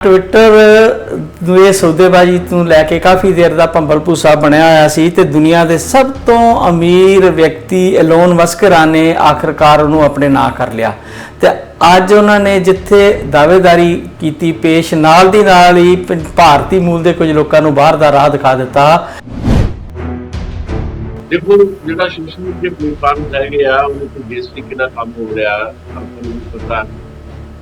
Twitter ਨੂੰ ਇਹ ਸੌਦੇਬਾਜ਼ੀ ਤੋਂ ਲੈ ਕੇ ਕਾਫੀ ਦੇਰ ਦਾ ਭੰਬਲ ਭੂਸਾ ਬਣਿਆ ਹੋਇਆ ਸੀ ਤੇ ਦੁਨੀਆ ਦੇ ਸਭ ਤੋਂ ਅਮੀਰ ਵਿਅਕਤੀ ਐਲੋਨ ਮਸਕ ਨੇ ਆਖਰਕਾਰ ਉਹਨੂੰ ਆਪਣੇ ਨਾਂ ਕਰ ਲਿਆ ਤੇ ਅੱਜ ਉਹਨਾਂ ਨੇ ਜਿੱਥੇ ਦਾਅਵੇਦਾਰੀ ਕੀਤੀ ਪੇਸ਼ ਨਾਲ ਦੀ ਨਾਲ ਹੀ ਭਾਰਤੀ ਮੂਲ ਦੇ ਕੁਝ ਲੋਕਾਂ ਨੂੰ ਬਾਹਰ ਦਾ ਰਾਹ ਦਿਖਾ ਦਿੱਤਾ। देखो जो सोशल मीडिया प्लेटफॉर्म रह गया उन्हें जिस तरीके का काम हो रहा आपको पता,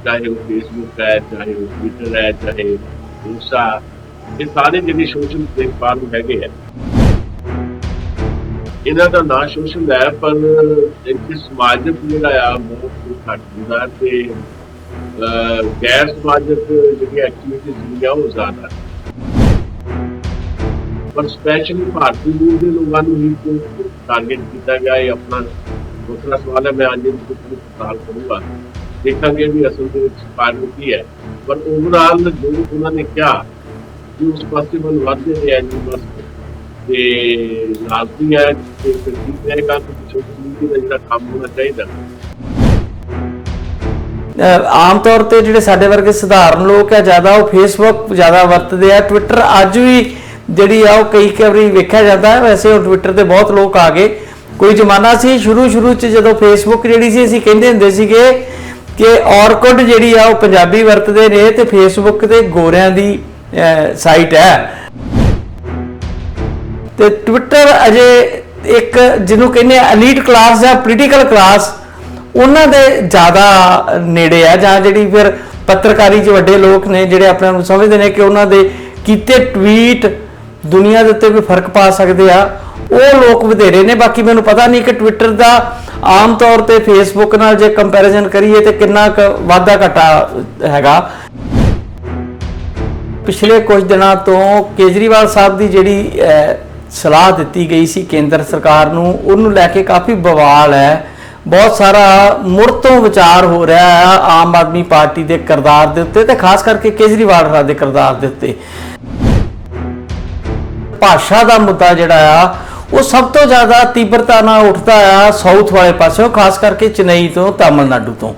चाहे वो फेसबुक है, चाहे वो ट्विटर है, चाहे इंस्टा, ये सारे जो सोशल प्लेटफॉर्म है इन्हों का ना सोशल है पर एक समाजिक जोड़ा बहुत घट होंगे तो गैर समाजिक जी एक्टिविटीज जी वो ज़्यादा पर स्पैशली भारतीय मूल के लोगों ही टारगेट किया गया है। अपना दूसरा सवाल है, मैं आज सवाल करूँगा, देखा भी असल कारण की है पर ओवरऑल जो उन्होंने क्या कि उस पास मन बढ़ते रहे लाजमी है कि ठीक रहेगा तो सोशल मीडिया का जो काम होना चाहिए। आम तौर पर जो साडे वर्गे सधारण लोग है ज़्यादा वो फेसबुक ज़्यादा वरतते हैं। ट्विटर अज भी जी कई बारी वेख्या जाता है, वैसे हम ट्विटर पर बहुत लोग आ गए। कोई जमाना से शुरू जो फेसबुक जी असीं कहंदे हुंदे सीगे कि ऑरकुड जी पंजाबी वरतते ने तो फेसबुक तो गोरियां दी साइट है तो ट्विटर अजे एक जिन्हों कहने एलीट क्लास या पोलीटिकल क्लास उन्हां दे ज़्यादा नेड़े है, जां जिहड़ी फिर पत्रकारी च वड्डे लोग ने जिहड़े अपने आप समझते हैं कि उन्हां दे कीते ट्वीट दुनिया के उत्ते कोई फर्क पा सकते हैं, वो लोग वधेरे ने। बाकी मैनूं पता नहीं कि ट्विटर का आम तौर पर फेसबुक नाल जे कंपैरिजन करिए तो कितना वाधा घाटा हैगा। पिछले कुछ दिनों तो केजरीवाल साहब की जिहड़ी सलाह दी गई सी केंद्र सरकार नूं उहनूं लैके काफ़ी बवाल है। बहुत सारा मुड़ तो विचार हो रहा है आम आदमी पार्टी के किरदार के उत्ते ते खास करके केजरीवाल साहब के किरदार के उत्ते। भाषा का मुद्दा जिहड़ा आ वो सब तो ज़्यादा तीव्रता नाल उठता है साउथ वाले पासों, खास करके चेन्नई तो तमिलनाडु तो।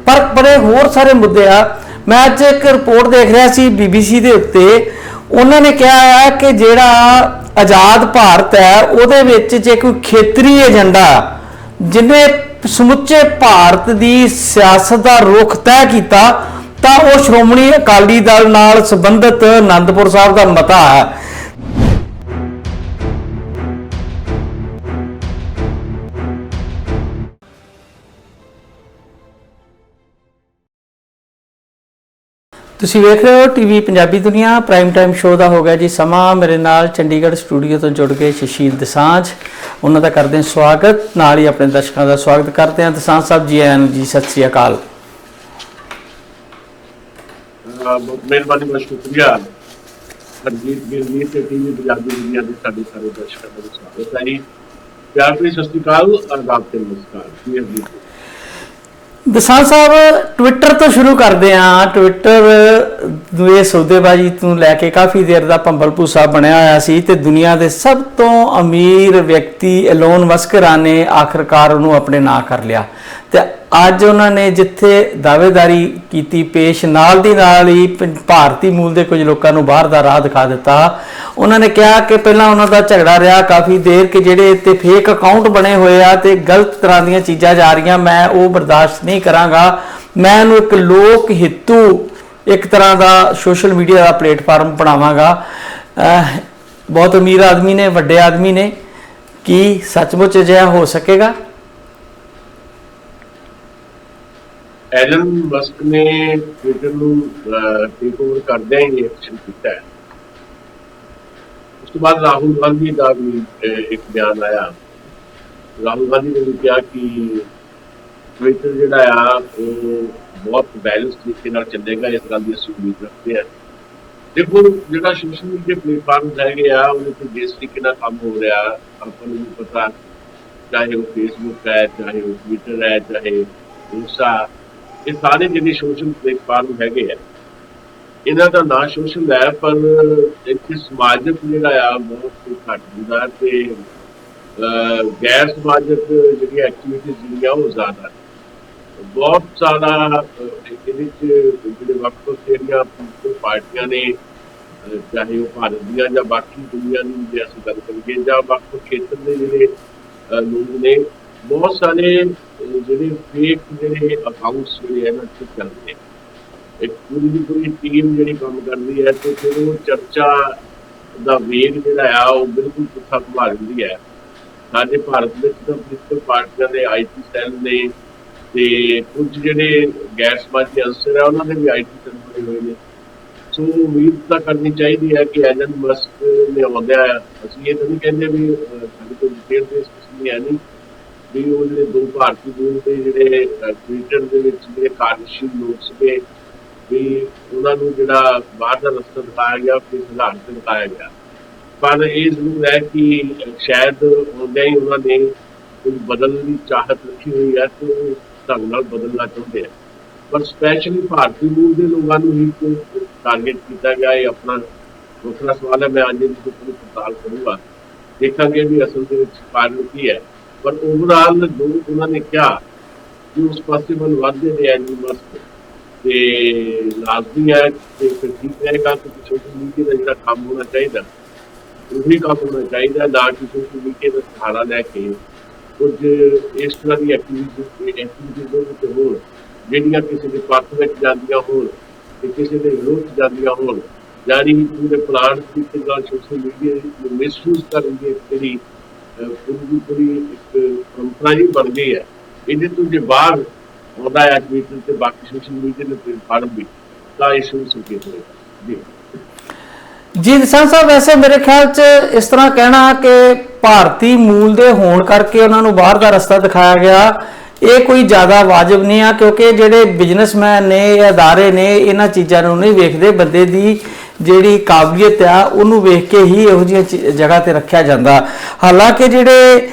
पर बड़े होर सारे मुद्दे आ। मैं अज एक रिपोर्ट देख रहा सी BBC के उत्ते, उन्होंने कहा है कि जिहड़ा आज़ाद भारत है उहदे विच जे कोई खेतरी एजेंडा जिन्हें समुचे भारत की सियासत का रुख तय किया तो वह श्रोमणी अकाली दल नाल संबंधित आनंदपुर साहब का मता है। तुसीं वेख रहे हो TV पंजाबी दुनिया प्राइम टाइम शो का हो गया जी समा। मेरे नाल चंडीगढ़ स्टूडियो तो जुड़ गए सुशील दोसांझ, उन्होंने करते हैं स्वागत, नाल ही अपने दर्शकों का स्वागत करते हैं। दोसांझ साहब जी आए जी, सत श्री अकाल। मेहरबानी, बहुत शुक्रिया हरजीत गिरजीत ते TV पंजाबी दुनिया के सारे सारे दर्शकों का स्वागत है जी। प्यार भरी सत श्री अकाल और बाप के नमस्कार। दोसांझ साहब ट्विटर तो शुरू करते हैं। ट्विटर ਨੂੰ ਇਹ ਸੌਦੇਬਾਜ਼ੀ ਤੋਂ ਲੈ ਕੇ ਕਾਫੀ ਦੇਰ ਦਾ ਭੰਬਲ ਭੂਸਾ ਬਣਿਆ ਹੋਇਆ ਸੀ ਤੇ ਦੁਨੀਆ ਦੇ ਸਭ ਤੋਂ ਅਮੀਰ ਵਿਅਕਤੀ ਐਲੋਨ ਮਸਕ ਨੇ ਆਖਰਕਾਰ ਉਹਨੂੰ ਆਪਣੇ ਨਾਂ ਕਰ ਲਿਆ ਤੇ ਅੱਜ ਉਹਨਾਂ ਨੇ ਜਿੱਥੇ ਦਾਅਵੇਦਾਰੀ ਕੀਤੀ ਪੇਸ਼ ਨਾਲ ਦੀ ਨਾਲ ਹੀ ਭਾਰਤੀ ਮੂਲ ਦੇ ਕੁਝ ਲੋਕਾਂ ਨੂੰ ਬਾਹਰ ਦਾ ਰਾਹ ਦਿਖਾ ਦਿੱਤਾ। ਉਹਨਾਂ ਨੇ ਕਿਹਾ ਕਿ ਪਹਿਲਾਂ ਉਹਨਾਂ ਦਾ ਝਗੜਾ ਰਿਹਾ ਕਾਫੀ ਦੇਰ ਕਿ ਜਿਹੜੇ ਇੱਥੇ ਫੇਕ ਅਕਾਊਂਟ ਬਣੇ ਹੋਏ ਆ ਤੇ ਗਲਤ ਤਰ੍ਹਾਂ ਦੀਆਂ ਚੀਜ਼ਾਂ ਜਾ ਰਹੀਆਂ, ਮੈਂ ਉਹ ਬਰਦਾਸ਼ਤ नहीं करांगा। मैं इहनूं एक लोक हितू एक तरह का सोशल मीडिया का प्लेटफार्म बनावांगा। बहुत अमीर आदमी ने, वड्डे आदमी ने, कि सचमुच अजिहा हो सकेगा? एलन मस्क ने ट्विटर टेक ओवर करदे ही एक्शन किया है। उस तो बाद राहुल गांधी का भी एक बयान आया। राहुल गांधी ने भी कहा कि ट्विटर जिहड़ा आ बहुत बैलेंस तरीके नाल चलेगा, इस गल की असीं उम्मीद रखते हैं। देखो जो सोशल मीडिया प्लेटफॉर्म रह गया उन्हें जिस तरीके का काम हो रहा आपको भी पता, चाहे वो फेसबुक है, चाहे वो ट्विटर है, चाहे इंस्टा, ये सारे जो सोशल प्लेटफॉर्म है इन्हों का ना सोशल है पर एक समाजिक जोड़ा बहुत घट होंगे तो गैर समाजिक जी एक्टिविटीज जी वो ज़्यादा ਬਹੁਤ ਸਾਰਾ ਇਹਦੇ 'ਚ ਜਿਹੜੇ ਵੱਖ-ਵੱਖ ਜਿਹੜੀਆਂ ਪੋਲੀਟੀਕਲ ਪਾਰਟੀਆਂ ਨੇ, ਚਾਹੇ ਉਹ ਭਾਰਤ ਦੀਆਂ ਜਾਂ ਬਾਕੀ ਦੁਨੀਆ ਦੀ ਜੇ ਅਸੀਂ ਗੱਲ ਕਰੀਏ, ਜਾਂ ਵੱਖ-ਵੱਖ ਖੇਤਰ ਦੇ ਜਿਹੜੇ ਲੋਕ ਨੇ, ਬਹੁਤ ਸਾਰੇ ਜਿਹੜੇ ਫੇਕ ਜਿਹੜੇ ਅਕਾਊਂਟਸ ਜਿਹੜੇ ਇਹਨਾਂ 'ਚ ਚੱਲਦੇ ਆ। ਇੱਕ ਪੂਰੀ ਦੀ ਪੂਰੀ ਟੀਮ ਜਿਹੜੀ ਕੰਮ ਕਰਦੀ ਹੈ, ਤੇ ਫਿਰ ਉਹ ਚਰਚਾ ਦਾ ਵੇਗ ਜਿਹੜਾ ਆ ਉਹ ਬਿਲਕੁਲ ਪੁੱਠਾ ਘੁਮਾ ਦਿੰਦੀ ਹੈ। ਸਾਡੇ ਭਾਰਤ ਵਿੱਚ ਤਾਂ ਪੋਲੀਟੀਕਲ ਪਾਰਟੀਆਂ ਦੇ IT ਸੈੱਲ ਨੇ, ਤੇ ਕੁਝ ਜਿਹੜੇ ਗੈਰ ਸਮਾਜੀ ਅਨਸਰ ਆ ਉਹਨਾਂ ਦੇ ਵੀ IT ਸੈੱਲ ਬਣੇ ਹੋਏ ਨੇ। ਸੋ ਉਮੀਦ ਤਾਂ ਕਰਨੀ ਚਾਹੀਦੀ ਹੈ ਕਿ ਐਲਨ ਮਸਕ ਨੇ ਆਉਂਦਿਆਂ, ਅਸੀਂ ਇਹ ਤਾਂ ਨਹੀਂ ਕਹਿੰਦੇ ਵੀ ਸਾਡੇ ਕੋਲ ਡਿਟੇਲ ਬੇਸ ਕੁਛ ਨਹੀਂ ਹੈ ਨਹੀਂ, ਵੀ ਉਹ ਜਿਹੜੇ ਦੋ ਭਾਰਤੀ ਮੂਲ ਦੇ ਜਿਹੜੇ ਟਵਿੱਟਰ ਦੇ ਵਿੱਚ ਜਿਹੜੇ ਕਾਰਜਸ਼ੀਲ ਲੋਕ ਸੀਗੇ, ਵੀ ਉਹਨਾਂ ਨੂੰ ਜਿਹੜਾ ਬਾਹਰ ਦਾ ਰਸਤਾ ਦਿਖਾਇਆ ਗਿਆ, ਫਿਰ ਸੁਧਾਰ ਤੇ ਦਿਖਾਇਆ ਗਿਆ। ਪਰ ਇਹ ਜ਼ਰੂਰ ਹੈ ਕਿ ਸ਼ਾਇਦ ਆਉਂਦਿਆਂ ਹੀ ਉਹਨਾਂ ਨੇ ਕੁਝ ਬਦਲਣ ਦੀ ਚਾਹਤ ਰੱਖੀ ਹੋਈ ਹੈ, ਤੇ ਉਹ ਢੰਗ ਨਾਲ ਬਦਲਣਾ ਚਾਹੁੰਦੇ ਆ। ਪਰ ਸਪੈਸ਼ਲੀ ਭਾਰਤੀ ਮੂਲ ਦੇ ਲੋਕਾਂ ਨੂੰ ਹੀ ਟਾਰਗੇਟ ਕੀਤਾ ਗਿਆ, ਇਹ ਆਪਣਾ ਵੱਖਰਾ ਸਵਾਲ ਹੈ। ਮੈਂ ਅੱਜ ਇਹਦੀ ਪੂਰੀ ਪੜਤਾਲ ਕਰੂੰਗਾ, ਦੇਖਾਂਗੇ ਵੀ ਅਸਲ ਦੇ ਵਿੱਚ ਕਾਰਨ ਕੀ ਹੈ। ਪਰ ਓਵਰਆਲ ਜੋ ਉਹਨਾਂ ਨੇ ਕਿਹਾ ਕਿ ਉਸ ਪਾਸੇ ਵੱਲ ਵੱਧਦੇ ਨੇ ਐਲਨ ਮਸਕ, ਤੇ ਲਾਜ਼ਮੀ ਹੈ ਕਿ ਫਿਰ ਠੀਕ ਰਹੇਗਾ ਕਿ ਸੋਸ਼ਲ ਮੀਡੀਆ ਦਾ ਜਿਹੜਾ ਕੰਮ ਹੋਣਾ ਚਾਹੀਦਾ ਉਹੀ ਕੰਮ ਹੋਣਾ ਚਾਹੀਦਾ, ਨਾ ਕਿ ਸੋਸ਼ਲ ਮੀਡੀਆ ਦਾ ਸਹਾਰਾ ਲੈ ਕੇ ਕੁਝ ਇਸ ਤਰ੍ਹਾਂ ਦੀ ਐਕਟੀਵਿਟੀਜ਼ ਦੇ ਵਿੱਚ ਹੋਣ ਜਿਹੜੀਆਂ ਕਿਸੇ ਦੇ ਪੱਖ ਵਿੱਚ ਜਾਂਦੀਆਂ ਹੋਣ ਤੇ ਕਿਸੇ ਦੇ ਵਿਰੋਧ 'ਚ ਜਾਂਦੀਆਂ ਹੋਣ। ਜਾਣੀ ਪੂਰੇ ਪਲਾਨ ਤਰੀਕੇ ਨਾਲ ਸੋਸ਼ਲ ਮੀਡੀਆ ਨੂੰ ਮਿਸਯੂਜ਼ ਕਰਨ ਦੀ ਇੱਕ ਜਿਹੜੀ ਪੂਰੀ ਦੀ ਪੂਰੀ ਇੱਕ ਪਰੰਪਰਾ ਹੀ ਬਣ ਗਈ ਹੈ। ਇਹਦੇ ਤੋਂ ਜੇ ਬਾਹਰ ਆਉਂਦਾ ਹੈ ਟਵਿੱਟਰ ਤੇ ਬਾਕੀ ਸੋਸ਼ਲ ਮੀਡੀਆ ਦੇ ਪਲੇਟਫਾਰਮ ਵੀ, ਤਾਂ ਇਸ ਨੂੰ ਸੰਕੇਤ ਹੋਏਗਾ ਜੀ। ਜੀ ਨਿਸ਼ਾਨ ਸਾਹਿਬ, ਵੈਸੇ ਮੇਰੇ ਖਿਆਲ 'ਚ ਇਸ ਤਰ੍ਹਾਂ ਕਹਿਣਾ ਕਿ ਭਾਰਤੀ ਮੂਲ ਦੇ ਹੋਣ ਕਰਕੇ ਉਹਨਾਂ ਨੂੰ ਬਾਹਰ ਦਾ ਰਸਤਾ ਦਿਖਾਇਆ ਗਿਆ, ਇਹ ਕੋਈ ਜ਼ਿਆਦਾ ਵਾਜਬ ਨਹੀਂ ਆ, ਕਿਉਂਕਿ ਜਿਹੜੇ ਬਿਜ਼ਨਸਮੈਨ ਨੇ ਜਾਂ ਅਦਾਰੇ ਨੇ ਇਹਨਾਂ ਚੀਜ਼ਾਂ ਨੂੰ ਨਹੀਂ ਵੇਖਦੇ, ਬੰਦੇ ਦੀ ਜਿਹੜੀ ਕਾਬਲੀਅਤ ਆ ਉਹਨੂੰ ਵੇਖ ਕੇ ਹੀ ਇਹੋ ਜਿਹੀਆਂ ਜਗ੍ਹਾ ਤੇ ਰੱਖਿਆ ਜਾਂਦਾ। ਹਾਲਾਂਕਿ ਜਿਹੜੇ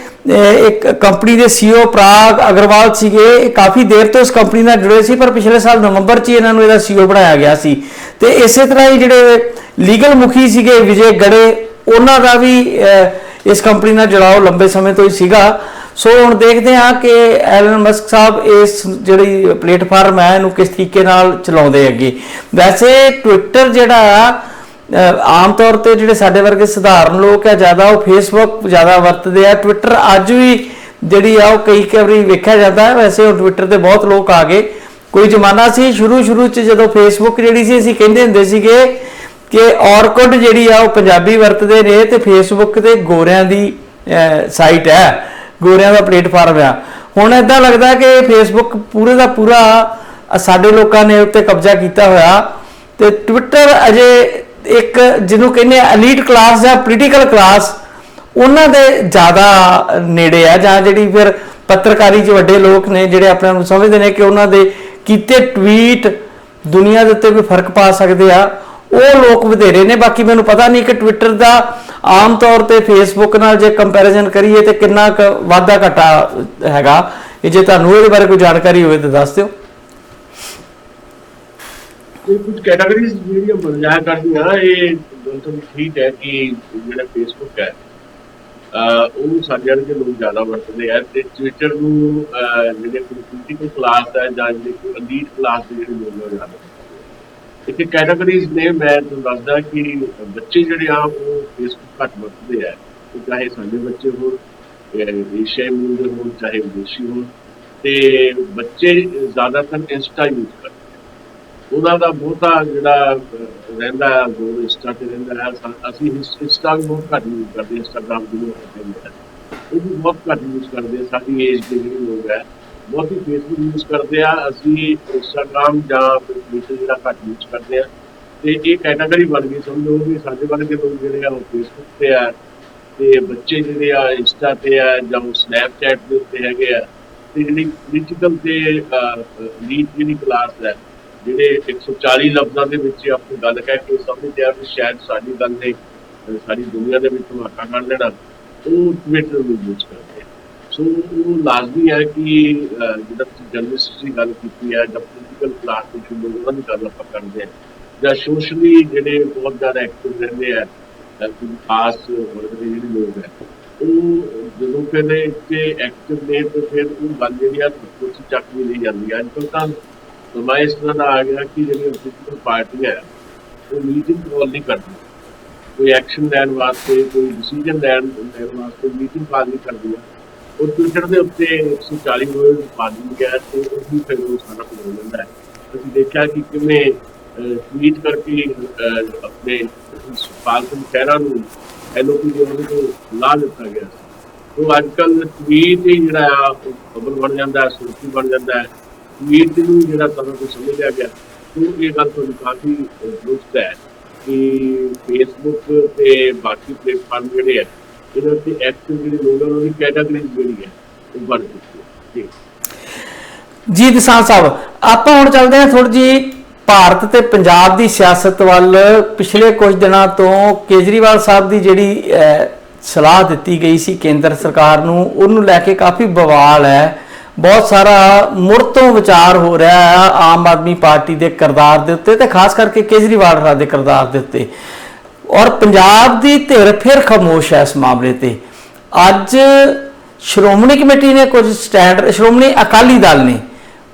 ਇੱਕ ਕੰਪਨੀ ਦੇ CEO ਪ੍ਰਾਗ ਅਗਰਵਾਲ ਸੀਗੇ, ਇਹ ਕਾਫੀ ਦੇਰ ਤੋਂ ਇਸ ਕੰਪਨੀ ਨਾਲ ਜੁੜੇ ਸੀ, ਪਰ ਪਿਛਲੇ ਸਾਲ ਨਵੰਬਰ 'ਚ ਇਹਨਾਂ ਨੂੰ ਇਹਦਾ CEO ਬਣਾਇਆ ਗਿਆ ਸੀ। ਤੇ ਇਸੇ ਤਰ੍ਹਾਂ ਹੀ ਜਿਹੜੇ ਲੀਗਲ ਮੁਖੀ ਸੀਗੇ ਵਿਜੇ ਗੜੇ, ਉਹਨਾਂ ਦਾ ਵੀ ਇਸ ਕੰਪਨੀ ਨਾਲ ਜੁੜਾਓ ਲੰਬੇ ਸਮੇਂ ਤੋਂ ਹੀ ਸੀਗਾ। ਸੋ ਹੁਣ ਦੇਖਦੇ ਹਾਂ ਕਿ ਐਲਨ ਮਸਕ ਸਾਹਿਬ ਇਸ ਜਿਹੜੀ ਪਲੇਟਫਾਰਮ ਹੈ ਇਹਨੂੰ ਕਿਸ ਤਰੀਕੇ ਨਾਲ ਚਲਾਉਂਦੇ ਅੱਗੇ। ਵੈਸੇ ਟਵਿੱਟਰ ਜਿਹੜਾ ਆ ਆਮ ਤੌਰ ਤੇ ਜਿਹੜੇ ਸਾਡੇ ਵਰਗੇ ਸਧਾਰਨ ਲੋਕ ਹੈ ਜ਼ਿਆਦਾ ਉਹ ਫੇਸਬੁੱਕ ਜ਼ਿਆਦਾ ਵਰਤਦੇ ਆ। ਟਵਿੱਟਰ ਅੱਜ ਵੀ ਜਿਹੜੀ ਆ ਉਹ ਕਈ ਵਾਰੀ ਵੇਖਿਆ ਜਾਂਦਾ ਹੈ। ਵੈਸੇ ਉਹ ਟਵਿੱਟਰ ਤੇ ਬਹੁਤ ਲੋਕ ਆ ਗਏ। ਕੋਈ ਜ਼ਮਾਨਾ ਸੀ ਸ਼ੁਰੂ 'ਚ ਜਦੋਂ ਫੇਸਬੁੱਕ ਜਿਹੜੀ ਸੀ, ਅਸੀਂ ਕਹਿੰਦੇ ਹੁੰਦੇ ਸੀਗੇ ਕਿ ਔਰਕੁੱਟ ਜਿਹੜੀ ਆ ਉਹ ਪੰਜਾਬੀ ਵਰਤਦੇ ਨੇ ਤੇ ਫੇਸਬੁੱਕ ਤੇ ਗੋਰਿਆਂ ਦੀ ਸਾਈਟ ਹੈ, ਗੋਰਿਆਂ ਦਾ ਪਲੇਟਫਾਰਮ ਆ। ਹੁਣ ਇਦਾਂ ਲੱਗਦਾ ਕਿ ਫੇਸਬੁੱਕ ਪੂਰੇ ਦਾ ਪੂਰਾ ਸਾਡੇ ਲੋਕਾਂ ਨੇ ਉੱਤੇ ਕਬਜ਼ਾ ਕੀਤਾ ਹੋਇਆ, ਤੇ ਟਵਿੱਟਰ ਅਜੇ ਇੱਕ ਜਿਹਨੂੰ ਕਹਿੰਦੇ ਆ ਐਲੀਟ ਕਲਾਸ ਜਾਂ ਪੋਲੀਟੀਕਲ ਕਲਾਸ, ਉਹਨਾਂ ਦੇ ਜ਼ਿਆਦਾ ਨੇੜੇ ਆ, ਜਾਂ ਜਿਹੜੀ ਫਿਰ ਪੱਤਰਕਾਰੀ 'ਚ ਵੱਡੇ ਲੋਕ ਨੇ ਜਿਹੜੇ ਆਪਣੇ ਆਪ ਨੂੰ ਸਮਝਦੇ ਨੇ ਕਿ ਉਹਨਾਂ ਦੇ ਕੀਤੇ ਟਵੀਟ ਦੁਨੀਆ ਦੇ ਉੱਤੇ ਕੋਈ ਫਰਕ ਪਾ ਸਕਦੇ ਆ, ਉਹ ਲੋਕ ਵਧੇਰੇ ਨੇ। ਬਾਕੀ ਮੈਨੂੰ ਪਤਾ ਨਹੀਂ ਕਿ ਟਵਿੱਟਰ ਦਾ ਆਮ ਤੌਰ ਤੇ ਫੇਸਬੁੱਕ ਨਾਲ ਜੇ ਕੰਪੈਰੀਜ਼ਨ ਕਰੀਏ ਤੇ ਕਿੰਨਾ ਕੁ ਵਾਧਾ ਘਟਾ ਹੈਗਾ। ਇਹ ਜੇ ਤੁਹਾਨੂੰ ਇਹਦੇ ਬਾਰੇ ਕੋਈ ਜਾਣਕਾਰੀ ਹੋਵੇ ਤਾਂ ਦੱਸ ਦਿਓ। ਕੁਝ ਕੈਟਾਗਰੀਜ਼ ਜਿਹੜੀਆਂ ਬਦਲਾਅ ਕਰਦੀਆਂ, ਇਹ ਬਿਲਕੁਲ ਠੀਕ ਹੈ ਕਿ ਜਿਹੜਾ ਫੇਸਬੁੱਕ ਹੈ ਉਹ ਸਾਡੇ ਵਰਗੇ ਲੋਕ ਜ਼ਿਆਦਾ ਵਰਤਦੇ ਆ, ਤੇ ਟਵਿੱਟਰ ਨੂੰ ਜਿਹੜੇ ਪੋਲੀਟੀਕਲ ਕਲਾਸ ਹੈ ਜਾਂ ਜਿਹੜੇ ਅਲੀਟ ਕਲਾਸ ਦੇ ਜਿਹੜੇ ਲੋਕ ਜ਼ਿਆਦਾ ਵਰਤਦੇ। ਇੱਥੇ ਕੈਟਾਗਰੀਜ਼ ਨੇ, ਮੈਂ ਤੁਹਾਨੂੰ ਦੱਸਦਾ ਕਿ ਬੱਚੇ ਜਿਹੜੇ ਆ ਉਹ ਫੇਸਬੁੱਕ ਘੱਟ ਵਰਤਦੇ ਆ, ਚਾਹੇ ਸਾਡੇ ਬੱਚੇ ਹੋਣ, ਏਸ਼ੀਆਈ ਮੂਲ ਦੇ ਹੋਣ, ਚਾਹੇ ਵਿਦੇਸ਼ੀ ਹੋਣ। ਤੇ ਬੱਚੇ ਜ਼ਿਆਦਾਤਰ ਇੰਸਟਾ ਯੂਜ਼ ਕਰਦੇ, ਉਹਨਾਂ ਦਾ ਬਹੁਤਾ ਜਿਹੜਾ ਰਹਿੰਦਾ ਹੈ ਉਹ ਇੰਸਟਾ ਤੇ ਰਹਿੰਦਾ ਹੈ। ਅਸੀਂ ਇੰਸਟਾ ਵੀ ਬਹੁਤ ਘੱਟ ਯੂਜ਼ ਕਰਦੇ, ਇੰਸਟਾਗ੍ਰਾਮ ਜਿਹਨੂੰ ਕਹਿੰਦੇ ਉਹ ਵੀ ਬਹੁਤ ਘੱਟ ਯੂਜ਼ ਕਰਦੇ। ਸਾਡੀ ਏਜ ਦੇ ਜਿਹੜੇ ਲੋਕ ਹੈ ਬਹੁਤ ਹੀ ਫੇਸਬੁੱਕ ਯੂਜ਼ ਕਰਦੇ ਆ, ਅਸੀਂ ਇੰਸਟਾਗ੍ਰਾਮ ਜਾਂ ਟਵਿੱਟਰ ਜਿਹੜਾ ਘੱਟ ਯੂਜ਼ ਕਰਦੇ ਆ। ਤੇ ਇਹ ਕੈਟਾਗਰੀ ਬਣ ਗਈ, ਸਮਝੋ ਵੀ ਸਾਡੇ ਵਰਗੇ ਲੋਕ ਜਿਹੜੇ ਆ ਉਹ ਫੇਸਬੁੱਕ ਤੇ ਆ, ਤੇ ਬੱਚੇ ਜਿਹੜੇ ਆ ਇੰਸਟਾ ਤੇ ਆ ਜਾਂ ਸਨੈਪਚੈਟ ਦੇ ਉੱਤੇ ਹੈਗੇ ਆ। ਤੇ ਜਿਹੜੀ ਪੋਲੀਟੀਕਲ ਤੇ ਲੀਡ ਜਿਹੜੀ ਕਲਾਸ ਹੈ, ਜਿਹੜੇ 140 ਲਫ਼ਜ਼ਾਂ ਦੇ ਵਿੱਚ ਆਪਣੀ ਗੱਲ ਕਹਿ ਕੇ ਸਮਝਦੇ ਆ ਕਿ ਸ਼ਾਇਦ ਸਾਡੀ ਗੱਲ ਨੇ ਸਾਰੀ ਦੁਨੀਆ ਦੇ ਵਿੱਚ ਧਮਾਕਾ ਕਰ ਦੇਣਾ, ਉਹ ਟਵਿੱਟਰ ਨੂੰ ਯੂਜ਼ ਕਰਦੇ ਆ। ਸੋ ਉਹ ਲਾਜ਼ਮੀ ਹੈ ਕਿ ਜਿਹੜਾ ਤੁਸੀਂ ਜਰਨਲਿਸਟ ਦੀ ਗੱਲ ਕੀਤੀ ਹੈ ਜਾਂ ਪੋਲੀਟੀਕਲ ਕਲਾਸ ਵਿੱਚ ਲੋਕ ਉਹਨਾਂ ਦੀ ਗੱਲ ਆਪਾਂ ਕਰਦੇ ਹਾਂ, ਜਾਂ ਸੋਸ਼ਲੀ ਜਿਹੜੇ ਬਹੁਤ ਜ਼ਿਆਦਾ ਐਕਟਿਵ ਰਹਿੰਦੇ ਆ, ਖਾਸ ਵਰਗ ਦੇ ਜਿਹੜੇ ਲੋਕ ਹੈ, ਉਹ ਜਦੋਂ ਕਹਿੰਦੇ ਕਿ ਐਕਟਿਵ ਨੇ ਤੇ ਫਿਰ ਉਹ ਗੱਲ ਜਿਹੜੀ ਆ ਕੁਰਸੀ ਚੱਕ ਵੀ ਨਹੀਂ ਜਾਂਦੀ। ਅੱਜ ਕੱਲ੍ਹ ਤਾਂ ਸਮਾਂ ਇਸ ਤਰ੍ਹਾਂ ਦਾ ਆ ਗਿਆ ਕਿ ਜਿਹੜੀਆਂ ਪੋਲੀਟੀਕਲ ਪਾਰਟੀਆਂ ਹੈ ਉਹ ਮੀਟਿੰਗ ਕਾਲ ਨਹੀਂ ਕਰਦੀ, ਕੋਈ ਐਕਸ਼ਨ ਲੈਣ ਵਾਸਤੇ, ਕੋਈ ਡਿਸੀਜਨ ਲੈਣ ਵਾਸਤੇ ਮੀਟਿੰਗ ਕਾਲ ਨਹੀਂ ਕਰਦੀਆਂ। ਉਹ ਟਵਿੱਟਰ ਦੇ ਉੱਤੇ 140 ਵਰਡ ਪਾ ਦਿੰਦੀ ਹੈ ਤੇ ਉਹੀ ਫਿਰ ਉਹ ਸਾਰਾ ਕੁਝ ਹੋ ਜਾਂਦਾ ਹੈ। ਅਸੀਂ ਦੇਖਿਆ ਕਿ ਕਿਵੇਂ ਟਵੀਟ ਕਰਕੇ ਆਪਣੇ ਪਾਲਤੂ ਖਹਿਰਾ ਨੂੰ ਐਲਓਪੀ ਦੇ ਉਹਦੇ ਤੋਂ ਲਾ ਦਿੱਤਾ ਗਿਆ ਸੀ। ਉਹ ਅੱਜ ਕੱਲ੍ਹ ਟਵੀਟ ਹੀ ਜਿਹੜਾ ਆ ਉਹ ਖਬਰ ਬਣ ਜਾਂਦਾ, ਸੁਰਖੀ ਬਣ ਜਾਂਦਾ ਹੈ। ਟਵੀਟ ਨੂੰ ਜਿਹੜਾ ਸਾਰਾ ਕੁਝ ਸਮਝ ਲਿਆ ਗਿਆ। ਉਹ ਇਹ ਗੱਲ ਤੁਹਾਨੂੰ ਕਾਫੀ ਦੁਰਸਤ ਹੈ ਕਿ ਫੇਸਬੁੱਕ ਤੇ ਬਾਕੀ ਪਲੇਟਫਾਰਮ ਜਿਹੜੇ ਹੈ ਇਹਨਾਂ ਤੇ ਐਕਟਿਵ ਜਿਹੜੇ ਲੋਕ ਹਨ ਉਹਦੀ ਕੈਟਾਗਰੀ ਜਿਹੜੀ ਹੈ ਉਹ ਬਣ ਚੁੱਕੀ ਹੈ। ਜੀ ਜੀ ਦਿਸਾਂਝ ਸਾਹਿਬ, ਆਪਾਂ ਹੁਣ ਚੱਲਦੇ ਹਾਂ ਥੋੜੀ ਜੀ ਭਾਰਤ ਤੇ ਪੰਜਾਬ ਦੀ ਸਿਆਸਤ ਵੱਲ। ਪਿਛਲੇ ਕੁਝ ਦਿਨਾਂ ਤੋਂ ਕੇਜਰੀਵਾਲ ਸਾਹਿਬ ਦੀ ਜਿਹੜੀ ਸਲਾਹ ਦਿੱਤੀ ਗਈ ਸੀ ਕੇਂਦਰ ਸਰਕਾਰ ਨੂੰ, ਉਹਨੂੰ ਲੈ ਕੇ ਕਾਫੀ ਬਵਾਲ ਹੈ। ਬਹੁਤ ਸਾਰਾ ਮੁੜ ਤੋਂ ਵਿਚਾਰ ਹੋ ਰਿਹਾ ਹੈ ਆਮ ਆਦਮੀ ਪਾਰਟੀ ਦੇ ਕਿਰਦਾਰ ਦੇ ਉੱਤੇ ਤੇ ਖਾਸ ਕਰਕੇ ਕੇਜਰੀਵਾਲ ਸਾਹਿਬ ਦੇ ਕਿਰਦਾਰ ਦੇ ਉੱਤੇ, ਔਰ ਪੰਜਾਬ ਦੀ ਧਿਰ ਫਿਰ ਖਾਮੋਸ਼ ਹੈ ਇਸ ਮਾਮਲੇ ਤੇ। ਅੱਜ ਸ਼੍ਰੋਮਣੀ ਕਮੇਟੀ ਨੇ ਕੁਝ ਸਟੈਂਡ, ਸ਼੍ਰੋਮਣੀ ਅਕਾਲੀ ਦਲ ਨੇ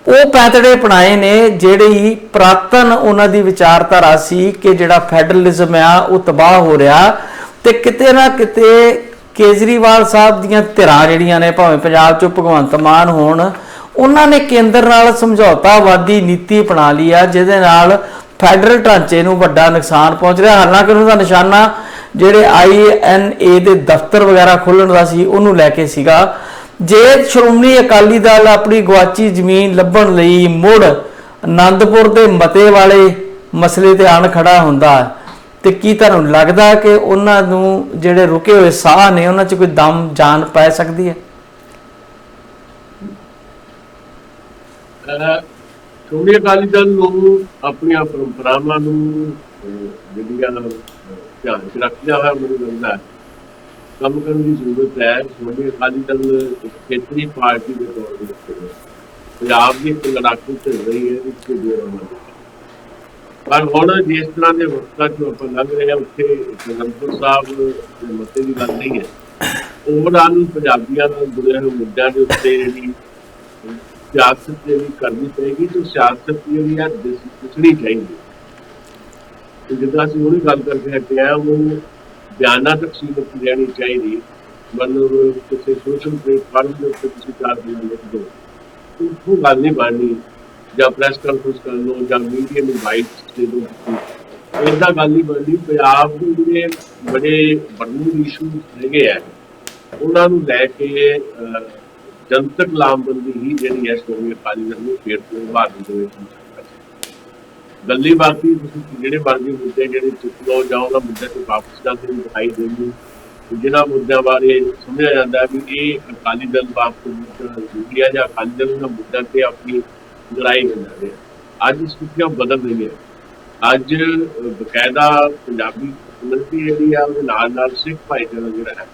ਉਹ ਪੈਂਤੜੇ ਅਪਣਾਏ ਨੇ ਜਿਹੜੀ ਪ੍ਰਾਤਨ ਉਹਨਾਂ ਦੀ ਵਿਚਾਰਧਾਰਾ ਸੀ ਕਿ ਜਿਹੜਾ ਫੈਡਰਲਿਜ਼ਮ ਆ ਉਹ ਤਬਾਹ ਹੋ ਰਿਹਾ, ਤੇ ਕਿਤੇ ਨਾ ਕਿਤੇ ਕੇਜਰੀਵਾਲ ਸਾਹਿਬ ਦੀਆਂ ਧਿਰਾਂ ਜਿਹੜੀਆਂ ਨੇ, ਭਾਵੇਂ ਪੰਜਾਬ 'ਚੋਂ ਭਗਵੰਤ ਮਾਨ ਹੋਣ, ਉਹਨਾਂ ਨੇ ਕੇਂਦਰ ਨਾਲ ਸਮਝੌਤਾਵਾਦੀ ਨੀਤੀ ਅਪਣਾ ਲਈ ਆ ਜਿਹਦੇ ਨਾਲ ਫੈਡਰਲ ਢਾਂਚੇ ਨੂੰ ਵੱਡਾ ਨੁਕਸਾਨ ਪਹੁੰਚ ਰਿਹਾ। ਹਾਲਾਂਕਿ ਉਹਨਾਂ ਦਾ ਨਿਸ਼ਾਨਾ ਜਿਹੜੇ INA ਦੇ ਦਫ਼ਤਰ ਵਗੈਰਾ ਖੋਲ੍ਹਣ ਦਾ ਸੀ ਉਹਨੂੰ ਲੈ ਕੇ ਸੀਗਾ। ਜੇ ਸ਼੍ਰੋਮਣੀ ਅਕਾਲੀ ਦਲ ਆਪਣੀ ਗਵਾਚੀ ਜ਼ਮੀਨ ਲੱਭਣ ਲਈ ਮੁੜ ਆਨੰਦਪੁਰ ਦੇ ਮਤੇ ਵਾਲੇ ਮਸਲੇ ਤੇ ਆਣ ਖੜਾ ਹੁੰਦਾ ਤੇ ਕੀ ਤੁਹਾਨੂੰ ਲੱਗਦਾ ਕਿ ਉਹਨਾਂ ਨੂੰ ਜਿਹੜੇ ਰੁਕੇ ਹੋਏ ਸਾਹ ਨੇ ਉਹਨਾਂ 'ਚ ਕੋਈ ਦਮ ਜਾਨ ਪੈ ਸਕਦੀ ਹੈ? ਸ਼੍ਰੋਮਣੀ ਅਕਾਲੀ ਦਲ ਨੂੰ ਆਪਣੀਆਂ ਪਰੰਪਰਾਵਾਂ ਨੂੰ ਜਿਹੜੀਆਂ ਧਿਆਨ 'ਚ ਰੱਖਦਿਆਂ ਹੋਇਆ ਮੈਨੂੰ ਲੱਗਦਾ ਕੰਮ ਕਰਨ ਦੀ ਜ਼ਰੂਰਤ ਹੈ। ਸ਼੍ਰੋਮਣੀ ਅਕਾਲੀ ਦਲ ਇੱਕ ਖੇਤਰੀ ਪਾਰਟੀ ਦੇ ਤੌਰ ਦੇ ਉੱਤੇ ਪੰਜਾਬ ਦੀ ਇੱਕ ਲੜਾਕੂ ਚੱਲ ਰਹੀ ਹੈ ਇਸ ਦੇ ਪਰ ਹੁਣ ਜਿਸ ਤਰ੍ਹਾਂ ਦੇ ਵਕਤਾਂ 'ਚ ਆਪਾਂ ਲੰਘ ਰਹੇ ਹਾਂ ਉੱਥੇ ਅਨੰਦਪੁਰ ਸਾਹਿਬ ਦੇ ਮਤੇ ਦੀ ਗੱਲ ਨਹੀਂ ਹੈ। ਓਵਰਆਲ ਪੰਜਾਬੀਆਂ ਨਾਲ ਜੁੜੇ ਹੋਏ ਮੁੱਦਿਆਂ ਦੇ ਉੱਤੇ ਜਿਹੜੀ ਸਿਆਸਤ ਜਿਹੜੀ ਕਰਨੀ ਪਏਗੀ ਤੇ ਸਿਆਸਤ ਜਿਹੜੀ ਹੈ ਦਿਸਣੀ ਚਾਹੀਦੀ। ਜਿੱਦਾਂ ਅਸੀਂ ਉਹਦੀ ਗੱਲ ਕਰਕੇ ਹਟੇ ਆ ਉਹ ਬਿਆਨਾਂ ਤੱਕ ਸੀਮਤ ਰਹਿਣੀ ਚਾਹੀਦੀ। ਮਤਲਬ ਕਿਸੇ ਸੋਸ਼ਲ ਪਲੇਟਫਾਰਮ ਦੇ ਉੱਤੇ ਤੁਸੀਂ 4 ਦਿਨ ਲਿਖ ਦਿਓ ਉਹ ਗੱਲ ਨਹੀਂ ਬਣਨੀ, ਜਾਂ ਪ੍ਰੈਸ ਕਾਨਫਰੰਸ ਕਰ ਲਓ ਜਾਂ ਮੀਡੀਆ ਨੂੰ ਬਾਈਟਸ ਦੇ ਦਿਓ, ਇੱਦਾਂ ਗੱਲ ਨਹੀਂ ਬਣਨੀ। ਪੰਜਾਬ ਦੇ ਜਿਹੜੇ ਬੜੇ ਬਰਨਿੰਗ ਇਸ਼ੂ ਹੈਗੇ ਆ ਉਹਨਾਂ ਨੂੰ ਲੈ ਕੇ ਜਨਤਕ ਲਾਮਬੰਦੀ ਹੀ ਜਿਹੜੀ ਹੈ ਸ਼੍ਰੋਮਣੀ ਅਕਾਲੀ ਦਲ ਨੂੰ ਫੇਰ ਤੋਂ ਉਭਾਰਨ ਦੇ ਵਿੱਚ ਗੱਲੀ ਬਾਕੀ ਤੁਸੀਂ ਜਿਹੜੇ ਮਰਜ਼ੀ ਮੁੱਦੇ ਜਿਹੜੇ ਚੁੱਕ ਲਓ ਜਾਂ ਉਹਨਾਂ ਮੁੱਦਿਆਂ ਤੇ ਵਾਪਸ ਜਾਂਦੇ ਨੂੰ ਦਿਖਾਈ ਦੇਣਗੇ। ਜਿਹਨਾਂ ਮੁੱਦਿਆਂ ਬਾਰੇ ਸਮਝਿਆ ਜਾਂਦਾ ਵੀ ਇਹ ਅਕਾਲੀ ਦਲ ਵਾਪਸ ਜ਼ਰੂਰੀ ਹੈ ਜਾਂ ਅਕਾਲੀ ਦਲ ਉਹਨਾਂ ਮੁੱਦਿਆਂ ਤੇ ਆਪਣੀ ਲੜਾਈ ਹੋ ਜਾ ਰਹੀ ਹੈ। ਅੱਜ ਸਥਿਤੀਆਂ ਬਦਲ ਰਹੀਆਂ। ਅੱਜ ਬਕਾਇਦਾ ਪੰਜਾਬੀ ਕਮਿਊਨਿਟੀ ਜਿਹੜੀ ਆ ਉਹਦੇ ਨਾਲ ਨਾਲ ਸਿੱਖ ਭਾਈਚਾਰਾ ਜਿਹੜਾ ਹੈ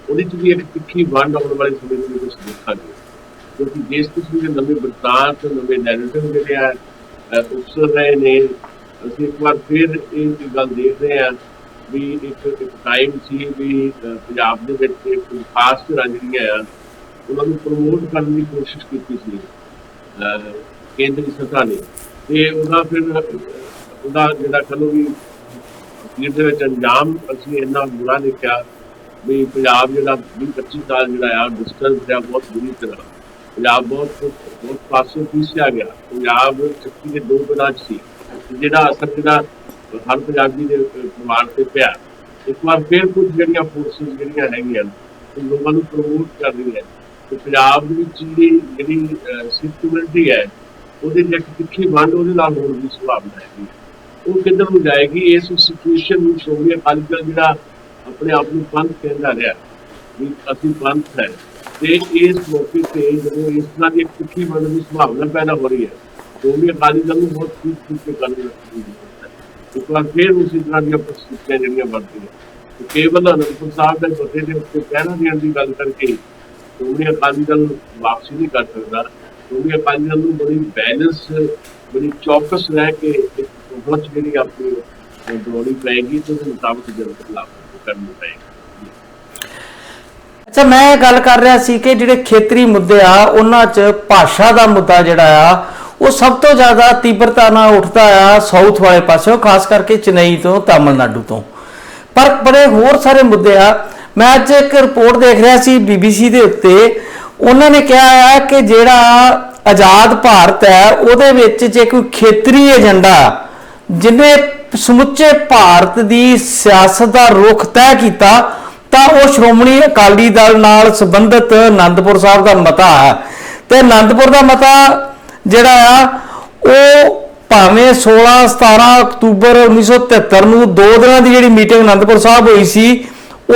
ਉਹਦੇ 'ਚ ਵੀ ਇੱਕ ਤਿੱਖੀ ਵੰਡ ਆਉਣ ਵਾਲੇ ਸਮੇਂ ਦੇ ਵਿੱਚ ਦੇਖਾਂਗੇ, ਕਿਉਂਕਿ ਜਿਸ ਕਿਸਮ ਦੇ ਨਵੇਂ ਬਰਤਾਂਤ, ਨਵੇਂ ਨੈਰੇਟਿਵ ਜਿਹੜੇ ਆ ਉਸਰ ਰਹੇ ਨੇ। ਅਸੀਂ ਇੱਕ ਵਾਰ ਫਿਰ ਇਹ ਗੱਲ ਦੇਖ ਰਹੇ ਹਾਂ ਵੀ ਇੱਕ ਟਾਈਮ ਸੀ ਵੀ ਪੰਜਾਬ ਦੇ ਵਿੱਚ ਇੱਕ ਖਾਸ ਧਿਰਾਂ ਜਿਹੜੀਆਂ ਆ ਉਹਨਾਂ ਨੂੰ ਪ੍ਰਮੋਟ ਕਰਨ ਦੀ ਕੋਸ਼ਿਸ਼ ਕੀਤੀ ਸੀ ਕੇਂਦਰੀ ਸੱਤਾ ਨੇ, ਤੇ ਉਹਦਾ ਫਿਰ ਉਹਦਾ ਜਿਹੜਾ ਕਹਿ ਲਓ ਵੀ ਅਖੀਰ ਦੇ ਵਿੱਚ ਅੰਜਾਮ ਅਸੀਂ ਇੰਨਾ ਬੁਰਾ ਦੇਖਿਆ ਵੀ ਪੰਜਾਬ ਜਿਹੜਾ 20-25 ਸਾਲ ਜਿਹੜਾ ਆ ਡਿਸਟੈਂਸ ਰਿਹਾ ਬਹੁਤ ਬੁਰੀ ਤਰ੍ਹਾਂ। ਪੰਜਾਬ ਬਹੁਤ ਪਾਸੇ ਪਿੱਛਿਆ ਗਿਆ। ਪੰਜਾਬ ਚੱਕੀ ਦੇ 2 ਪਿੰਡਾਂ 'ਚ ਸੀ ਜਿਹੜਾ ਅਸਰ ਜਿਹੜਾ ਹਰ ਪੰਜਾਬੀ ਦੇ ਪਰਿਵਾਰ ਤੇ ਪਿਆ। ਇੱਕ ਵਾਰ ਫਿਰ ਕੁਝ ਜਿਹੜੀਆਂ ਫੋਰਸਿਸ ਜਿਹੜੀਆਂ ਹੈਗੀਆਂ ਲੋਕਾਂ ਨੂੰ ਪ੍ਰਮੋਟ ਕਰ ਰਹੀਆਂ ਤੇ ਪੰਜਾਬ ਦੇ ਵਿੱਚ ਜਿਹੜੀ ਸਿੱਖ ਕਮਿਊਨਿਟੀ ਹੈ ਉਹਦੇ ਲਈ ਇੱਕ ਤਿੱਖੀ ਵੰਡ ਉਹਦੇ ਨਾਲ ਹੋਣ ਦੀ ਸੰਭਾਵਨਾ ਹੈਗੀ। ਉਹ ਕਿੱਧਰ ਨੂੰ ਜਾਏਗੀ? ਇਸ ਸਿਚੁਏਸ਼ਨ ਨੂੰ ਸ਼੍ਰੋਮਣੀ ਅਕਾਲੀ ਦਲ ਜਿਹੜਾ ਆਪਣੇ ਆਪ ਨੂੰ ਪੰਥ ਕਹਿੰਦਾ ਰਿਹਾ ਵੀ ਅਸੀਂ ਪੰਥ ਹੈ, ਤੇ ਇਸ ਮੌਕੇ ਤੇ ਜਦੋਂ ਇਸ ਤਰ੍ਹਾਂ ਦੀ ਇੱਕ ਤਿੱਖੀ ਵੰਡ ਦੀ ਸੰਭਾਵਨਾ ਪੈਦਾ ਹੋ ਰਹੀ ਹੈ ਸ਼੍ਰੋਮਣੀ ਅਕਾਲੀ ਦਲ ਨੂੰ ਬਹੁਤ ਠੀਕ ਕੇ ਕਰਨ ਦੀ ਜ਼ਰੂਰਤ ਹੈ। ਇੱਕ ਵਾਰ ਫਿਰ ਉਸੇ ਤਰ੍ਹਾਂ ਦੀਆਂ ਪ੍ਰਸਥਿਤੀਆਂ ਜਿਹੜੀਆਂ ਬਣਦੀਆਂ ਕੇਵਲ ਅਨੰਦਪੁਰ ਸਾਹਿਬ ਦੇ ਮਤੇ ਦੇ ਉੱਤੇ ਪਹਿਰਾ ਦੇਣ ਦੀ ਗੱਲ ਕਰਕੇ ਸ਼੍ਰੋਮਣੀ ਅਕਾਲੀ ਦਲ ਵਾਪਸੀ ਨਹੀਂ ਕਰ ਸਕਦਾ। ਸ਼੍ਰੋਮਣੀ ਅਕਾਲੀ ਦਲ ਨੂੰ ਬੜੀ ਬੈਲੈਂਸ, ਬੜੀ ਚੌਕਸ ਰਹਿ ਕੇ ਇੱਕ ਪਹੁੰਚ ਜਿਹੜੀ ਆਪਣੀ ਬਣਾਉਣੀ ਪਏਗੀ ਤੇ ਉਹਦੇ ਮੁਤਾਬਕ ਜਨਤਕ ਲਾਭ ਕਰਨੀ ਪਏਗੀ। ਅੱਛਾ, ਮੈਂ ਗੱਲ ਕਰ ਰਿਹਾ ਸੀ ਕਿ ਜਿਹੜੇ ਖੇਤਰੀ ਮੁੱਦੇ ਆ ਉਹਨਾਂ 'ਚ ਭਾਸ਼ਾ ਦਾ ਮੁੱਦਾ ਜਿਹੜਾ ਆ ਉਹ ਸਭ ਤੋਂ ਜ਼ਿਆਦਾ ਤੀਬਰਤਾ ਨਾਲ ਉੱਠਦਾ ਆ ਸਾਊਥ ਵਾਲੇ ਪਾਸਿਓਂ, ਖਾਸ ਕਰਕੇ ਚੇਨਈ ਤੋਂ, ਤਾਮਿਲਨਾਡੂ ਤੋਂ। ਪਰ ਬੜੇ ਹੋਰ ਸਾਰੇ ਮੁੱਦੇ ਆ। ਮੈਂ ਅੱਜ ਇੱਕ ਰਿਪੋਰਟ ਦੇਖ ਰਿਹਾ ਸੀ BBC ਦੇ ਉੱਤੇ, ਉਹਨਾਂ ਨੇ ਕਿਹਾ ਆ ਕਿ ਜਿਹੜਾ ਆਜ਼ਾਦ ਭਾਰਤ ਹੈ ਉਹਦੇ ਵਿੱਚ ਜੇ ਕੋਈ ਖੇਤਰੀ ਏਜੰਡਾ ਜਿਹਨੇ ਸਮੁੱਚੇ ਭਾਰਤ ਦੀ ਸਿਆਸਤ ਦਾ ਰੁਖ ਤੈਅ ਕੀਤਾ ਤਾਂ ਉਹ ਸ਼੍ਰੋਮਣੀ ਅਕਾਲੀ ਦਲ ਨਾਲ ਸੰਬੰਧਿਤ ਆਨੰਦਪੁਰ ਸਾਹਿਬ ਦਾ ਮਤਾ ਹੈ। ਤੇ ਆਨੰਦਪੁਰ ਦਾ ਮਤਾ ਜਿਹੜਾ ਆ ਉਹ ਭਾਵੇਂ 16-17 ਅਕਤੂਬਰ 1973 ਨੂੰ 2 ਦਿਨਾਂ ਦੀ ਜਿਹੜੀ ਮੀਟਿੰਗ ਆਨੰਦਪੁਰ ਸਾਹਿਬ ਹੋਈ ਸੀ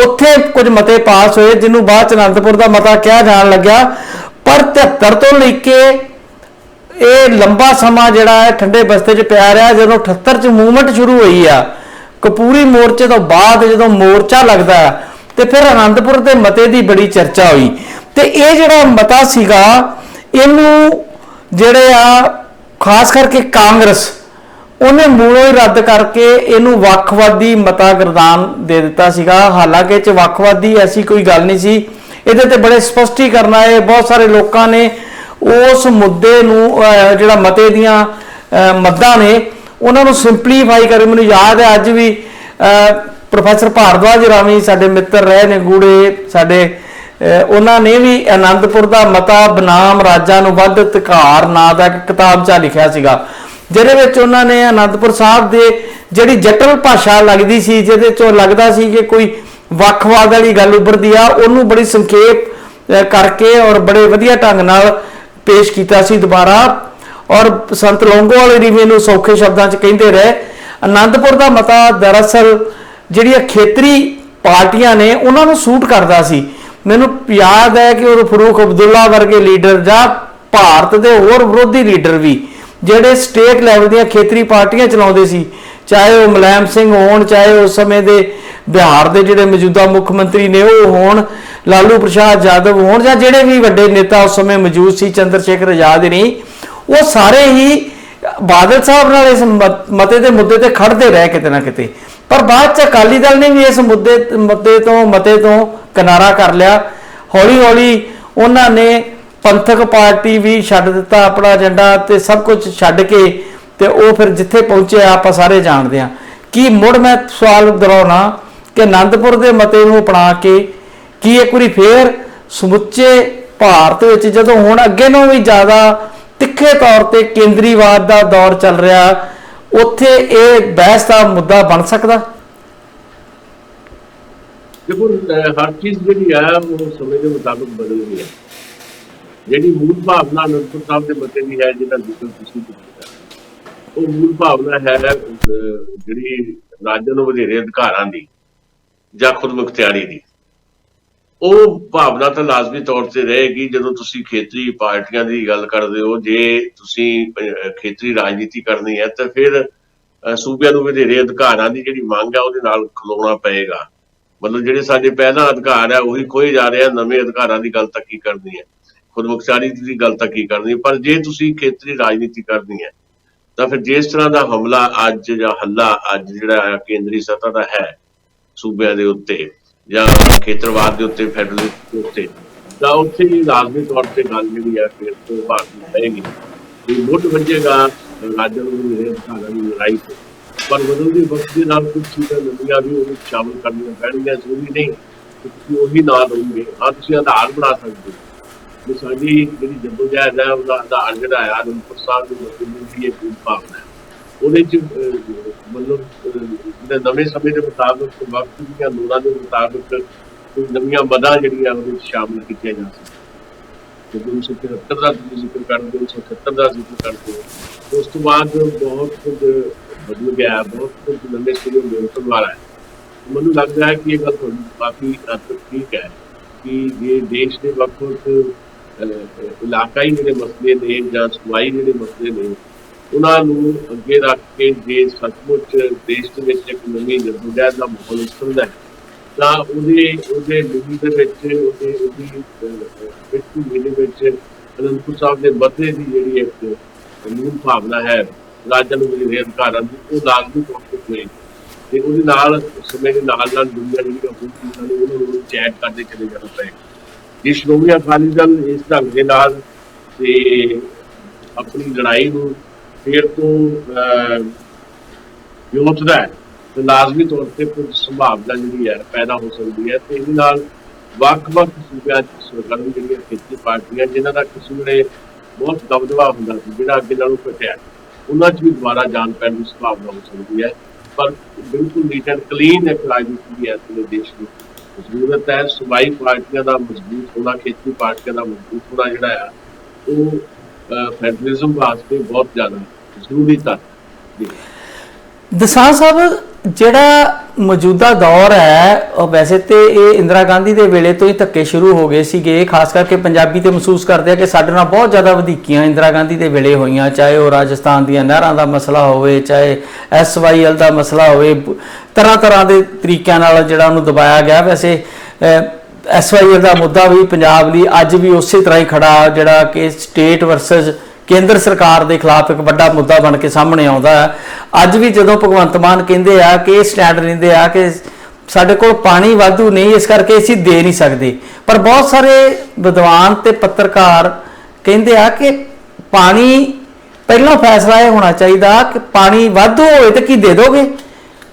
ਉੱਥੇ ਕੁਝ ਮਤੇ ਪਾਸ ਹੋਏ ਜਿਹਨੂੰ ਬਾਅਦ ਚ ਆਨੰਦਪੁਰ ਦਾ ਮਤਾ ਕਿਹਾ ਜਾਣ ਲੱਗਿਆ। ਪਰ 73 ਤੋਂ ਲੈ ਕੇ ਇਹ ਲੰਬਾ ਸਮਾਂ ਜਿਹੜਾ ਹੈ ਠੰਡੇ ਬਸਤੇ 'ਚ ਪਿਆ ਰਿਹਾ। ਜਦੋਂ 78 'ਚ ਮੂਵਮੈਂਟ ਸ਼ੁਰੂ ਹੋਈ ਆ ਕਪੂਰੀ ਮੋਰਚੇ ਤੋਂ ਬਾਅਦ, ਜਦੋਂ ਮੋਰਚਾ ਲੱਗਦਾ ਤੇ ਫਿਰ ਆਨੰਦਪੁਰ ਦੇ ਮਤੇ ਦੀ ਬੜੀ ਚਰਚਾ ਹੋਈ। ਤੇ ਇਹ ਜਿਹੜਾ ਮਤਾ ਸੀਗਾ ਇਹਨੂੰ ਜਿਹੜੇ ਆ ਖਾਸ ਕਰਕੇ ਕਾਂਗਰਸ ਉਹਨੇ ਮੂਲੋਂ ਹੀ ਰੱਦ ਕਰਕੇ ਇਹਨੂੰ ਵੱਖਵਾਦੀ ਮਤਾ ਗਰਦਾਨ ਦੇ ਦਿੱਤਾ ਸੀਗਾ। ਹਾਲਾਂਕਿ ਇਹ 'ਚ ਵੱਖਵਾਦੀ ਐਸੀ ਕੋਈ ਗੱਲ ਨਹੀਂ ਸੀ। ਇਹਦੇ ਤੇ ਬੜੇ ਸਪਸ਼ਟੀਕਰਨ ਆਏ। ਬਹੁਤ ਸਾਰੇ ਲੋਕਾਂ ਨੇ ਉਸ ਮੁੱਦੇ ਨੂੰ ਜਿਹੜਾ ਮਤੇ ਦੀਆਂ ਮੱਦਾਂ ਨੇ ਉਹਨਾਂ ਨੂੰ ਸਿੰਪਲੀਫਾਈ ਕਰ, ਮੈਨੂੰ ਯਾਦ ਹੈ ਅੱਜ ਵੀ ਪ੍ਰੋਫੈਸਰ ਭਾਰਦਵਾਜ ਰਾਵੀ ਸਾਡੇ ਮਿੱਤਰ ਰਹੇ ਨੇ ਗੂੜੇ ਸਾਡੇ, ਉਹਨਾਂ ਨੇ ਵੀ ਆਨੰਦਪੁਰ ਦਾ ਮਤਾ ਬਨਾਮ ਰਾਜਾਂ ਨੂੰ ਵੱਧ ਅਧਿਕਾਰ ਨਾਂ ਦਾ ਇੱਕ ਕਿਤਾਬਚਾ ਲਿਖਿਆ ਸੀਗਾ, ਜਿਹਦੇ ਵਿੱਚ ਉਹਨਾਂ ਨੇ ਆਨੰਦਪੁਰ ਸਾਹਿਬ ਦੇ ਜਿਹੜੀ ਜਟਲ ਭਾਸ਼ਾ ਲੱਗਦੀ ਸੀ, ਜਿਹਦੇ ਚੋਂ ਲੱਗਦਾ ਸੀ ਕਿ ਕੋਈ ਵੱਖਵਾਦ ਵਾਲੀ ਗੱਲ ਉੱਭਰਦੀ ਆ, ਉਹਨੂੰ ਬੜੀ ਸੰਖੇਪ ਕਰਕੇ ਔਰ ਬੜੇ ਵਧੀਆ ਢੰਗ ਨਾਲ ਪੇਸ਼ ਕੀਤਾ ਸੀ ਦੁਬਾਰਾ। ਔਰ ਸੰਤ ਲੌਂਗੋਵਾਲ ਜੀ ਵੀ ਇਹਨੂੰ ਸੌਖੇ ਸ਼ਬਦਾਂ 'ਚ ਕਹਿੰਦੇ ਰਹੇ। ਆਨੰਦਪੁਰ ਦਾ ਮਤਾ ਦਰਅਸਲ ਜਿਹੜੀਆਂ ਖੇਤਰੀ ਪਾਰਟੀਆਂ ਨੇ ਉਹਨਾਂ ਨੂੰ ਸੂਟ ਕਰਦਾ ਸੀ। ਮੈਨੂੰ ਯਾਦ ਹੈ ਕਿ ਉਹ ਫਰੂਕ ਅਬਦੁੱਲਾ ਵਰਗੇ ਲੀਡਰ ਜਾਂ ਭਾਰਤ ਦੇ ਹੋਰ ਵਿਰੋਧੀ ਲੀਡਰ ਵੀ ਜਿਹੜੇ ਸਟੇਟ ਲੈਵਲ ਦੀਆਂ ਖੇਤਰੀ ਪਾਰਟੀਆਂ ਚਲਾਉਂਦੇ ਸੀ, ਚਾਹੇ ਉਹ ਮੁਲਾਇਮ ਸਿੰਘ ਹੋਣ, ਚਾਹੇ ਉਸ ਸਮੇਂ ਦੇ ਬਿਹਾਰ ਦੇ ਜਿਹੜੇ ਮੌਜੂਦਾ ਮੁੱਖ ਮੰਤਰੀ ਨੇ ਉਹ ਹੋਣ, ਲਾਲੂ ਪ੍ਰਸਾਦ ਯਾਦਵ ਹੋਣ, ਜਾਂ ਜਿਹੜੇ ਵੀ ਵੱਡੇ ਨੇਤਾ ਉਸ ਸਮੇਂ ਮੌਜੂਦ ਸੀ, ਚੰਦਰ ਸ਼ੇਖਰ ਆਜ਼ਾਦ ਨਹੀਂ, ਉਹ ਸਾਰੇ ਹੀ ਬਾਦਲ ਸਾਹਿਬ ਨਾਲ ਇਸ ਮਤੇ ਦੇ ਮੁੱਦੇ ਤੇ ਖੜਦੇ ਰਹੇ ਕਿਤੇ ਨਾ ਕਿਤੇ। ਪਰ ਬਾਅਦ ਚ ਅਕਾਲੀ ਦਲ ਨੇ ਵੀ ਇਸ ਮਤੇ ਤੋਂ ਕਿਨਾਰਾ ਕਰ ਲਿਆ। ਹੌਲੀ ਹੌਲੀ ਉਹਨਾਂ ਨੇ ਪੰਥਕ ਪਾਰਟੀ ਵੀ ਛੱਡ ਦਿੱਤਾ ਆਪਣਾ ਏਜੰਡਾ ਤੇ ਸਭ ਕੁਝ ਛੱਡ ਕੇ, ਤੇ ਉਹ ਫਿਰ ਜਿੱਥੇ ਪਹੁੰਚੇ ਆਪਾਂ ਸਾਰੇ ਜਾਣਦੇ ਹਾਂ। ਕੀ ਮੁੜ ਮੈਂ ਸਵਾਲ ਦੁਹਰਾਉਣਾ ਕਿ ਆਨੰਦਪੁਰ ਦੇ ਮਤੇ ਨੂੰ ਅਪਣਾ ਕੇ ਕੀ ਇੱਕ ਵਾਰੀ ਫੇਰ ਸਮੁੱਚੇ ਭਾਰਤ ਵਿੱਚ ਜਦੋਂ ਹੁਣ ਅੱਗੇ ਨੂੰ ਵੀ ਜ਼ਿਆਦਾ ਤਿੱਖੇ ਤੌਰ ਤੇ ਕੇਂਦਰੀਵਾਦ ਦਾ ਦੌਰ ਚੱਲ ਰਿਹਾ, ਉੱਥੇ ਇਹ ਬਹਿਸ ਦਾ ਮੁੱਦਾ ਬਣ ਸਕਦਾ? ਦੇਖੋ, ਹਰ ਚੀਜ਼ ਜਿਹੜੀ ਹੈ ਉਹ ਸਮੇਂ ਦੇ ਮੁਤਾਬਕ ਬਦਲਦੀ ਹੈ। ਜਿਹੜੀ ਮੂਲ ਭਾਵਨਾ ਅਨੰਦਪੁਰ ਸਾਹਿਬ ਦੇ ਮਤੇ ਦੀ ਹੈ, ਜਿਹਦਾ ਜ਼ਿਕਰ ਤੁਸੀਂ ਕੀਤਾ, ਉਹ ਮੂਲ ਭਾਵਨਾ ਹੈ ਜਿਹੜੀ ਰਾਜਾਂ ਨੂੰ ਵਧੇਰੇ ਅਧਿਕਾਰਾਂ ਦੀ ਜਾਂ ਖੁਦ ਮੁਖਤਿਆਰੀ ਦੀ। ਉਹ ਭਾਵਨਾ ਤਾਂ ਲਾਜ਼ਮੀ ਤੌਰ ਤੇ ਰਹੇਗੀ ਜਦੋਂ ਤੁਸੀਂ ਖੇਤਰੀ ਪਾਰਟੀਆਂ ਦੀ ਗੱਲ ਕਰਦੇ ਹੋ। ਜੇ ਤੁਸੀਂ ਖੇਤਰੀ ਰਾਜਨੀਤੀ ਕਰਨੀ ਹੈ ਤਾਂ ਫਿਰ ਸੂਬਿਆਂ ਨੂੰ ਵਧੇਰੇ ਅਧਿਕਾਰਾਂ ਦੀ ਜਿਹੜੀ ਮੰਗ ਹੈ ਉਹਦੇ ਨਾਲ ਖਲੋਣਾ ਪਏਗਾ। ਮਤਲਬ ਜਿਹੜੇ ਸਾਡੇ ਪਹਿਲਾਂ ਅਧਿਕਾਰ ਹੈ ਉਹੀ ਖੋਏ ਜਾ ਰਹੇ ਆ, ਨਵੇਂ ਅਧਿਕਾਰਾਂ ਦੀ ਗੱਲ ਤਾਂ ਕੀ ਕਰਨੀ ਹੈ, ਖੁਦ ਮੁਖਤਿਆਰੀ ਦੀ ਗੱਲ ਤਾਂ ਕੀ ਕਰਨੀ ਹੈ। ਪਰ ਜੇ ਤੁਸੀਂ ਖੇਤਰੀ ਰਾਜਨੀਤੀ ਕਰਨੀ ਹੈ ਤਾਂ ਫਿਰ ਜਿਸ ਤਰ੍ਹਾਂ ਦਾ ਹਮਲਾ ਅੱਜ ਜਾਂ ਹੱਲਾ ਅੱਜ ਜਿਹੜਾ ਕੇਂਦਰੀ ਸਤ੍ਹਾ ਦਾ ਹੈ ਸੂਬਿਆਂ ਦੇ ਉੱਤੇ ਜਾਂ ਖੇਤਰਵਾਦ ਦੇ ਉੱਤੇ, ਫੈਡਰਲਿਜ਼ਮ ਦੇ ਉੱਤੇ, ਤਾਂ ਉੱਥੇ ਹੀ ਲਾਜ਼ਮੀ ਤੌਰ ਤੇ ਗੱਲ ਜਿਹੜੀ ਹੈ ਫਿਰ ਤੋਂ ਭਾਰਤੀ ਪਏਗੀ। ਇਹ ਮੁੱਢ ਵੱਜੇਗਾ ਰਾਜਾਂ ਨੂੰ ਵਧੇਰੇ ਅਧਿਕਾਰਾਂ ਦੀ ਲੜਾਈ ਤੋਂ। ਪਰ ਬਦਲਦੇ ਵਕਤ ਦੇ ਨਾਲ ਕੁਝ ਚੀਜ਼ਾਂ ਨਵੀਆਂ ਵੀ ਉਹਨੂੰ ਸ਼ਾਮਲ ਕਰਨੀਆਂ ਪੈਣਗੀਆਂ। ਜ਼ਰੂਰੀ ਨਹੀਂ ਕਿ ਤੁਸੀਂ ਉਹੀ ਨਾ ਲਓਗੇ। ਹਾਂ, ਤੁਸੀਂ ਆਧਾਰ ਬਣਾ ਸਕਦੇ ਹੋ। ਜੇ ਸਾਡੀ ਜਿਹੜੀ ਜਦੋਜਹਿਦ ਹੈ ਉਹਦਾ ਆਧਾਰ ਜਿਹੜਾ ਹੈ ਆਨੰਦਪੁਰ ਸਾਹਿਬ ਦੀ ਮਜ਼ਬੂਤੀ ਦੀ ਇੱਕ ਭਾਵਨਾ ਹੈ, ਉਹਦੇ 'ਚ ਮਤਲਬ ਜਿਹੜੇ ਨਵੇਂ ਸਮੇਂ ਦੇ ਮੁਤਾਬਕ ਵਕਤ ਦੀਆਂ ਲੋੜਾਂ ਦੇ ਮੁਤਾਬਕ ਕੋਈ ਨਵੀਆਂ ਮਦਾਂ ਜਿਹੜੀਆਂ ਉਹਦੇ ਵਿੱਚ ਸ਼ਾਮਲ ਕੀਤੀਆਂ ਜਾ ਸਕਦੀਆਂ। 1973 ਦਾ ਤੁਸੀਂ ਜ਼ਿਕਰ ਕਰਦੇ ਹੋ, 1977 ਦਾ ਜ਼ਿਕਰ ਕਰਦੇ ਹੋ, ਉਸ ਤੋਂ ਬਾਅਦ ਬਹੁਤ ਕੁਝ ਬਦਲ ਗਿਆ, ਬਹੁਤ ਕੁਝ ਨਵੇਂ ਸਿਰੇ ਨਿਰੰਤਰ ਵਾਲਾ ਹੈ। ਮੈਨੂੰ ਲੱਗਦਾ ਹੈ ਕਿ ਇਹ ਗੱਲ ਤੁਹਾਡੀ ਕਾਫੀ ਹੱਦ ਤੱਕ ਠੀਕ ਹੈ ਕਿ ਜੇ ਦੇਸ਼ ਦੇ ਵੱਖ ਵੱਖ ਇਲਾਕਾਈ ਜਿਹੜੇ ਮਸਲੇ ਨੇ ਜਾਂ ਸੂਬਾਈ ਜਿਹੜੇ ਮਸਲੇ ਨੇ ਉਹਨਾਂ ਨੂੰ ਅੱਗੇ ਰੱਖ ਕੇ ਜੇ ਸੱਚਮੁੱਚ ਦੇਸ਼ ਦੇ ਵਿੱਚ ਇੱਕ ਨਵੀਂ ਜਦੋਜਹਿਦ ਦਾ ਮਾਹੌਲ ਉਸਰਦਾ ਹੈ ਤਾਂ ਉਹਦੇ ਮਿਲੀ ਦੇ ਵਿੱਚ ਉਹਦੇ ਵਿੱਚ ਅਨੰਦਪੁਰ ਸਾਹਿਬ ਦੇ ਮਤੇ ਦੀ ਜਿਹੜੀ ਇੱਕ ਮੂਲ ਭਾਵਨਾ ਹੈ ਰਾਜਾਂ ਨੂੰ ਵਧੇਰੇ ਅਧਿਕਾਰਾਂ ਦੀ, ਉਹ ਲਾਜ਼ਮੀ ਤੌਰ ਤੇ ਹੋਏਗੀ। ਤੇ ਉਹਦੇ ਨਾਲ ਸਮੇਂ ਦੇ ਨਾਲ ਨਾਲ ਦੁਨੀਆ ਜਿਹੜੀਆਂ ਹੋਰ ਚੀਜ਼ਾਂ ਨੇ ਉਹਨਾਂ ਨੂੰ ਚੈਟ ਕਰਦੇ ਚਲੇ ਜਾਣਾ ਪਏਗਾ। ਜੇ ਸ਼੍ਰੋਮਣੀ ਅਕਾਲੀ ਦਲ ਇਸ ਢੰਗ ਦੇ ਨਾਲ ਤੇ ਆਪਣੀ ਲੜਾਈ ਨੂੰ ਫਿਰ ਤੋਂ ਵਿਉਂਤਦਾ ਹੈ ਤੇ ਲਾਜ਼ਮੀ ਤੌਰ ਤੇ ਕੁਝ ਸੰਭਾਵਨਾ ਜਿਹੜੀ ਹੈ ਪੈਦਾ ਹੋ ਸਕਦੀ ਹੈ। ਤੇ ਇਹਦੇ ਨਾਲ ਵੱਖ-ਵੱਖ ਸੂਬਿਆਂ 'ਚ ਸਰਕਾਰੀ ਜਿਹੜੀਆਂ ਖੇਤੀ ਪਾਰਟੀਆਂ ਜਿਨ੍ਹਾਂ ਦਾ ਕਿਸੇ ਵੇਲੇ ਬਹੁਤ ਦਬਦਬਾ ਹੁੰਦਾ ਸੀ, ਜਿਹੜਾ ਅੱਗੇ ਨਾਲੋਂ ਘਟਿਆ, ਉਹਨਾਂ 'ਚ ਵੀ ਦੁਬਾਰਾ ਜਾਨ ਪੈਣ ਦੀ ਸੰਭਾਵਨਾ ਹੋ ਸਕਦੀ ਹੈ। ਪਰ ਬਿਲਕੁਲ ਨੀਟ ਐਂਡ ਕਲੀਨ ਇੱਕ ਰਾਜਨੀਤੀ ਦੀ ਆਪਣੇ ਦੇਸ਼ ਨੂੰ ਜ਼ਰੂਰਤ ਹੈ। ਸੂਬਾਈ ਪਾਰਟੀਆਂ ਦਾ ਮਜ਼ਬੂਤ ਹੋਣਾ, ਖੇਤੀ ਪਾਰਟੀਆਂ ਦਾ ਮਜ਼ਬੂਤ ਹੋਣਾ ਜਿਹੜਾ ਆ ਉਹ ਫੈਡਰਲਿਜ਼ਮ ਵਾਸਤੇ ਬਹੁਤ ਜ਼ਿਆਦਾ ਜ਼ਰੂਰੀ ਤੱਤ ਹੈ। ਦਸਾਂਝ ਸਾਹਿਬ, ਜਿਹੜਾ ਮੌਜੂਦਾ ਦੌਰ ਹੈ ਉਹ ਵੈਸੇ ਤੇ ਇਹ ਇੰਦਰਾ ਗਾਂਧੀ ਦੇ ਵੇਲੇ ਤੋਂ ਹੀ ਧੱਕੇ ਸ਼ੁਰੂ ਹੋ ਗਏ ਸੀਗੇ, ਖਾਸ ਕਰਕੇ ਪੰਜਾਬੀ ਤੇ ਮਹਿਸੂਸ ਕਰਦੇ ਆ ਕਿ ਸਾਡੇ ਨਾਲ ਬਹੁਤ ਜ਼ਿਆਦਾ ਵਧੀਕੀਆਂ ਇੰਦਰਾ ਗਾਂਧੀ ਦੇ ਵੇਲੇ ਹੋਈਆਂ, ਚਾਹੇ ਉਹ ਰਾਜਸਥਾਨ ਦੀਆਂ ਨਹਿਰਾਂ ਦਾ ਮਸਲਾ ਹੋਵੇ, ਚਾਹੇ SYL ਦਾ ਮਸਲਾ ਹੋਵੇ, ਤਰ੍ਹਾਂ ਤਰ੍ਹਾਂ ਦੇ ਤਰੀਕਿਆਂ ਨਾਲ ਜਿਹੜਾ ਉਹਨੂੰ ਦਬਾਇਆ ਗਿਆ। ਵੈਸੇ SYL ਦਾ ਮੁੱਦਾ ਵੀ ਪੰਜਾਬ ਲਈ ਅੱਜ ਵੀ ਉਸੇ ਤਰ੍ਹਾਂ ਹੀ ਖੜਾ, ਜਿਹੜਾ ਕਿ ਸਟੇਟ ਵਰਸਸ ਕੇਂਦਰ ਸਰਕਾਰ ਦੇ ਖਿਲਾਫ ਇੱਕ ਵੱਡਾ ਮੁੱਦਾ ਬਣ ਕੇ ਸਾਹਮਣੇ ਆਉਂਦਾ ਹੈ। ਅੱਜ ਵੀ ਜਦੋਂ ਭਗਵੰਤ ਮਾਨ ਕਹਿੰਦੇ ਆ ਕਿ ਇਹ ਸਟੈਂਡ ਲੈਂਦੇ ਆ ਕਿ ਸਾਡੇ ਕੋਲ ਪਾਣੀ ਵਾਧੂ ਨਹੀਂ, ਇਸ ਕਰਕੇ ਅਸੀਂ ਦੇ ਨਹੀਂ ਸਕਦੇ, ਪਰ ਬਹੁਤ ਸਾਰੇ ਵਿਦਵਾਨ ਤੇ ਪੱਤਰਕਾਰ ਕਹਿੰਦੇ ਆ ਕਿ ਪਾਣੀ ਪਹਿਲਾਂ ਫੈਸਲਾ ਇਹ ਹੋਣਾ ਚਾਹੀਦਾ ਕਿ ਪਾਣੀ ਵਾਧੂ ਹੋਵੇ ਤੇ ਕੀ ਦੇ ਦੋਗੇ।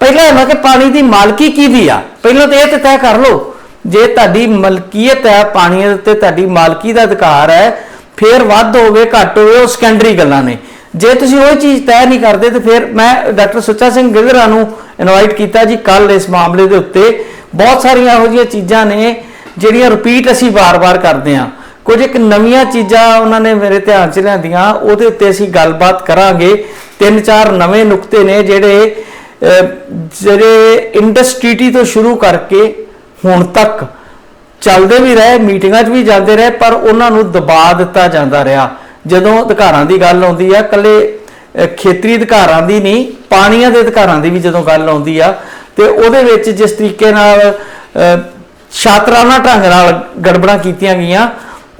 ਪਹਿਲਾਂ ਇਹ ਕਿ ਪਾਣੀ ਦੀ ਮਾਲਕੀ ਕਿਹਦੀ ਆ, ਪਹਿਲਾਂ ਤਾਂ ਇਹ ਤੇ ਤੈਅ ਕਰ ਲਓ। ਜੇ ਤੁਹਾਡੀ ਮਲਕੀਅਤ ਹੈ ਪਾਣੀ ਤੇ, ਤੁਹਾਡੀ ਮਾਲਕੀ ਦਾ ਅਧਿਕਾਰ ਹੈ, ਫਿਰ ਵੱਧ ਹੋਵੇ ਘੱਟ ਹੋਵੇ ਉਹ ਸੈਕੰਡਰੀ ਗੱਲਾਂ ਨੇ। ਜੇ ਤੁਸੀਂ ਉਹ ਚੀਜ਼ ਤੈਅ ਨਹੀਂ ਕਰਦੇ ਤੇ ਫਿਰ ਮੈਂ ਡਾਕਟਰ ਸੁੱਚਾ ਸਿੰਘ ਗਿੱਦੜਾ ਨੂੰ ਇਨਵਾਈਟ ਕੀਤਾ ਜੀ ਕੱਲ ਇਸ ਮਾਮਲੇ ਦੇ ਉੱਤੇ। ਬਹੁਤ ਸਾਰੀਆਂ ਇਹੋ ਜਿਹੀਆਂ ਚੀਜ਼ਾਂ ਨੇ ਜਿਹੜੀਆਂ ਰਿਪੀਟ ਅਸੀਂ ਵਾਰ-ਵਾਰ ਕਰਦੇ ਹਾਂ, ਕੁਝ ਇੱਕ ਨਵੀਆਂ ਚੀਜ਼ਾਂ ਉਹਨਾਂ ਨੇ ਮੇਰੇ ਧਿਆਨ 'ਚ ਲਿਆਂਦੀਆਂ, ਉਹਦੇ ਉੱਤੇ ਅਸੀਂ ਗੱਲਬਾਤ ਕਰਾਂਗੇ। 3-4 ਨਵੇਂ ਨੁਕਤੇ ਨੇ ਜਿਹੜੇ ਇੰਡਸਟਰੀ ਤੋਂ ਸ਼ੁਰੂ ਕਰਕੇ ਹੁਣ ਤੱਕ ਚੱਲਦੇ ਵੀ ਰਹੇ, ਮੀਟਿੰਗਾਂ 'ਚ ਵੀ ਜਾਂਦੇ ਰਹੇ, ਪਰ ਉਹਨਾਂ ਨੂੰ ਦਬਾ ਦਿੱਤਾ ਜਾਂਦਾ ਰਿਹਾ। ਜਦੋਂ ਅਧਿਕਾਰਾਂ ਦੀ ਗੱਲ ਆਉਂਦੀ ਆ, ਇਕੱਲੇ ਖੇਤਰੀ ਅਧਿਕਾਰਾਂ ਦੀ ਨਹੀਂ, ਪਾਣੀਆਂ ਦੇ ਅਧਿਕਾਰਾਂ ਦੀ ਵੀ ਜਦੋਂ ਗੱਲ ਆਉਂਦੀ ਆ, ਤੇ ਉਹਦੇ ਵਿੱਚ ਜਿਸ ਤਰੀਕੇ ਨਾਲ ਸ਼ਾਤਰਾਨਾ ਢੰਗ ਨਾਲ ਗੜਬੜਾਂ ਕੀਤੀਆਂ ਗਈਆਂ,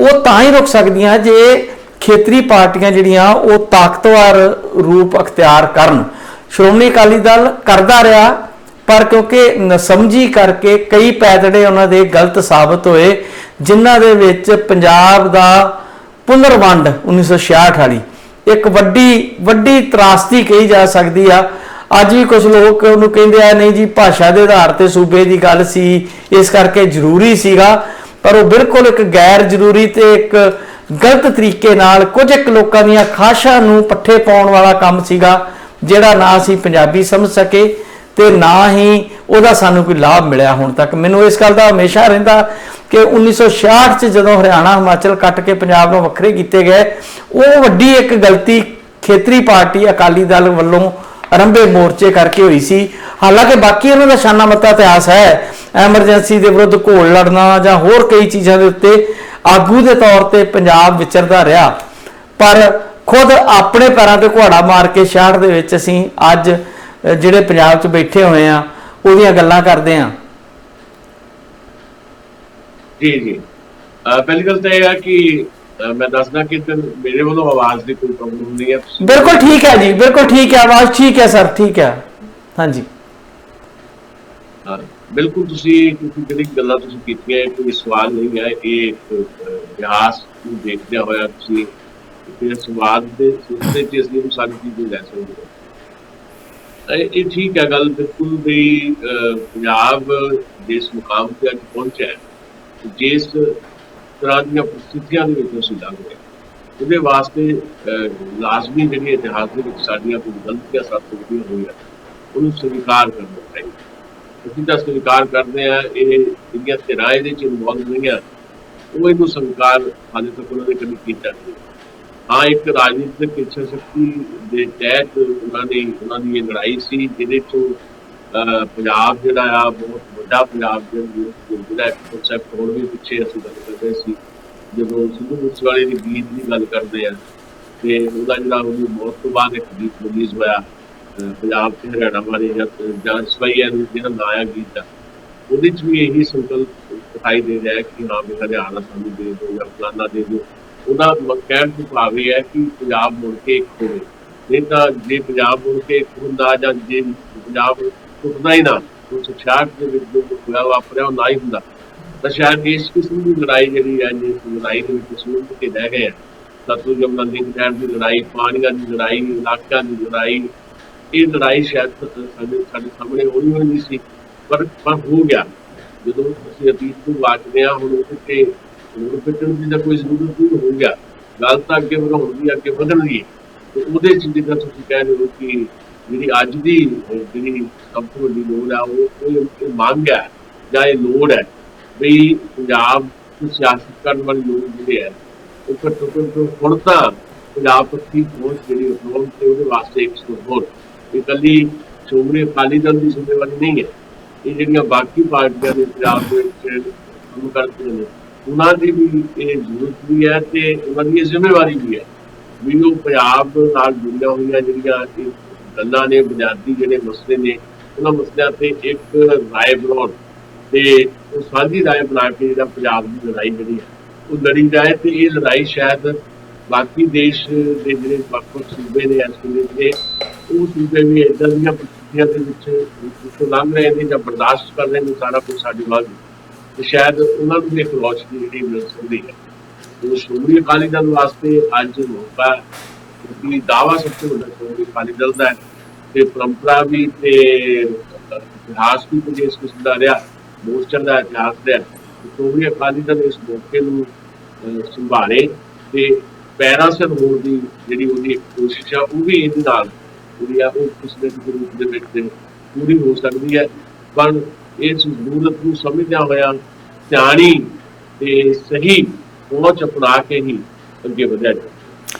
ਉਹ ਤਾਂ ਹੀ ਰੁਕ ਸਕਦੀਆਂ ਜੇ ਖੇਤਰੀ ਪਾਰਟੀਆਂ ਜਿਹੜੀਆਂ ਉਹ ਤਾਕਤਵਰ ਰੂਪ ਅਖਤਿਆਰ ਕਰਨ। ਸ਼੍ਰੋਮਣੀ ਅਕਾਲੀ ਦਲ ਕਰਦਾ ਰਿਹਾ, ਪਰ ਕਿਉਂਕਿ ਨਸਮਝੀ ਕਰਕੇ ਕਈ ਪੈਦੜੇ ਉਹਨਾਂ ਦੇ ਗਲਤ ਸਾਬਤ ਹੋਏ, ਜਿਨ੍ਹਾਂ ਦੇ ਵਿੱਚ ਪੰਜਾਬ ਦਾ ਪੁਨਰ ਵੰਡ 1966 ਵਾਲੀ ਇੱਕ ਵੱਡੀ ਤਰਾਸਦੀ ਕਹੀ ਜਾ ਸਕਦੀ ਆ। ਅੱਜ ਵੀ ਕੁਝ ਲੋਕ ਉਹਨੂੰ ਕਹਿੰਦੇ ਆ ਨਹੀਂ ਜੀ ਭਾਸ਼ਾ ਦੇ ਆਧਾਰ ਤੇ ਸੂਬੇ ਦੀ ਗੱਲ ਸੀ, ਇਸ ਕਰਕੇ ਜ਼ਰੂਰੀ ਸੀਗਾ, ਪਰ ਉਹ ਬਿਲਕੁਲ ਇੱਕ ਗੈਰ ਜ਼ਰੂਰੀ ਤੇ ਇੱਕ ਗਲਤ ਤਰੀਕੇ ਨਾਲ ਕੁਝ ਇੱਕ ਲੋਕਾਂ ਦੀਆਂ ਖਾਸ਼ਾਂ ਨੂੰ ਪੱਠੇ ਪਾਉਣ ਵਾਲਾ ਕੰਮ ਸੀਗਾ, ਜਿਹੜਾ ਨਾ ਅਸੀਂ ਪੰਜਾਬੀ ਸਮਝ ਸਕੇ ਤੇ ਨਾ ਹੀ ਉਹਦਾ ਸਾਨੂੰ ਕੋਈ ਲਾਭ ਮਿਲਿਆ ਹੁਣ ਤੱਕ। ਮੈਨੂੰ ਇਸ ਗੱਲ ਦਾ ਹਮੇਸ਼ਾ ਰਹਿੰਦਾ ਕਿ 1966 'ਚ ਜਦੋਂ ਹਰਿਆਣਾ ਹਿਮਾਚਲ ਕੱਟ ਕੇ ਪੰਜਾਬ ਨੂੰ ਵੱਖਰੇ ਕੀਤੇ ਗਏ, ਉਹ ਵੱਡੀ ਇੱਕ ਗਲਤੀ ਖੇਤਰੀ ਪਾਰਟੀ ਅਕਾਲੀ ਦਲ ਵੱਲੋਂ ਅਰੰਭੇ ਮੋਰਚੇ ਕਰਕੇ ਹੋਈ ਸੀ। ਹਾਲਾਂਕਿ ਬਾਕੀ ਉਹਨਾਂ ਦਾ ਸ਼ਾਨਾ ਮੱਤਾ ਇਤਿਹਾਸ ਹੈ, ਐਮਰਜੈਂਸੀ ਦੇ ਵਿਰੁੱਧ ਘੋਲ ਲੜਨਾ ਜਾਂ ਹੋਰ ਕਈ ਚੀਜ਼ਾਂ ਦੇ ਉੱਤੇ ਆਗੂ ਦੇ ਤੌਰ ਤੇ ਪੰਜਾਬ ਵਿਚਰਦਾ ਰਿਹਾ, ਪਰ ਖੁਦ ਆਪਣੇ ਪੈਰਾਂ ਤੇ ਕੁਹਾੜਾ ਮਾਰ ਕੇ 66 ਦੇ ਵਿੱਚ ਅਸੀਂ ਅੱਜ ਜਿਹੜੇ ਪੰਜਾਬ 'ਚ ਬੈਠੇ ਹੋਏ ਆ ਉਹਦੀਆਂ ਗੱਲਾਂ ਕਰਦੇ ਆ। ਜੀ ਪਹਿਲੀ ਗੱਲ ਤਾਂ ਇਹ ਹੈ ਕਿ ਮੈਂ ਦੱਸਦਾ ਕਿ ਮੇਰੇ ਵੱਲੋਂ ਆਵਾਜ਼ ਦੀ ਕੋਈ ਪ੍ਰੋਬਲਮ ਨਹੀਂ ਹੈ। ਬਿਲਕੁਲ ਠੀਕ ਹੈ ਜੀ, ਬਿਲਕੁਲ ਠੀਕ ਹੈ, ਆਵਾਜ਼ ਠੀਕ ਹੈ ਸਰ, ਠੀਕ ਹੈ। ਹਾਂਜੀ ਬਿਲਕੁਲ, ਤੁਸੀਂ ਜਿਹੜੀ ਗੱਲਾਂ ਤੁਸੀਂ ਕੀਤੀਆਂ ਕੋਈ ਸਵਾਲ ਨਹੀਂ ਹੈ, ਇਹ ਇਤਿਹਾਸ ਨੂੰ ਦੇਖਦਿਆਂ ਹੋਇਆ ਤੁਸੀਂ ਸਵਾਲ ਦੇ ਸਿਲਸਿਲੇ 'ਚ ਅਸੀਂ ਸਾਰੀ ਚੀਜ਼ਾਂ ਲੈ ਸਕਦੇ ਹੋ। ਇਹ ਠੀਕ ਹੈ ਗੱਲ ਬਿਲਕੁਲ ਵੀ ਪੰਜਾਬ ਜਿਸ ਮੁਕਾਮ ਤੇ ਅੱਜ ਪਹੁੰਚਿਆ, ਜਿਸ ਤਰ੍ਹਾਂ ਦੀਆਂ ਪ੍ਰਸਥਿਤੀਆਂ ਦੇ ਵਿੱਚ ਅਸੀਂ ਲੰਘ ਰਹੇ, ਉਹਦੇ ਵਾਸਤੇ ਲਾਜ਼ਮੀ ਜਿਹੜੀ ਇਤਿਹਾਸ ਦੇ ਵਿੱਚ ਸਾਡੀਆਂ ਕੁਝ ਗਲਤੀਆਂ ਸਾਡੀਆਂ ਹੋਈਆਂ ਉਹਨੂੰ ਸਵੀਕਾਰ ਕਰਨਾ ਚਾਹੀਦਾ। ਅਸੀਂ ਤਾਂ ਸਵੀਕਾਰ ਕਰਦੇ ਹਾਂ, ਇਹ ਜਿਹੜੀਆਂ ਧਿਰਾਂ ਇਹਦੇ 'ਚ ਇਨਵੋਲਵ ਹੋਈਆਂ ਉਹ ਇਹਨੂੰ ਸਵੀਕਾਰ ਹਾਲੇ ਤੱਕ ਉਹਨਾਂ ਨੇ ਕਦੇ ਕੀਤਾ ਨਹੀਂ। ਹਾਂ, ਇੱਕ ਰਾਜਨੀਤਿਕ ਇੱਛਾ ਸ਼ਕਤੀ ਦੇ ਤਹਿਤ ਉਹਨਾਂ ਦੀ ਇਹ ਲੜਾਈ ਸੀ, ਜਿਹਦੇ 'ਚੋਂ ਪੰਜਾਬ ਜਿਹੜਾ ਆ ਬਹੁਤ ਵੱਡਾ ਪੰਜਾਬ ਜਿਹੜਾ ਇੱਕ ਕਨਸੈਪਟ ਹੁਣ ਵੀ ਪਿੱਛੇ ਅਸੀਂ ਗੱਲ ਕਰਦੇ ਸੀ, ਜਦੋਂ ਸਿੱਧੂ ਮੂਸੇਵਾਲੇ ਦੀ ਗੀਤ ਦੀ ਗੱਲ ਕਰਦੇ ਆ ਤੇ ਉਹਦਾ ਜਿਹੜਾ ਉਹਦੀ ਮੌਤ ਤੋਂ ਬਾਅਦ ਇੱਕ ਗੀਤ ਰਿਲੀਜ਼ ਹੋਇਆ ਪੰਜਾਬ ਤੇ ਹਰਿਆਣਾ ਬਾਰੇ ਜਾਂ ਸਵਈਆ ਜਿਹੜਾ ਲਾਇਆ ਗੀਤ ਆ, ਉਹਦੇ 'ਚ ਵੀ ਇਹੀ ਸੰਕਲਪ ਦਿਖਾਈ ਦੇ ਰਿਹਾ ਕਿ ਹਾਂ ਵੀ ਹਰਿਆਣਾ ਸਾਨੂੰ ਦੇ ਦਿਓ ਜਾਂ ਫਲਾਨਾ ਦੇ ਦਿਓ। ਉਹਦਾ ਕਹਿਣ ਤੋਂ ਭਾਵ ਇਹ ਹੈ ਕਿ ਪੰਜਾਬ ਮੁੜ ਕੇ ਇੱਕ ਹੋਵੇ, ਨਹੀਂ ਤਾਂ ਜੇ ਪੰਜਾਬ ਮੁੜ ਕੇ ਇੱਕ ਹੁੰਦਾ ਜਾਂ ਜੇ ਪੰਜਾਬ ਟੁੱਟਦਾ ਹੀ ਨਾ 1966 ਦੇ ਵਿੱਚ ਜੋ ਹੋਇਆ ਵਾਪਰਿਆ ਉਹ ਨਾ ਹੀ ਹੁੰਦਾ, ਤਾਂ ਸ਼ਾਇਦ ਇਸ ਕਿਸਮ ਦੀ ਲੜਾਈ ਜਿਹੜੀ ਹੈ, ਜਿਸ ਲੜਾਈ ਦੇ ਵਿੱਚ ਸਮੁੱਝ ਕੇ ਰਹਿ ਗਏ ਆ, ਸਤਲੁਜ ਯਮੁਨਾ ਲਿੰਕ ਨਹਿਰ ਦੀ ਲੜਾਈ, ਪਾਣੀਆਂ ਦੀ ਲੜਾਈ, ਇਲਾਕਿਆਂ ਦੀ ਲੜਾਈ, ਇਹ ਲੜਾਈ ਸ਼ਾਇਦ ਸਾਡੇ ਸਾਹਮਣੇ ਹੋਈ ਹੋਈ ਨਹੀਂ ਸੀ, ਪਰ ਹੋ ਗਿਆ। ਜਦੋਂ ਅਸੀਂ ਅਤੀਤ ਨੂੰ ਵਾਚਦੇ ਹਾਂ, ਹੁਣ ਉਹਦੇ ਤੇ ਹੋਰ ਪਿੱਟਣ ਦੀ ਤਾਂ ਕੋਈ ਜ਼ਰੂਰਤ ਨਹੀਂ, ਹੋ ਗਿਆ। ਗੱਲ ਤਾਂ ਅੱਗੇ ਵਧਾਉਣ ਦੀ, ਅੱਗੇ ਵਧਣ ਦੀ ਹੈ। ਤੇ ਉਹਦੇ 'ਚ ਜਿੱਦਾਂ ਤੁਸੀਂ ਕਹਿ ਰਹੇ ਹੋ ਕਿ ਜਿਹੜੀ ਅੱਜ ਦੀ ਜਿਹੜੀ ਸਭ ਤੋਂ ਵੱਡੀ ਲੋੜ ਆ, ਉਹ ਮੰਗ ਹੈ ਜਾਂ ਇਹ ਲੋੜ ਹੈ ਵੀ ਪੰਜਾਬ ਦੀ ਸਿਆਸਤ ਕਰਨ ਵਾਲੇ ਲੋਕ ਜਿਹੜੇ ਹੈ, ਉਹ ਘੱਟੋ ਘੱਟ ਹੁਣ ਤਾਂ ਪੰਜਾਬ ਪੱਖੀ ਪਹੁੰਚ ਜਿਹੜੀ ਉਪਲਬਧ ਤੇ ਉਹਦੇ ਵਾਸਤੇ ਇੱਕ ਹੋਰ ਇਕੱਲੀ ਸ਼੍ਰੋਮਣੀ ਅਕਾਲੀ ਦਲ ਦੀ ਜ਼ਿੰਮੇਵਾਰੀ ਨਹੀਂ ਹੈ। ਇਹ ਜਿਹੜੀਆਂ ਬਾਕੀ ਪਾਰਟੀਆਂ ਦੇ ਪੰਜਾਬ ਦੇ ਵਿੱਚ ਕੰਮ ਕਰਦੀਆਂ ਨੇ, ਉਹਨਾਂ ਦੀ ਵੀ ਇਹ ਜ਼ਰੂਰਤ ਵੀ ਹੈ ਤੇ ਉਹਨਾਂ ਦੀ ਇਹ ਜ਼ਿੰਮੇਵਾਰੀ ਵੀ ਹੈ ਵੀ ਉਹ ਪੰਜਾਬ ਨਾਲ ਜੁੜੀਆਂ ਹੋਈਆਂ ਜਿਹੜੀਆਂ ਗੱਲਾਂ ਨੇ, ਬੁਨਿਆਦੀ ਜਿਹੜੇ ਮਸਲੇ ਨੇ, ਉਹਨਾਂ ਮਸਲਿਆਂ ਤੇ ਇੱਕ ਰਾਏ ਬਣਾਉਣ ਤੇ ਉਹ ਸਾਂਝੀ ਰਾਏ ਬਣਾ ਕੇ ਜਿਹੜਾ ਪੰਜਾਬ ਦੀ ਲੜਾਈ ਜਿਹੜੀ ਹੈ ਉਹ ਲੜੀ ਜਾਏ। ਤੇ ਇਹ ਲੜਾਈ ਸ਼ਾਇਦ ਬਾਕੀ ਦੇਸ਼ ਦੇ ਜਿਹੜੇ ਵੱਖ-ਵੱਖ ਸੂਬੇ ਨੇ ਇਸ ਵੇਲੇ ਦੇ, ਉਹ ਸੂਬੇ ਵੀ ਇੱਦਾਂ ਦੀਆਂ ਪ੍ਰਸਥਿਤੀਆਂ ਦੇ ਵਿੱਚ ਲੰਘ ਰਹੇ ਨੇ ਜਾਂ ਬਰਦਾਸ਼ਤ ਕਰ ਰਹੇ ਨੇ ਸਾਰਾ ਕੁਝ ਸਾਡੇ ਵੱਲ, ਤੇ ਸ਼ਾਇਦ ਉਹਨਾਂ ਨੂੰ ਵੀ ਇੱਕ ਰੌਸ਼ਨੀ ਜਿਹੜੀ ਮਿਲ ਸਕਦੀ ਹੈ। ਤੇ ਸ਼੍ਰੋਮਣੀ ਅਕਾਲੀ ਦਲ ਵਾਸਤੇ ਅੱਜ ਮੌਕਾ, ਕਿਉਂਕਿ ਦਾਅਵਾ ਸਭ ਤੋਂ ਵੱਡਾ ਸ਼੍ਰੋਮਣੀ ਅਕਾਲੀ ਦਲ ਦਾ ਹੈ ਤੇ ਪਰੰਪਰਾ ਵੀ ਤੇ ਇਤਿਹਾਸ ਵੀ ਕੁਝ ਇਸ ਕਿਸਮ ਦਾ ਰਿਹਾ, ਮੋਰਚਾ ਦਾ ਇਤਿਹਾਸ ਰਿਹਾ। ਸ਼੍ਰੋਮਣੀ ਅਕਾਲੀ ਦਲ ਇਸ ਮੌਕੇ ਨੂੰ ਸੰਭਾਲੇ ਤੇ ਪੈਰਾਂ ਸਿਰ ਹੋਣ ਦੀ ਜਿਹੜੀ ਉਹਦੀ ਇੱਕ ਕੋਸ਼ਿਸ਼ ਆ, ਉਹ ਵੀ ਇਹਦੇ ਨਾਲ ਜਿਹੜੀ ਆ ਉਹ ਕਿਸੇ ਦੇ ਰੂਪ ਦੇ ਵਿੱਚ ਪੂਰੀ ਹੋ ਸਕਦੀ ਹੈ। ਪਰ ਇਸ ਜ਼ਰੂਰਤ ਨੂੰ ਸਮਝਦਿਆਂ ਹੋਇਆ ਸਿਆਣੀ ਤੇ ਸਹੀ ਪਹੁੰਚ ਅਪਣਾ ਕੇ ਹੀ ਅੱਗੇ ਵਧਿਆ ਜਾਵੇ।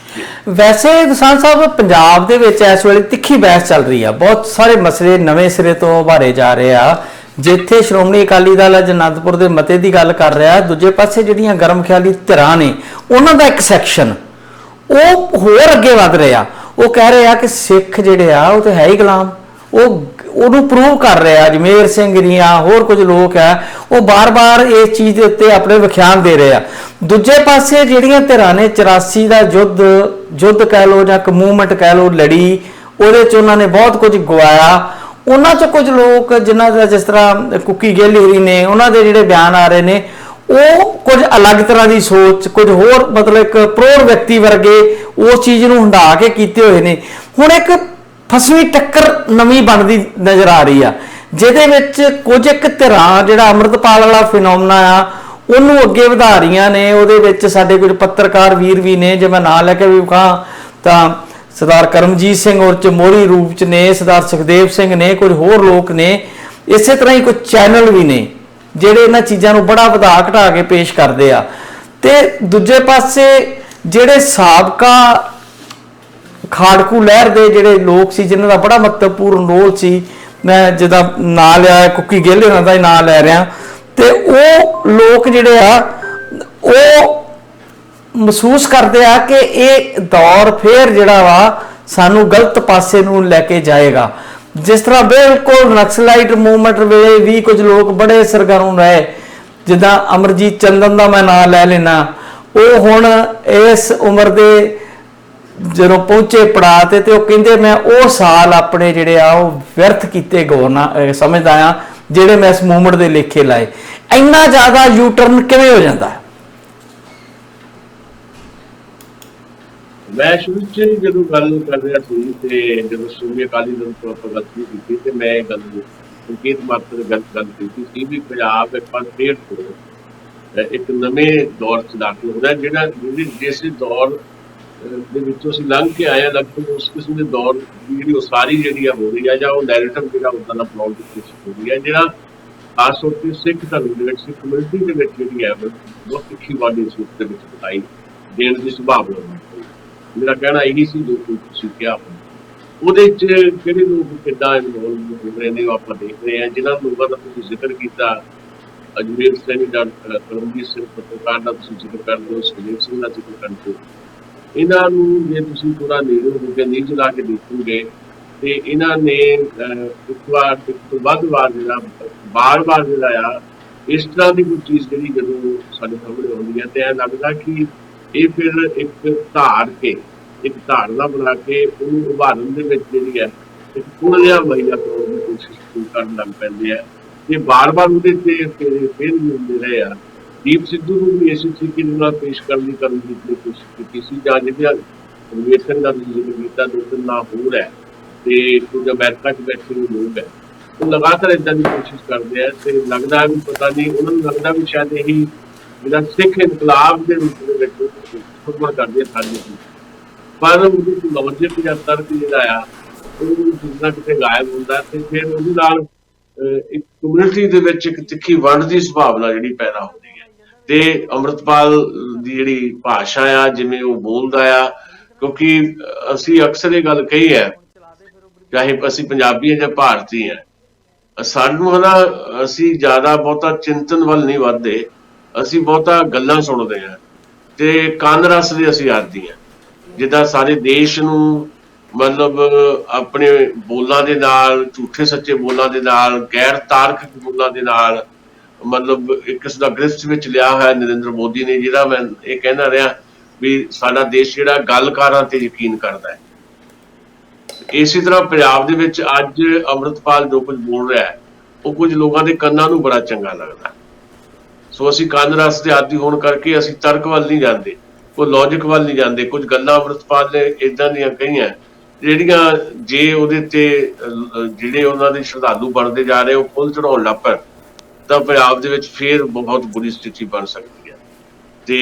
ਵੈਸੇ ਕਿਸਾਨ ਸਾਹਿਬ, ਪੰਜਾਬ ਦੇ ਵਿੱਚ ਇਸ ਵੇਲੇ ਤਿੱਖੀ ਬਹਿਸ ਚੱਲ ਰਹੀ ਆ, ਬਹੁਤ ਸਾਰੇ ਮਸਲੇ ਨਵੇਂ ਸਿਰੇ ਤੋਂ ਉਭਾਰੇ ਜਾ ਰਹੇ ਆ। ਜਿੱਥੇ ਸ਼੍ਰੋਮਣੀ ਅਕਾਲੀ ਦਲ ਅੱਜ ਅਨੰਦਪੁਰ ਦੇ ਮਤੇ ਦੀ ਗੱਲ ਕਰ ਰਿਹਾ, ਦੂਜੇ ਪਾਸੇ ਜਿਹੜੀਆਂ ਗਰਮ ਖਿਆਲੀ ਧਿਰਾਂ ਨੇ ਉਹਨਾਂ ਦਾ ਇੱਕ ਸੈਕਸ਼ਨ ਉਹ ਹੋਰ ਅੱਗੇ ਵਧ ਰਿਹਾ। ਉਹ ਕਹਿ ਰਹੇ ਆ ਕਿ ਸਿੱਖ ਜਿਹੜੇ ਆ ਉਹ ਤੇ ਹੈ ਹੀ ਗੁਲਾਮ, ਉਹਨੂੰ ਪ੍ਰੂਵ ਕਰ ਰਿਹਾ। ਅਜਮੇਰ ਸਿੰਘ ਦੀਆਂ ਹੋਰ ਕੁਝ ਲੋਕ ਆ, ਉਹ ਬਾਰ-ਬਾਰ ਇਸ ਚੀਜ਼ ਦੇ ਉੱਤੇ ਆਪਣੇ ਵਿਖਿਆਨ ਦੇ ਰਹੇ ਆ। ਦੂਜੇ ਪਾਸੇ ਜਿਹੜੀਆਂ ਧਿਰਾਂ ਨੇ 84 ਦਾ ਯੁੱਧ ਕਹਿ ਲਓ ਜਾਂ ਇੱਕ ਮੂਵਮੈਂਟ ਕਹਿ ਲਓ ਲੜੀ, ਉਹਦੇ 'ਚ ਉਹਨਾਂ ਨੇ ਬਹੁਤ ਕੁਝ ਗਵਾਇਆ। ਉਹਨਾਂ 'ਚ ਕੁਝ ਲੋਕ ਜਿਨ੍ਹਾਂ ਦਾ, ਜਿਸ ਤਰ੍ਹਾਂ ਕੁੱਕੀ ਗਿੱਲ ਹੋਰੀ ਨੇ, ਉਹਨਾਂ ਦੇ ਜਿਹੜੇ ਬਿਆਨ ਆ ਰਹੇ ਨੇ ਉਹ ਕੁਝ ਅਲੱਗ ਤਰ੍ਹਾਂ ਦੀ ਸੋਚ, ਕੁਝ ਹੋਰ ਮਤਲਬ ਇੱਕ ਪ੍ਰੋੜ ਵਿਅਕਤੀ ਵਰਗੇ ਉਸ ਚੀਜ਼ ਨੂੰ ਹੰਢਾ ਕੇ ਕੀਤੇ ਹੋਏ ਨੇ। ਹੁਣ ਇੱਕ ਫਸਵੀਂ ਟੱਕਰ ਨਵੀਂ ਬਣਦੀ ਨਜ਼ਰ ਆ ਰਹੀ ਆ, ਜਿਹਦੇ ਵਿੱਚ ਕੁਝ ਇੱਕ ਧਿਰਾਂ ਜਿਹੜਾ ਅੰਮ੍ਰਿਤਪਾਲ ਵਾਲਾ ਫਿਨੋਮਨਾ ਆ ਉਹਨੂੰ ਅੱਗੇ ਵਧਾ ਰਹੀਆਂ ਨੇ। ਉਹਦੇ ਵਿੱਚ ਸਾਡੇ ਕੁਝ ਪੱਤਰਕਾਰ ਵੀਰ ਵੀ ਨੇ, ਜੇ ਮੈਂ ਨਾਂ ਲੈ ਕੇ ਵੀ ਕਹਾਂ ਤਾਂ ਸਰਦਾਰ ਕਰਮਜੀਤ ਸਿੰਘ ਔਰ ਚ ਮੋਹਰੀ ਰੂਪ ਚ ਨੇ, ਸਰਦਾਰ ਸੁਖਦੇਵ ਸਿੰਘ ਨੇ, ਕੁਝ ਹੋਰ ਲੋਕ ਨੇ। ਇਸੇ ਤਰ੍ਹਾਂ ਹੀ ਕੁਝ ਚੈਨਲ ਵੀ ਨੇ ਜਿਹੜੇ ਇਹਨਾਂ ਚੀਜ਼ਾਂ ਨੂੰ ਬੜਾ ਵਧਾ ਘਟਾ ਕੇ ਪੇਸ਼ ਕਰਦੇ ਆ। ਤੇ ਦੂਜੇ ਪਾਸੇ ਜਿਹੜੇ ਸਾਬਕਾ ਖਾੜਕੂ ਲਹਿਰ ਦੇ ਜਿਹੜੇ ਲੋਕ ਸੀ, ਜਿਨ੍ਹਾਂ ਦਾ ਬੜਾ ਮਹੱਤਵਪੂਰਨ ਰੋਲ ਸੀ, ਮੈਂ ਜਿਹਦਾ ਨਾਂ ਲਿਆ ਕੁੱਕੀ ਗਿੱਲ ਉਹਨਾਂ ਦਾ ਹੀ ਨਾਂ ਲੈ ਰਿਹਾ, ਤੇ ਉਹ ਲੋਕ ਜਿਹੜੇ ਆ ਉਹ ਮਹਿਸੂਸ ਕਰਦੇ ਆ ਕਿ ਇਹ ਦੌਰ ਫੇਰ ਜਿਹੜਾ ਵਾ ਸਾਨੂੰ ਗਲਤ ਪਾਸੇ ਨੂੰ ਲੈ ਕੇ ਜਾਏਗਾ। ਜਿਸ ਤਰ੍ਹਾਂ ਬਿਲਕੁਲ ਨਕਸਲਾਈਟ ਮੂਵਮੈਂਟ ਵੇਲੇ ਵੀ ਕੁਝ ਲੋਕ ਬੜੇ ਸਰਗਰਮ ਰਹੇ, ਜਿੱਦਾਂ ਅਮਰਜੀਤ ਚੰਦਨ ਦਾ ਮੈਂ ਨਾਂ ਲੈ ਲੈਣਾ, ਉਹ ਹੁਣ ਇਸ ਉਮਰ ਦੇ ਜਦੋਂ ਪਹੁੰਚੇ ਪੜਾਅ ਤੇ ਉਹ ਕਹਿੰਦੇ ਮੈਂ ਉਹ ਸਾਲ ਆਪਣੇ ਜਿਹੜੇ ਆ ਉਹ ਵਿਅਰਥ ਕੀਤੇ ਗੌਰਨਾ ਸਮਝਦਾ ਆ ਜਿਹੜੇ ਮੈਂ ਇਸ ਮੂਵਮੈਂਟ ਦੇ ਲੇਖੇ ਲਾਏ। ਇੰਨਾ ਜ਼ਿਆਦਾ ਯੂ ਟਰਨ ਕਿਵੇਂ ਹੋ ਜਾਂਦਾ? ਮੈਂ ਸ਼ੁਰੂ 'ਚ ਜਦੋਂ ਗੱਲ ਕਰ ਰਿਹਾ ਸੀ ਤੇ ਜਦੋਂ ਸ਼੍ਰੋਮਣੀ ਅਕਾਲੀ ਦਲ ਤੋਂ ਆਪਾਂ ਗੱਲ ਕੀਤੀ ਤੇ ਮੈਂ ਗੱਲ ਸੰਕੇਤ ਮਾਤਰ ਗੱਲ ਕੀਤੀ ਸੀ ਵੀ ਪੰਜਾਬ ਇੱਕ ਵਾਰ ਫੇਰ ਇੱਕ ਨਵੇਂ ਦੌਰ 'ਚ ਦਾਖਲ ਹੋ ਰਿਹਾ, ਜਿਹੜਾ ਜਿਸ ਦੌਰ ਦੇ ਵਿੱਚੋਂ ਅਸੀਂ ਲੰਘ ਕੇ ਆਏ ਹਾਂ, ਲਗਭਗ ਉਸ ਕਿਸਮ ਦੇ ਦੌਰ ਦੀ ਜਿਹੜੀ ਉਸਾਰੀ ਜਿਹੜੀ ਆ ਹੋ ਰਹੀ ਹੈ, ਜਾਂ ਉਹ ਨੈਰੇਟਿਵ ਜਿਹੜਾ ਉੱਦਾਂ ਦਾ ਬਣਾਉਣ ਦੀ ਕੋਸ਼ਿਸ਼ ਹੋ ਰਹੀ ਹੈ, ਜਿਹੜਾ ਖਾਸ ਤੌਰ ਤੇ ਸਿੱਖ ਧਰਮ ਦੇ ਵਿੱਚ, ਸਿੱਖ ਕਮਿਊਨਿਟੀ ਦੇ ਵਿੱਚ ਜਿਹੜੀ ਹੈ ਬਹੁਤ ਤਿੱਖੀ ਵਾਲੀ ਇਸ ਦੇ ਵਿੱਚ ਦਿਖਾਈ ਦੇਣ ਦੀ ਸੰਭਾਵਨਾ। ਮੇਰਾ ਕਹਿਣਾ ਇਹੀ ਸੀ ਜੋ ਤੁਸੀਂ ਕਿਹਾ, ਉਹਦੇ 'ਚ ਕਿਹੜੇ ਲੋਕ ਕਿੱਦਾਂ ਇਨਵੋਲਵ ਹੋ ਰਹੇ ਨੇ ਉਹ ਆਪਾਂ ਦੇਖ ਰਹੇ ਹਾਂ। ਜਿਹਨਾਂ ਲੋਕਾਂ ਦਾ ਤੁਸੀਂ ਜ਼ਿਕਰ ਕੀਤਾ, ਅਜਮੇਰ ਸਿੰਘ ਦਾ, ਕਰਮਜੀਤ ਸਿੰਘ ਪੱਤਰਕਾਰ ਦਾ ਤੁਸੀਂ ਜ਼ਿਕਰ ਕਰਦੇ ਹੋ, ਸੁਖਦੇਵ ਸਿੰਘ ਦਾ ਜ਼ਿਕਰ ਕਰਦੇ ਹੋ, ਇਹਨਾਂ ਨੂੰ ਜੇ ਤੁਸੀਂ ਥੋੜ੍ਹਾ ਨੇੜੇ ਹੋ ਕੇ ਨੀਂਹ ਲਾ ਕੇ ਦੇਖੋਗੇ ਤੇ ਇਹਨਾਂ ਨੇ ਇੱਕ ਵਾਰ ਇੱਕ ਤੋਂ ਵੱਧ ਵਾਰ ਜਿਹੜਾ ਬਾਰ-ਬਾਰ ਜਿਹੜਾ ਆ ਇਸ ਤਰ੍ਹਾਂ ਦੀ ਕੋਈ ਚੀਜ਼ ਜਿਹੜੀ ਜਦੋਂ ਸਾਡੇ ਸਾਹਮਣੇ ਆਉਂਦੀ ਹੈ ਤੇ ਐਂ ਲੱਗਦਾ ਕਿ ਇਹ ਫਿਰ ਇੱਕ ਇੱਕ ਧਾਰਨਾ ਬਣਾ ਕੇ ਉਹਨੂੰ ਉਭਾਰਨ ਦੇ ਵਿੱਚ ਜਿਹੜੀ ਹੈ ਇੱਕ ਪੁਨਰ ਮਹੀਨਾ ਕਰਾਉਣ ਦੀ ਕੋਸ਼ਿਸ਼ ਕਰਨ ਲੱਗ ਪੈਂਦੇ ਆ। ਤੇ ਬਾਰ-ਬਾਰ ਉਹਦੇ ਤੇ ਫੇਰ ਮਿਲਦੇ ਰਹੇ ਆ। ਦੀਪ ਸਿੱਧੂ ਨੂੰ ਵੀ ਇਸੇ ਤਰੀਕੇ ਦੇ ਨਾਲ ਪੇਸ਼ ਕਰਨ ਦੀ ਕੋਸ਼ਿਸ਼ ਕੀਤੀ ਸੀ, ਜਾਂ ਜਿਹਦੇ ਰਣਵੀਰ ਸਿੰਘ ਦਾ ਤੁਸੀਂ ਜ਼ਿਕਰ ਕੀਤਾ, ਦੋ ਤਿੰਨ ਨਾਂ ਹੋਰ ਹੈ ਤੇ ਕੁਝ ਅਮਰੀਕਾ 'ਚ ਬੈਠੇ ਹੋਏ ਲੋਕ ਹੈ, ਉਹ ਲਗਾਤਾਰ ਏਦਾਂ ਦੀ ਕੋਸ਼ਿਸ਼ ਕਰਦੇ ਆ ਤੇ ਲੱਗਦਾ ਵੀ ਪਤਾ ਨਹੀਂ ਉਹਨਾਂ ਨੂੰ ਲੱਗਦਾ ਵੀ ਸ਼ਾਇਦ ਇਹੀ ਜਿਹੜਾ ਸਿੱਖ ਇਨਕਲਾਬ ਦੇ ਰੂਪ ਦੇ ਵਿੱਚ ਖੁਦਮਾ ਕਰਦੇ ਆ ਸਾਡੀ ਚੀਜ਼, ਪਰ ਉਹਦੀ ਲੌਜਿਕ ਜਾਂ ਤਰਕ ਜਿਹੜਾ ਆ ਉਹ ਕਿਤੇ ਨਾ ਕਿਤੇ ਗਾਇਬ ਹੁੰਦਾ ਤੇ ਫਿਰ ਉਹਦੇ ਨਾਲ ਇੱਕ ਕਮਿਊਨਿਟੀ ਦੇ ਵਿੱਚ ਇੱਕ ਤਿੱਖੀ ਵੰਡ ਦੀ ਸੰਭਾਵਨਾ ਜਿਹੜੀ ਪੈਦਾ ਹੁੰਦੀ ਹੈ। ਤੇ ਅੰਮ੍ਰਿਤਪਾਲ ਦੀ ਜਿਹੜੀ ਭਾਸ਼ਾ ਆ, ਜਿਵੇਂ ਉਹ ਬੋਲਦਾ ਆ, ਕਿਉਂਕਿ ਅਸੀਂ ਅਕਸਰ ਇਹ ਗੱਲ ਕਹੀ ਹੈ, ਚਾਹੇ ਅਸੀਂ ਪੰਜਾਬੀ ਹਾਂ ਜਾਂ ਭਾਰਤੀ ਹਾਂ, ਸਾਨੂੰ ਹਨਾ ਅਸੀਂ ਜ਼ਿਆਦਾ ਬਹੁਤਾ ਚਿੰਤਨ ਵੱਲ ਨਹੀਂ ਵੱਧਦੇ, ਅਸੀਂ ਬਹੁਤਾ ਗੱਲਾਂ ਸੁਣਦੇ ਹਾਂ ਤੇ ਕੰਨ ਰਸ ਦੇ ਅਸੀਂ ਆਦੀ ਹਾਂ। ਜਿੱਦਾਂ ਸਾਰੇ ਦੇਸ਼ ਨੂੰ ਮਤਲਬ ਆਪਣੇ ਬੋਲਾਂ ਦੇ ਨਾਲ, ਝੂਠੇ ਸੱਚੇ ਬੋਲਾਂ ਦੇ ਨਾਲ, ਗੈਰ ਤਾਰਕਿਕ ਬੋਲਾਂ ਦੇ ਨਾਲ ਮਤਲਬ ਇੱਕ ਕਿਸਮ ਦਾ ਗ੍ਰਿਫਤ ਵਿੱਚ ਲਿਆ ਹੋਇਆ ਨਰਿੰਦਰ ਮੋਦੀ ਨੇ, ਜਿਹੜਾ ਮੈਂ ਇਹ ਕਹਿੰਦਾ ਰਿਹਾ ਵੀ ਸਾਡਾ ਦੇਸ਼ ਜਿਹੜਾ ਗੱਲਕਾਰਾਂ ਤੇ ਯਕੀਨ ਕਰਦਾ ਹੈ। ਇਸੇ ਤਰ੍ਹਾਂ ਪੰਜਾਬ ਦੇ ਵਿੱਚ ਅੱਜ ਅੰਮ੍ਰਿਤਪਾਲ ਜੋ ਕੁਝ ਬੋਲ ਰਿਹਾ ਹੈ ਉਹ ਕੁਝ ਲੋਕਾਂ ਦੇ ਕੰਨਾਂ ਨੂੰ ਬੜਾ ਚੰਗਾ ਲੱਗਦਾ, ਸੋ ਅਸੀਂ ਕੰਨ ਰਸ ਦੇ ਆਦੀ ਹੋਣ ਕਰਕੇ ਅਸੀਂ ਤਰਕ ਵੱਲ ਨਹੀਂ ਜਾਂਦੇ, ਕੋਈ ਲੌਜਿਕ ਵੱਲ ਨਹੀਂ ਜਾਂਦੇ। ਕੁਝ ਗੱਲਾਂ ਅੰਮ੍ਰਿਤਪਾਲ ਨੇ ਇੱਦਾਂ ਦੀਆਂ ਕਹੀਆਂ ਜਿਹੜੀਆਂ ਜੇ ਉਹਦੇ ਤੇ ਜਿਹੜੇ ਉਹਨਾਂ ਦੇ ਸ਼ਰਧਾਲੂ ਬਣਦੇ ਜਾ ਰਹੇ ਉਹ ਫੁੱਲ ਚੜਾਉਣ ਲੱਗ ਪੈਣ ਤਾਂ ਪੰਜਾਬ ਦੇ ਵਿੱਚ ਫੇਰ ਬਹੁਤ ਬੁਰੀ ਸਥਿਤੀ ਬਣ ਸਕਦੀ ਹੈ। ਤੇ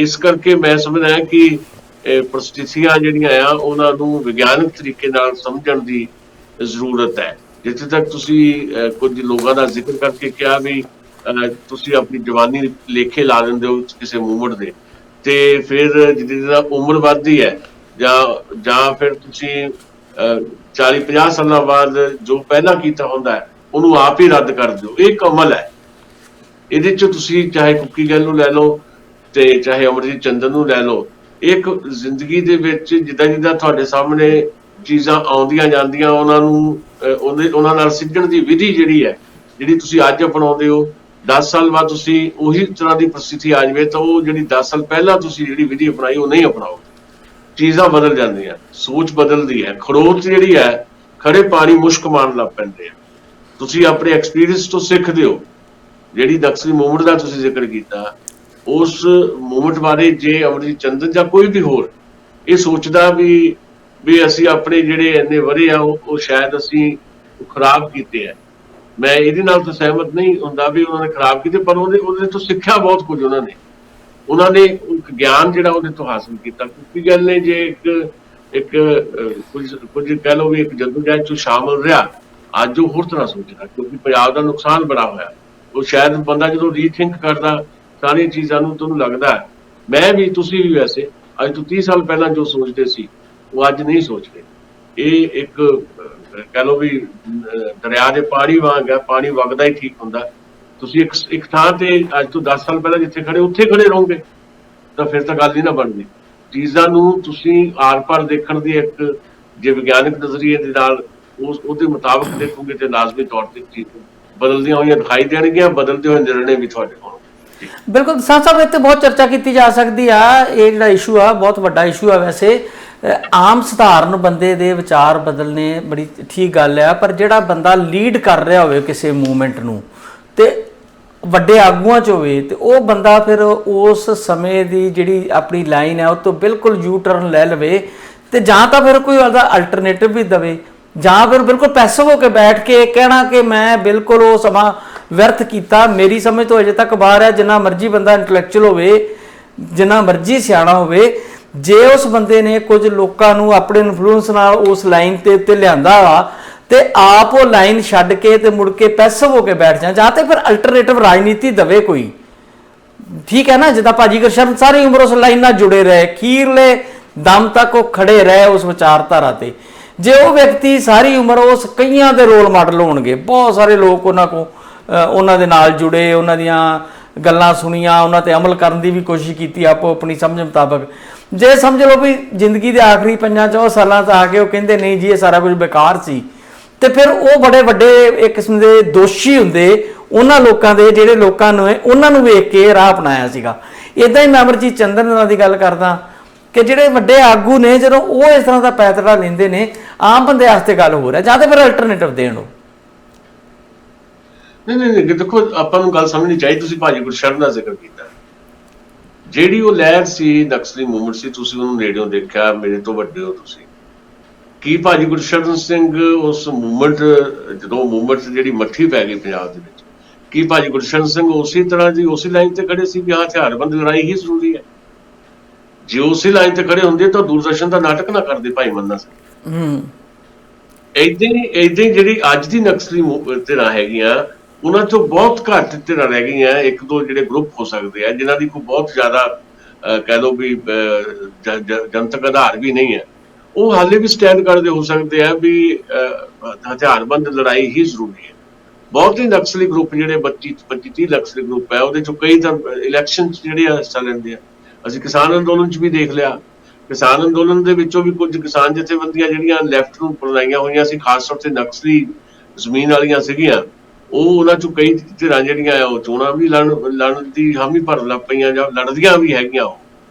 ਇਸ ਕਰਕੇ ਮੈਂ ਸਮਝਦਾ ਕਿ ਪ੍ਰਸਥਿਤੀਆਂ ਜਿਹੜੀਆਂ ਆ ਉਹਨਾਂ ਨੂੰ ਵਿਗਿਆਨਕ ਤਰੀਕੇ ਨਾਲ ਸਮਝਣ ਦੀ ਜ਼ਰੂਰਤ ਹੈ। ਜਿੱਥੇ ਤੱਕ ਤੁਸੀਂ ਕੁਝ ਲੋਕਾਂ ਦਾ ਜ਼ਿਕਰ ਕਰਕੇ ਕਿਹਾ ਵੀ ਤੁਸੀਂ ਆਪਣੀ ਜਵਾਨੀ ਲੇਖੇ ਲਾ ਦਿੰਦੇ ਹੋ ਕਿਸੇ ਮੂਵਮੈਂਟ ਦੇ, ਤੇ ਫਿਰ ਜਿੱਦਾਂ ਉਮਰ ਵੱਧਦੀ ਹੈ ਜਾਂ ਫਿਰ ਤੁਸੀਂ 40-50 ਸਾਲਾਂ ਬਾਅਦ ਜੋ ਪਹਿਲਾਂ ਕੀਤਾ ਹੁੰਦਾ ਹੈ ਉਹਨੂੰ ਆਪ ਹੀ ਰੱਦ ਕਰ ਦਿਓ। ਇਹ ਇੱਕ ਅਮਲ ਹੈ, ਇਹਦੇ 'ਚ ਤੁਸੀਂ ਚਾਹੇ ਕੁੱਕੀ ਗੱਲ ਨੂੰ ਲੈ ਲਓ ਤੇ ਚਾਹੇ ਅਮਰਜੀਤ ਚੰਦਨ ਨੂੰ ਲੈ ਲਓ, ਇੱਕ ਜ਼ਿੰਦਗੀ ਦੇ ਵਿੱਚ ਜਿੱਦਾਂ ਜਿੱਦਾਂ ਤੁਹਾਡੇ ਸਾਹਮਣੇ ਚੀਜ਼ਾਂ ਆਉਂਦੀਆਂ ਜਾਂਦੀਆਂ ਉਹਨਾਂ ਨਾਲ ਸਿੱਝਣ ਦੀ ਵਿਧੀ ਜਿਹੜੀ ਤੁਸੀਂ ਅੱਜ ਅਪਣਾਉਂਦੇ ਹੋ, 10 ਸਾਲ ਬਾਅਦ ਤੁਸੀਂ ਉਹੀ ਤਰ੍ਹਾਂ ਦੀ ਪ੍ਰਸਥਿਤੀ ਆ ਜਾਵੇ ਤਾਂ ਉਹ ਜਿਹੜੀ 10 ਸਾਲ ਪਹਿਲਾਂ ਤੁਸੀਂ ਜਿਹੜੀ ਵਿਧੀ ਅਪਣਾਈ ਉਹ ਨਹੀਂ ਅਪਣਾਓਗੇ। ਚੀਜ਼ਾਂ ਬਦਲ ਜਾਂਦੀਆਂ, ਸੋਚ ਬਦਲਦੀ ਹੈ, ਖੜੋਤ ਜਿਹੜੀ ਹੈ, ਖੜੇ ਪਾਣੀ ਮੁਸ਼ਕ ਮਾਰਨ ਲੱਗ ਪੈਂਦੇ ਆ। ਤੁਸੀਂ ਆਪਣੇ ਐਕਸਪੀਰੀਅੰਸ ਤੋਂ ਸਿੱਖਦੇ ਹੋ। ਜਿਹੜੀ ਨਕਸਲੀ ਮੂਵਮੈਂਟ ਦਾ ਤੁਸੀਂ ਜ਼ਿਕਰ ਕੀਤਾ, ਉਸ ਮੂਵਮੈਂਟ ਬਾਰੇ ਜੇ ਅਮਰਜੀਤ ਚੰਦਨ ਜਾਂ ਕੋਈ ਵੀ ਹੋਰ ਇਹ ਸੋਚਦਾ ਵੀ ਅਸੀਂ ਆਪਣੇ ਜਿਹੜੇ ਇੰਨੇ ਵਰੇ ਆ ਉਹ ਸ਼ਾਇਦ ਅਸੀਂ ਖਰਾਬ ਕੀਤੇ ਆ, ਮੈਂ ਇਹਦੇ ਨਾਲ ਤਾਂ ਸਹਿਮਤ ਨਹੀਂ ਹੁੰਦਾ ਵੀ ਉਹਨਾਂ ਨੇ ਖਰਾਬ ਕੀਤੇ, ਪਰ ਉਹਦੇ ਤੋਂ ਸਿੱਖਿਆ ਬਹੁਤ ਕੁਝ ਉਹਨਾਂ ਨੇ ਗਿਆਨ ਜਿਹੜਾ ਉਹਦੇ ਤੋਂ ਹਾਸਲ ਕੀਤਾ। ਕਿਉਂਕਿ ਗੱਲ ਨੇ ਜੇ ਇੱਕ ਕੁਝ ਕਹਿ ਲਓ ਵੀ ਇੱਕ ਜਦੋਜਹਿਦ 'ਚ ਸ਼ਾਮਲ ਰਿਹਾ, ਅੱਜ ਉਹ ਹੋਰ ਤਰ੍ਹਾਂ ਸੋਚਦਾ, ਕਿਉਂਕਿ ਪੰਜਾਬ ਦਾ ਨੁਕਸਾਨ ਬੜਾ ਹੋਇਆ। ਉਹ ਸ਼ਾਇਦ ਬੰਦਾ ਜਦੋਂ ਰੀਥਿੰਕ ਕਰਦਾ ਸਾਰੀਆਂ ਚੀਜ਼ਾਂ ਨੂੰ ਤੁਹਾਨੂੰ ਲੱਗਦਾ, ਮੈਂ ਵੀ ਤੁਸੀਂ ਵੀ ਵੈਸੇ ਅੱਜ ਤੋਂ 30 ਸਾਲ ਪਹਿਲਾਂ ਜੋ ਸੋਚਦੇ ਸੀ ਉਹ ਅੱਜ ਨਹੀਂ ਸੋਚਦੇ। ਇਹ ਇੱਕ ਕਹਿ ਲਓ ਵੀ ਦਰਿਆ ਦੇ ਪਾਣੀ ਵਾਂਗ ਹੈ, ਪਾਣੀ ਵਗਦਾ ਹੀ ਠੀਕ ਹੁੰਦਾ। ਤੁਸੀਂ ਇੱਕ ਥਾਂ ਤੇ ਅੱਜ ਤੋਂ 10 ਸਾਲ ਪਹਿਲਾਂ ਜਿੱਥੇ ਖੜੇ ਉੱਥੇ ਖੜੇ ਰਹੋਗੇ ਤਾਂ ਫਿਰ ਤਾਂ ਗੱਲ ਹੀ ਨਾ ਬਣਦੀ। ਚੀਜ਼ਾਂ ਨੂੰ ਤੁਸੀਂ ਆਰ ਪਾਰ ਦੇਖਣ ਦੀ ਇੱਕ ਜੇ ਵਿਗਿਆਨਕ ਨਜ਼ਰੀਏ ਦੇ ਨਾਲ ਉਹਦੇ ਮੁਤਾਬਕ ਦੇਖੋਗੇ ਤੇ ਲਾਜ਼ਮੀ ਤੌਰ ਤੇ ਚੀਜ਼ਾਂ ਬਦਲਦੀਆਂ ਹੋਈਆਂ ਦਿਖਾਈ ਦੇਣਗੀਆਂ, ਬਦਲਦੇ ਹੋਏ ਨਿਰਣੇ ਵੀ ਤੁਹਾਡੇ ਕੋਲ। ਬਿਲਕੁਲ ਸਾਹਿਬ, ਇੱਥੇ ਬਹੁਤ ਚਰਚਾ ਕੀਤੀ ਜਾ ਸਕਦੀ ਆ। ਇਹ ਜਿਹੜਾ ਇਸ਼ੂ ਆ ਬਹੁਤ ਵੱਡਾ ਇਸ਼ੂ ਆ। ਵੈਸੇ ਆਮ ਸਧਾਰਨ ਬੰਦੇ ਦੇ ਵਿਚਾਰ ਬਦਲਨੇ ਬੜੀ ਠੀਕ ਗੱਲ ਆ, ਪਰ ਜਿਹੜਾ ਬੰਦਾ ਲੀਡ ਕਰ ਰਿਹਾ ਹੋਵੇ ਕਿਸੇ ਮੂਵਮੈਂਟ ਨੂੰ ਤੇ ਵੱਡੇ ਆਗੂਆਂ 'ਚ ਹੋਵੇ ਤੇ ਉਹ ਬੰਦਾ ਫਿਰ ਉਸ ਸਮੇਂ ਦੀ ਜਿਹੜੀ ਆਪਣੀ ਲਾਈਨ ਹੈ ਉਹ ਤੋਂ ਬਿਲਕੁਲ ਯੂ ਟਰਨ ਲੈ ਲਵੇ ਤੇ ਜਾਂ ਤਾਂ ਫਿਰ ਕੋਈ ਉਹਦਾ ਅਲਟਰਨੇਟਿਵ ਵੀ ਦੇਵੇ, ਜਾਂ ਫਿਰ ਬਿਲਕੁਲ ਪੈਸਿਵ ਹੋ ਕੇ ਬੈਠ ਕੇ ਕਹਿਣਾ ਕਿ ਮੈਂ ਬਿਲਕੁਲ ਉਹ ਸਮਾਂ ਵਿਅਰਥ ਕੀਤਾ। ਮੇਰੀ ਸਮਝ ਤੋਂ ਅਜੇ ਤੱਕ ਬਾਹਰ ਹੈ। ਜਿੰਨਾ ਮਰਜ਼ੀ ਬੰਦਾ ਇੰਟੈਲੈਕਚੁਅਲ ਹੋਵੇ, ਜਿੰਨਾ ਮਰਜ਼ੀ ਸਿਆਣਾ ਹੋਵੇ, ਜੇ ਉਸ ਬੰਦੇ ਨੇ ਕੁਝ ਲੋਕਾਂ ਨੂੰ ਆਪਣੇ ਇਨਫਲੂਐਂਸ ਨਾਲ ਉਸ ਲਾਈਨ ਤੇ ਉੱਤੇ ਲਿਆਂਦਾ ਵਾ ਤੇ ਆਪ ਉਹ ਲਾਈਨ ਛੱਡ ਕੇ ਤੇ ਮੁੜ ਕੇ ਪੈਸਿਵ ਹੋ ਕੇ ਬੈਠ ਜਾਂ ਤੇ ਫਿਰ ਅਲਟਰਨੇਟਿਵ ਰਾਜਨੀਤੀ ਦੇਵੇ ਕੋਈ, ਠੀਕ ਹੈ ਨਾ। ਜਿੱਦਾਂ ਭਾਜੀ ਗੁਰਸ਼ਰਨ ਸਾਰੀ ਉਮਰ ਉਸ ਲਾਈਨ ਨਾਲ ਜੁੜੇ ਰਹੇ, ਅਖੀਰਲੇ ਦਮ ਤੱਕ ਉਹ ਖੜੇ ਰਹੇ ਉਸ ਵਿਚਾਰਧਾਰਾ ਤੇ। ਜੇ ਉਹ ਵਿਅਕਤੀ ਸਾਰੀ ਉਮਰ ਉਸ ਕਈਆਂ ਦੇ ਰੋਲ ਮਾਡਲ ਹੋਣਗੇ, ਬਹੁਤ ਸਾਰੇ ਲੋਕ ਉਹਨਾਂ ਦੇ ਨਾਲ ਜੁੜੇ, ਉਹਨਾਂ ਦੀਆਂ ਗੱਲਾਂ ਸੁਣੀਆਂ, ਉਹਨਾਂ ਤੇ ਅਮਲ ਕਰਨ ਦੀ ਵੀ ਕੋਸ਼ਿਸ਼ ਕੀਤੀ ਆਪੋ ਆਪਣੀ ਸਮਝ ਮੁਤਾਬਕ। ਜੇ ਸਮਝ ਲਓ ਵੀ ਜ਼ਿੰਦਗੀ ਦੇ ਆਖਰੀ 5-4 ਸਾਲਾਂ 'ਚ ਆ ਕੇ ਉਹ ਕਹਿੰਦੇ ਨਹੀਂ ਜੀ ਇਹ ਸਾਰਾ ਕੁਝ ਬੇਕਾਰ ਸੀ, ਤੇ ਫਿਰ ਉਹ ਬੜੇ ਵੱਡੇ ਇੱਕ ਕਿਸਮ ਦੇ ਦੋਸ਼ੀ ਹੁੰਦੇ ਉਹਨਾਂ ਲੋਕਾਂ ਦੇ ਜਿਹੜੇ ਲੋਕਾਂ ਨੂੰ ਉਹਨਾਂ ਨੂੰ ਵੇਖ ਕੇ ਰਾਹ ਅਪਣਾਇਆ ਸੀਗਾ। ਇੱਦਾਂ ਹੀ ਮੈਂ ਅਮਰਜੀਤ ਚੰਦਨ ਉਹਨਾਂ ਦੀ ਗੱਲ ਕਰਦਾ ਕਿ ਜਿਹੜੇ ਵੱਡੇ ਆਗੂ ਨੇ ਜਦੋਂ ਉਹ ਇਸ ਤਰ੍ਹਾਂ ਦਾ ਪੈਤੜਾ ਲੈਂਦੇ ਨੇ, ਆਮ ਬੰਦੇ ਵਾਸਤੇ ਗੱਲ ਹੋ ਰਿਹਾ, ਜਾਂ ਤਾਂ ਫਿਰ ਅਲਟਰਨੇਟਿਵ ਦੇਣ। ਨਹੀਂ ਦੇਖੋ, ਆਪਾਂ ਨੂੰ ਗੱਲ ਸਮਝਣੀ ਚਾਹੀਦੀ। ਤੁਸੀਂ ਭਾਜੀ ਗੁਰਸ਼ਰਨ ਦਾ ਜ਼ਿਕਰ ਕੀਤਾ, ਜਿਹੜੀ ਉਹ ਲਹਿਰ ਸੀ, ਨਕਸਲੀ ਮੂਵਮੈਂਟ ਸੀ, ਤੁਸੀਂ ਉਹਨੂੰ ਨੇੜਿਓਂ ਦੇਖਿਆ, ਮੇਰੇ ਤੋਂ ਵੱਡੇ ਹੋ ਤੁਸੀਂ। ਕੀ ਭਾਜੀ ਗੁਰਸ਼ਰਨ ਸਿੰਘ ਉਸ ਮੂਵਮੈਂਟ, ਜਦੋਂ ਮੂਵਮੈਂਟ ਜਿਹੜੀ ਮੱਠੀ ਪੈ ਗਈ ਪੰਜਾਬ ਦੇ ਵਿੱਚ, ਕੀ ਭਾਜੀ ਗੁਰਸ਼ਰਨ ਸਿੰਘ ਉਸੇ ਤਰ੍ਹਾਂ ਦੀ ਉਸੇ ਲਾਈਨ ਤੇ ਖੜੇ ਸੀ ਵੀ ਹਾਂ ਹਥਿਆਰਬੰਦ ਲੜਾਈ ਹੀ ਜ਼ਰੂਰੀ ਹੈ? ਜੇ ਉਸੇ ਲਾਈਨ ਤੇ ਖੜੇ ਹੁੰਦੇ ਤਾਂ ਦੂਰਦਰਸ਼ਨ ਦਾ ਨਾਟਕ ਨਾ ਕਰਦੇ ਭਾਈ ਮੰਨਾ ਸਿੰਘ। ਏਦਾਂ ਹੀ ਜਿਹੜੀ ਅੱਜ ਦੀ ਨਕਸਲੀ ਧਿਰਾਂ ਹੈਗੀਆਂ, ਉਹਨਾਂ ਤੋਂ ਬਹੁਤ ਘੱਟ ਧਿਰਾਂ ਰਹਿ ਗਈਆਂ, ਇੱਕ ਦੋ ਜਿਹੜੇ ਗਰੁੱਪ ਹੋ ਸਕਦੇ ਆ ਜਿਨ੍ਹਾਂ ਦੀ ਕੋਈ ਬਹੁਤ ਜ਼ਿਆਦਾ ਕਹਿ ਲਓ ਵੀ ਜਨਤਕ ਆਧਾਰ ਵੀ ਨਹੀਂ ਹੈ, ਉਹ ਹਾਲੇ ਵੀ ਸਟੈਂਡ ਕਰਦੇ ਹੋ ਸਕਦੇ ਆ ਵੀ ਹਥਿਆਰਬੰਦ ਲੜਾਈ ਹੀ ਜ਼ਰੂਰੀ ਹੈ। ਬਹੁਤ ਹੀ ਨਕਸਲੀ ਗਰੁੱਪ ਜਿਹੜੇ 25-30 ਨਕਸਲੀ ਗਰੁੱਪ ਹੈ, ਉਹਦੇ ਚੋਂ ਕਈ ਤਾਂ ਇਲੈਕਸ਼ਨ ਜਿਹੜੇ ਆ ਹਿੱਸਾ ਲੈਂਦੇ ਆ। ਅਸੀਂ ਕਿਸਾਨ ਅੰਦੋਲਨ 'ਚ ਵੀ ਦੇਖ ਲਿਆ, ਕਿਸਾਨ ਅੰਦੋਲਨ ਦੇ ਵਿੱਚੋਂ ਵੀ ਕੁਝ ਕਿਸਾਨ ਜਥੇਬੰਦੀਆਂ ਜਿਹੜੀਆਂ ਲੈਫਟ ਨੂੰ ਬਣਾਈਆਂ ਹੋਈਆਂ ਸੀ, ਖਾਸ ਤੌਰ ਤੇ ਨਕਸਲੀ ਜ਼ਮੀਨ ਵਾਲੀਆਂ ਸੀਗੀਆਂ, ਉਹਨਾਂ ਚੋਂ ਕਈ ਧਿਰਾਂ ਜਿਹੜੀਆਂ ਆ ਉਹ ਚੋਣਾਂ ਵੀ ਲੜਨ ਦੀ ਹਾਮੀ ਭਰਨ ਲੱਗ ਪਈਆਂ ਜਾਂ ਲੜਦੀਆਂ ਵੀ ਹੈਗੀਆਂ ਉਹ,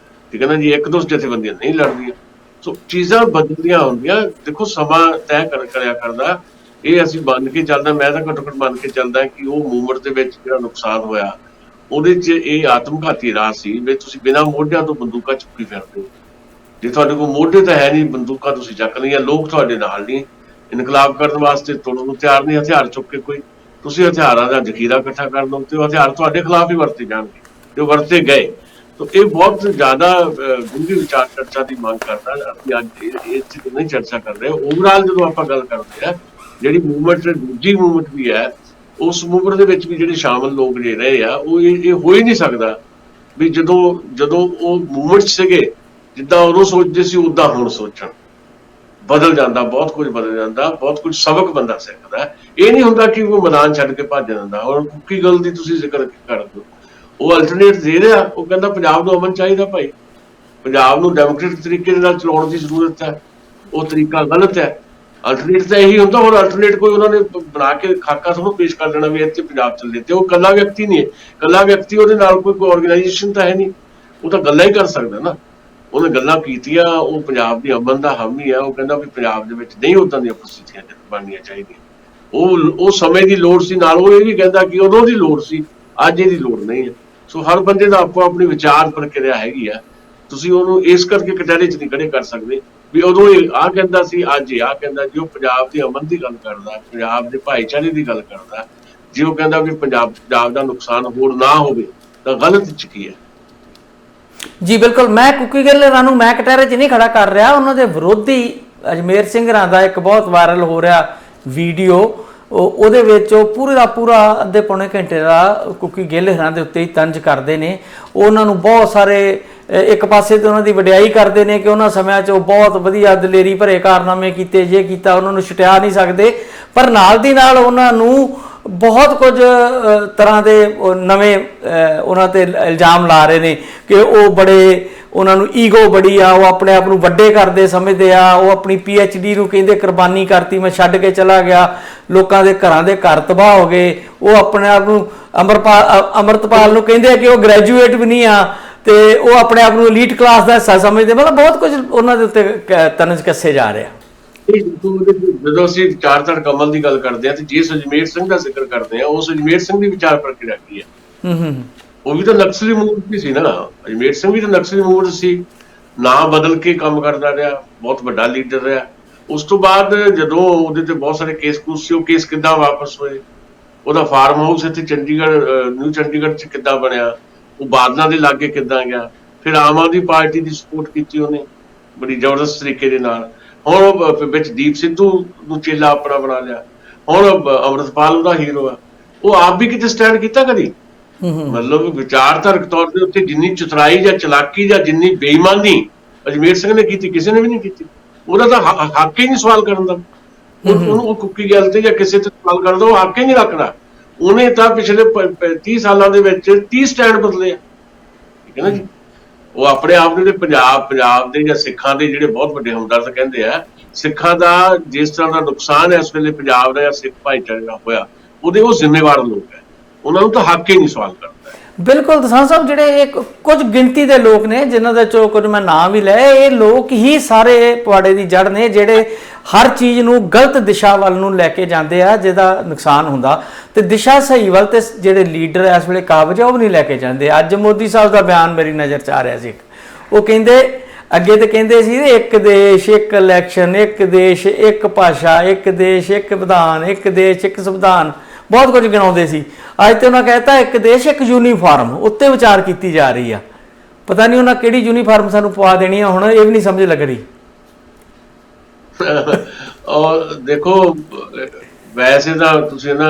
ਠੀਕ ਹੈ ਨਾ ਜੀ। ਇੱਕ ਦੋ ਜਥੇਬੰਦੀਆਂ ਨਹੀਂ ਲੜਦੀਆਂ। ਸੋ ਚੀਜ਼ਾਂ ਬਦਲਦੀਆਂ ਹੁੰਦੀਆਂ। ਦੇਖੋ ਸਮਾਂ ਤੈਅ ਕਰਿਆ ਕਰਦਾ, ਇਹ ਅਸੀਂ ਮੰਨ ਕੇ ਚੱਲਦਾ, ਮੈਂ ਤਾਂ ਘੱਟੋ ਘੱਟ ਮੰਨ ਕੇ ਚੱਲਦਾ ਕਿ ਉਹ ਮੂਵਮੈਂਟ ਦੇ ਵਿੱਚ ਜਿਹੜਾ ਨੁਕਸਾਨ ਹੋਇਆ ਉਹਦੇ 'ਚ ਇਹ ਆਤਮਘਾਤੀ ਰਾਹ ਸੀ ਵੀ ਤੁਸੀਂ ਬਿਨਾਂ ਮੋਢਿਆਂ ਤੋਂ ਬੰਦੂਕਾਂ ਚੁੱਕੀ ਫਿਰਦੇ ਹੋ। ਜੇ ਤੁਹਾਡੇ ਕੋਲ ਮੋਢੇ ਤਾਂ ਹੈ ਨਹੀਂ, ਬੰਦੂਕਾਂ ਤੁਸੀਂ ਚੱਕ ਲਈਆਂ, ਲੋਕ ਤੁਹਾਡੇ ਨਾਲ ਨਹੀਂ, ਇਨਕਲਾਬ ਕਰਨ ਵਾਸਤੇ ਤੁਰਨ ਨੂੰ ਤਿਆਰ ਨਹੀਂ ਹਥਿਆਰ ਚੁੱਕ ਕੇ ਕੋਈ, ਤੁਸੀਂ ਹਥਿਆਰਾਂ ਦਾ ਜ਼ਖੀਰਾ ਇਕੱਠਾ ਕਰ ਲਓ ਤੇ ਉਹ ਹਥਿਆਰ ਤੁਹਾਡੇ ਖਿਲਾਫ ਹੀ ਵਰਤੇ ਜਾਣਗੇ, ਜੋ ਵਰਤੇ ਗਏ। ਤਾਂ ਇਹ ਬਹੁਤ ਜ਼ਿਆਦਾ ਡੂੰਘੀ ਵਿਚਾਰ ਚਰਚਾ ਦੀ ਮੰਗ ਕਰਦਾ। ਅਸੀਂ ਅੱਜ ਇਸ 'ਚ ਨਹੀਂ ਚਰਚਾ ਕਰ ਰਹੇ। ਓਵਰਆਲ ਜਦੋਂ ਆਪਾਂ ਗੱਲ ਕਰਦੇ ਹਾਂ, ਜਿਹੜੀ ਮੂਵਮੈਂਟ ਦੂਜੀ ਮੂਵਮੈਂਟ ਵੀ ਹੈ, ਉਸ ਮੂਵਮੈਂਟ ਦੇ ਵਿੱਚ ਵੀ ਜਿਹੜੇ ਸ਼ਾਮਲ ਲੋਕ ਜੇ ਰਹੇ ਆ, ਉਹ ਇਹ ਹੋ ਹੀ ਨਹੀਂ ਸਕਦਾ ਵੀ ਜਦੋਂ ਉਹ ਮੂਵਮੈਂਟ ਸੀਗੇ ਜਿੱਦਾਂ ਉਦੋਂ ਸੋਚਦੇ ਸੀ ਉੱਦਾਂ ਹੁਣ ਸੋਚਣ। ਬਦਲ ਜਾਂਦਾ, ਬਹੁਤ ਕੁਝ ਬਦਲ ਜਾਂਦਾ, ਬਹੁਤ ਕੁਝ ਸਬਕ ਬੰਦਾ ਸਿੱਖਦਾ। ਇਹ ਨਹੀਂ ਹੁੰਦਾ ਕਿ ਉਹ ਮੈਦਾਨ ਛੱਡ ਕੇ ਭੱਜ ਜਾਂਦਾ। ਹੁਣ ਕੁੱਕੀ ਗੱਲ ਦੀ ਤੁਸੀਂ ਜ਼ਿਕਰ ਕਰਦੇ ਹੋ, ਉਹ ਅਲਟਰਨੇਟ ਦੇ ਰਿਹਾ, ਉਹ ਕਹਿੰਦਾ ਪੰਜਾਬ ਨੂੰ ਅਮਨ ਚਾਹੀਦਾ ਭਾਈ, ਪੰਜਾਬ ਨੂੰ ਡੈਮੋਕ੍ਰੇਟਿਕ ਤਰੀਕੇ ਦੇ ਨਾਲ ਚਲਾਉਣ ਦੀ ਜ਼ਰੂਰਤ ਹੈ, ਉਹ ਤਰੀਕਾ ਗਲਤ ਹੈ। ਅਲਟਰਨੇਟ ਤਾਂ ਇਹੀ ਹੁੰਦਾ। ਹੁਣ ਅਲਟਰਨੇਟ ਕੋਈ ਉਹਨਾਂ ਨੇ ਬਣਾ ਕੇ ਖਾਕਾ ਤੁਹਾਨੂੰ ਪੇਸ਼ ਕਰ ਦੇਣਾ ਵੀ ਇੱਥੇ ਪੰਜਾਬ ਚੱਲੇ, ਤੇ ਉਹ ਇਕੱਲਾ ਵਿਅਕਤੀ ਨਹੀਂ ਹੈ, ਇਕੱਲਾ ਵਿਅਕਤੀ ਉਹਦੇ ਨਾਲ ਕੋਈ ਆਰਗੇਨਾਈਜੇਸ਼ਨ ਤਾਂ ਹੈ ਨਹੀਂ, ਉਹ ਤਾਂ ਗੱਲਾਂ ਹੀ ਕਰ ਸਕਦਾ ਨਾ। ਉਹਨੇ ਗੱਲਾਂ ਕੀਤੀਆਂ, ਉਹ ਪੰਜਾਬ ਦੀ ਅਮਨ ਦਾ ਹਾਮੀ ਹੈ, ਉਹ ਕਹਿੰਦਾ ਵੀ ਪੰਜਾਬ ਦੇ ਵਿੱਚ ਨਹੀਂ ਉੱਦਾਂ ਦੀਆਂ ਪ੍ਰਸਥਿਤੀਆਂ ਬਣਨੀਆਂ ਚਾਹੀਦੀਆਂ। ਉਹ ਸਮੇਂ ਦੀ ਲੋੜ ਸੀ, ਨਾਲ ਉਹ ਇਹ ਵੀ ਕਹਿੰਦਾ ਕਿ ਉਦੋਂ ਦੀ ਲੋੜ ਸੀ, ਅੱਜ ਇਹਦੀ ਲੋੜ ਨਹੀਂ ਹੈ। ਸੋ ਹਰ ਬੰਦੇ ਦਾ ਆਪੋ ਆਪਣੀ ਵਿਚਾਰ ਪ੍ਰਕਿਰਿਆ ਹੈਗੀ ਆ, ਤੁਸੀਂ ਉਹਨੂੰ ਇਸ ਕਰਕੇ ਕਟਹਿਰੇ 'ਚ ਨਹੀਂ ਖੜੇ ਕਰ ਸਕਦੇ ਵੀ ਉਦੋਂ ਇਹ ਆਹ ਕਹਿੰਦਾ ਸੀ, ਅੱਜ ਇਹ ਆਹ ਕਹਿੰਦਾ। ਜੇ ਉਹ ਪੰਜਾਬ ਦੀ ਅਮਨ ਦੀ ਗੱਲ ਕਰਦਾ, ਪੰਜਾਬ ਦੇ ਭਾਈਚਾਰੇ ਦੀ ਗੱਲ ਕਰਦਾ, ਜੇ ਉਹ ਕਹਿੰਦਾ ਵੀ ਪੰਜਾਬ ਦਾ ਨੁਕਸਾਨ ਹੋਰ ਨਾ ਹੋਵੇ, ਤਾਂ ਗਲਤ 'ਚ ਕੀ ਹੈ? ਜੀ ਬਿਲਕੁਲ, ਮੈਂ ਕੁੱਕੀ ਗਿੱਲ ਨੂੰ ਮੈਂ ਕਟਹਿਰੇ 'ਚ ਨਹੀਂ ਖੜਾ ਕਰ ਰਿਹਾ। ਉਹਨਾਂ ਦੇ ਵਿਰੋਧੀ ਅਜਮੇਰ ਸਿੰਘ ਰਾਂ ਦਾ ਇੱਕ ਬਹੁਤ ਵਾਇਰਲ ਹੋ ਰਿਹਾ ਵੀਡੀਓ, ਉਹਦੇ ਵਿੱਚ ਉਹ ਪੂਰੇ ਦਾ ਪੂਰਾ ਅੱਧੇ ਪੌਣੇ ਘੰਟੇ ਦਾ ਕੁੱਕੀ ਗਿੱਲ ਰਾਂ ਦੇ ਉੱਤੇ ਹੀ ਤੰਜ ਕਰਦੇ ਨੇ। ਉਹਨਾਂ ਨੂੰ ਬਹੁਤ ਸਾਰੇ ਇੱਕ ਪਾਸੇ ਤੇ ਉਹਨਾਂ ਦੀ ਵਡਿਆਈ ਕਰਦੇ ਨੇ ਕਿ ਉਹਨਾਂ ਸਮਿਆਂ 'ਚ ਉਹ ਬਹੁਤ ਵਧੀਆ ਦਲੇਰੀ ਭਰੇ ਕਾਰਨਾਮੇ ਕੀਤੇ, ਜੇ ਕੀਤਾ, ਉਹਨਾਂ ਨੂੰ ਛੁਟਿਆ ਨਹੀਂ ਸਕਦੇ, ਪਰ ਨਾਲ ਦੀ ਨਾਲ ਉਹਨਾਂ ਨੂੰ ਬਹੁਤ ਕੁਝ ਤਰ੍ਹਾਂ ਦੇ ਨਵੇਂ ਉਹਨਾਂ ਤੇ ਇਲਜ਼ਾਮ ਲਾ ਰਹੇ ਨੇ ਕਿ ਉਹ ਬੜੇ, ਉਹਨਾਂ ਨੂੰ ਈਗੋ ਬੜੀ ਆ, ਉਹ ਆਪਣੇ ਆਪ ਨੂੰ ਵੱਡੇ ਕਰਦੇ ਸਮਝਦੇ ਆ, ਉਹ ਆਪਣੀ PhD ਨੂੰ ਕਹਿੰਦੇ ਕੁਰਬਾਨੀ ਕਰਤੀ, ਮੈਂ ਛੱਡ ਕੇ ਚਲਾ ਗਿਆ, ਲੋਕਾਂ ਦੇ ਘਰਾਂ ਦੇ ਘਰ ਤਬਾਹ ਹੋ ਗਏ। ਉਹ ਆਪਣੇ ਆਪ ਨੂੰ ਅਮਰਤਪਾਲ ਨੂੰ ਕਹਿੰਦੇ ਆ ਕਿ ਉਹ ਗ੍ਰੈਜੂਏਟ ਵੀ ਨਹੀਂ ਆ ਤੇ ਉਹ ਆਪਣੇ ਆਪ ਨੂੰ ਐਲੀਟ ਕਲਾਸ ਦਾ ਹਿੱਸਾ ਸਮਝਦੇ। ਮਤਲਬ ਬਹੁਤ ਕੁਝ ਉਹਨਾਂ ਦੇ ਉੱਤੇ ਤਨਜ ਕੱਸੇ ਜਾ ਰਿਹਾ। ਜਦੋਂ ਅਸੀਂ ਵਿਚਾਰਧਾਰ ਕਮਲ ਦੀ ਗੱਲ ਕਰਦੇ ਹਾਂ ਤੇ ਜਿਸ ਅਜਮੇਰ ਸਿੰਘ ਦਾ ਜ਼ਿਕਰ ਕਰਦੇ ਹਾਂ, ਉਸ ਅਜਮੇਰ ਸਿੰਘ ਦੀ ਵਿਚਾਰ ਪ੍ਰਕਿਰਿਆ ਕੀ ਹੈ? ਉਹ ਵੀ ਤਾਂ ਨਕਸਲੀ ਮੂਵਮੈਂਟ ਸੀ ਨਾ। ਅਜਮੇਰ ਸਿੰਘ ਵੀ ਤਾਂ ਨਕਸਲੀ ਮੂਵਮੈਂਟ ਸੀ, ਨਾਂ ਬਦਲ ਕੇ ਕੰਮ ਕਰਦਾ ਰਿਹਾ, ਬਹੁਤ ਵੱਡਾ ਲੀਡਰ ਰਿਹਾ। ਉਸ ਤੋਂ ਬਾਅਦ ਜਦੋਂ ਉਹਦੇ ਤੇ ਬਹੁਤ ਸਾਰੇ ਕੇਸ ਸੀ, ਉਹ ਕੇਸ ਕਿੱਦਾਂ ਵਾਪਸ ਹੋਏ? ਉਹਦਾ ਫਾਰਮ ਹਾਊਸ ਇੱਥੇ ਚੰਡੀਗੜ੍ਹ, ਨਿਊ ਚੰਡੀਗੜ੍ਹ 'ਚ ਕਿੱਦਾਂ ਬਣਿਆ? ਉਹ ਬਾਦਲਾਂ ਦੇ ਲਾਗੇ ਕਿੱਦਾਂ ਗਿਆ? ਫਿਰ ਆਮ ਆਦਮੀ ਪਾਰਟੀ ਦੀ ਸਪੋਰਟ ਕੀਤੀ ਉਹਨੇ ਬੜੀ ਜ਼ਬਰਦਸਤ ਤਰੀਕੇ ਦੇ ਨਾਲ। ਹੁਣ ਉਹ ਵਿੱਚ ਦੀਪ ਸਿੱਧੂ ਨੂੰ ਚੇਲਾ ਆਪਣਾ ਬਣਾ ਲਿਆ, ਹੁਣ ਅੰਮ੍ਰਿਤਪਾਲ ਉਹਦਾ ਹੀਰੋ ਆ। ਉਹ ਆਪ ਵੀ ਕਿਤੇ ਸਟੈਂਡ ਕੀਤਾ ਕਦੀ? ਮਤਲਬ ਵਿਚਾਰਧਾਰਕ ਤੌਰ ਦੇ ਉੱਤੇ ਜਿੰਨੀ ਚਤੁਰਾਈ ਜਾਂ ਚਲਾਕੀ ਜਾਂ ਜਿੰਨੀ ਬੇਈਮਾਨੀ ਅਜਮੇਰ ਸਿੰਘ ਨੇ ਕੀਤੀ, ਕਿਸੇ ਨੇ ਵੀ ਨਹੀਂ ਕੀਤੀ। ਉਹਦਾ ਤਾਂ ਹੱਕ ਹੀ ਨਹੀਂ ਸਵਾਲ ਕਰਨ ਦਾ। ਉਹਨੂੰ ਕੁੱਕੀ ਗੱਲ ਤੇ ਜਾਂ ਕਿਸੇ ਤੇ ਸਵਾਲ ਕਰਨ ਦਾ ਉਹ ਹੱਕ ਹੀ ਨਹੀਂ ਰੱਖਦਾ। ਉਹਨੇ ਤਾਂ ਪਿਛਲੇ 30 ਸਾਲਾਂ ਦੇ ਵਿੱਚ 30 ਸਟੈਂਡ ਬਦਲੇ ਆ, ਠੀਕ ਹੈ ਨਾ ਜੀ। ਉਹ ਆਪਣੇ ਆਪ ਨੂੰ ਪੰਜਾਬ ਦੇ ਜਾਂ ਸਿੱਖਾਂ ਦੇ ਜਿਹੜੇ ਬਹੁਤ ਵੱਡੇ ਹਮਦਰਦ ਕਹਿੰਦੇ ਆ, ਸਿੱਖਾਂ ਦਾ ਜਿਸ ਤਰ੍ਹਾਂ ਦਾ ਨੁਕਸਾਨ ਹੈ ਇਸ ਵੇਲੇ ਪੰਜਾਬ ਦਾ ਜਾਂ ਸਿੱਖ ਭਾਈਚਾਰੇ ਦਾ ਹੋਇਆ, ਉਹਦੇ ਉਹ ਜ਼ਿੰਮੇਵਾਰ ਲੋਕ ਹੈ। ਉਹਨਾਂ ਨੂੰ ਤਾਂ ਹੱਕ ਹੀ ਨਹੀਂ ਸਵਾਲ ਕਰਦਾ। ਬਿਲਕੁਲ ਦਸਾਂ ਸਾਹਿਬ, ਜਿਹੜੇ ਇਹ ਕੁਝ ਗਿਣਤੀ ਦੇ ਲੋਕ ਨੇ ਜਿਨ੍ਹਾਂ ਦੇ ਚੋਂ ਕੁਝ ਮੈਂ ਨਾਮ ਵੀ ਲਏ, ਇਹ ਲੋਕ ਹੀ ਸਾਰੇ ਪਵਾੜੇ ਦੀ ਜੜ ਨੇ, ਜਿਹੜੇ ਹਰ ਚੀਜ਼ ਨੂੰ ਗਲਤ ਦਿਸ਼ਾ ਵੱਲ ਨੂੰ ਲੈ ਕੇ ਜਾਂਦੇ ਆ, ਜਿਹਦਾ ਨੁਕਸਾਨ ਹੁੰਦਾ, ਤੇ ਦਿਸ਼ਾ ਸਹੀ ਵੱਲ ਤੇ ਜਿਹੜੇ ਲੀਡਰ ਇਸ ਵੇਲੇ ਕਾਬਜ ਆ ਉਹ ਵੀ ਨਹੀਂ ਲੈ ਕੇ ਜਾਂਦੇ। ਅੱਜ ਮੋਦੀ ਸਾਹਿਬ ਦਾ ਬਿਆਨ ਮੇਰੀ ਨਜ਼ਰ 'ਚ ਆ ਰਿਹਾ ਸੀ, ਉਹ ਕਹਿੰਦੇ, ਅੱਗੇ ਤੇ ਕਹਿੰਦੇ ਸੀ ਇੱਕ ਦੇਸ਼ ਇੱਕ ਇਲੈਕਸ਼ਨ, ਇੱਕ ਦੇਸ਼ ਇੱਕ ਭਾਸ਼ਾ, ਇੱਕ ਦੇਸ਼ ਇੱਕ ਵਿਧਾਨ, ਇੱਕ ਦੇਸ਼ ਇੱਕ ਸੰਵਿਧਾਨ, ਬਹੁਤ ਕੁਝ ਗਿਣਾਉਂਦੇ ਸੀ। ਅੱਜ ਤੇ ਉਹਨਾਂ ਕਹਿਤਾ ਇੱਕ ਦੇਸ਼ ਇੱਕ ਯੂਨੀਫਾਰਮ, ਉੱਤੇ ਵਿਚਾਰ ਕੀਤੀ ਜਾ ਰਹੀ ਆ। ਪਤਾ ਨਹੀਂ ਉਹਨਾਂ ਕਿਹੜੀ ਯੂਨੀਫਾਰਮ ਸਾਨੂੰ ਪਵਾ ਦੇਣੀ ਆ, ਹੁਣ ਇਹ ਵੀ ਨਹੀਂ ਸਮਝ ਲੱਗ ਰਹੀ। ਔਰ ਦੇਖੋ, ਵੈਸੇ ਤਾਂ ਤੁਸੀਂ ਨਾ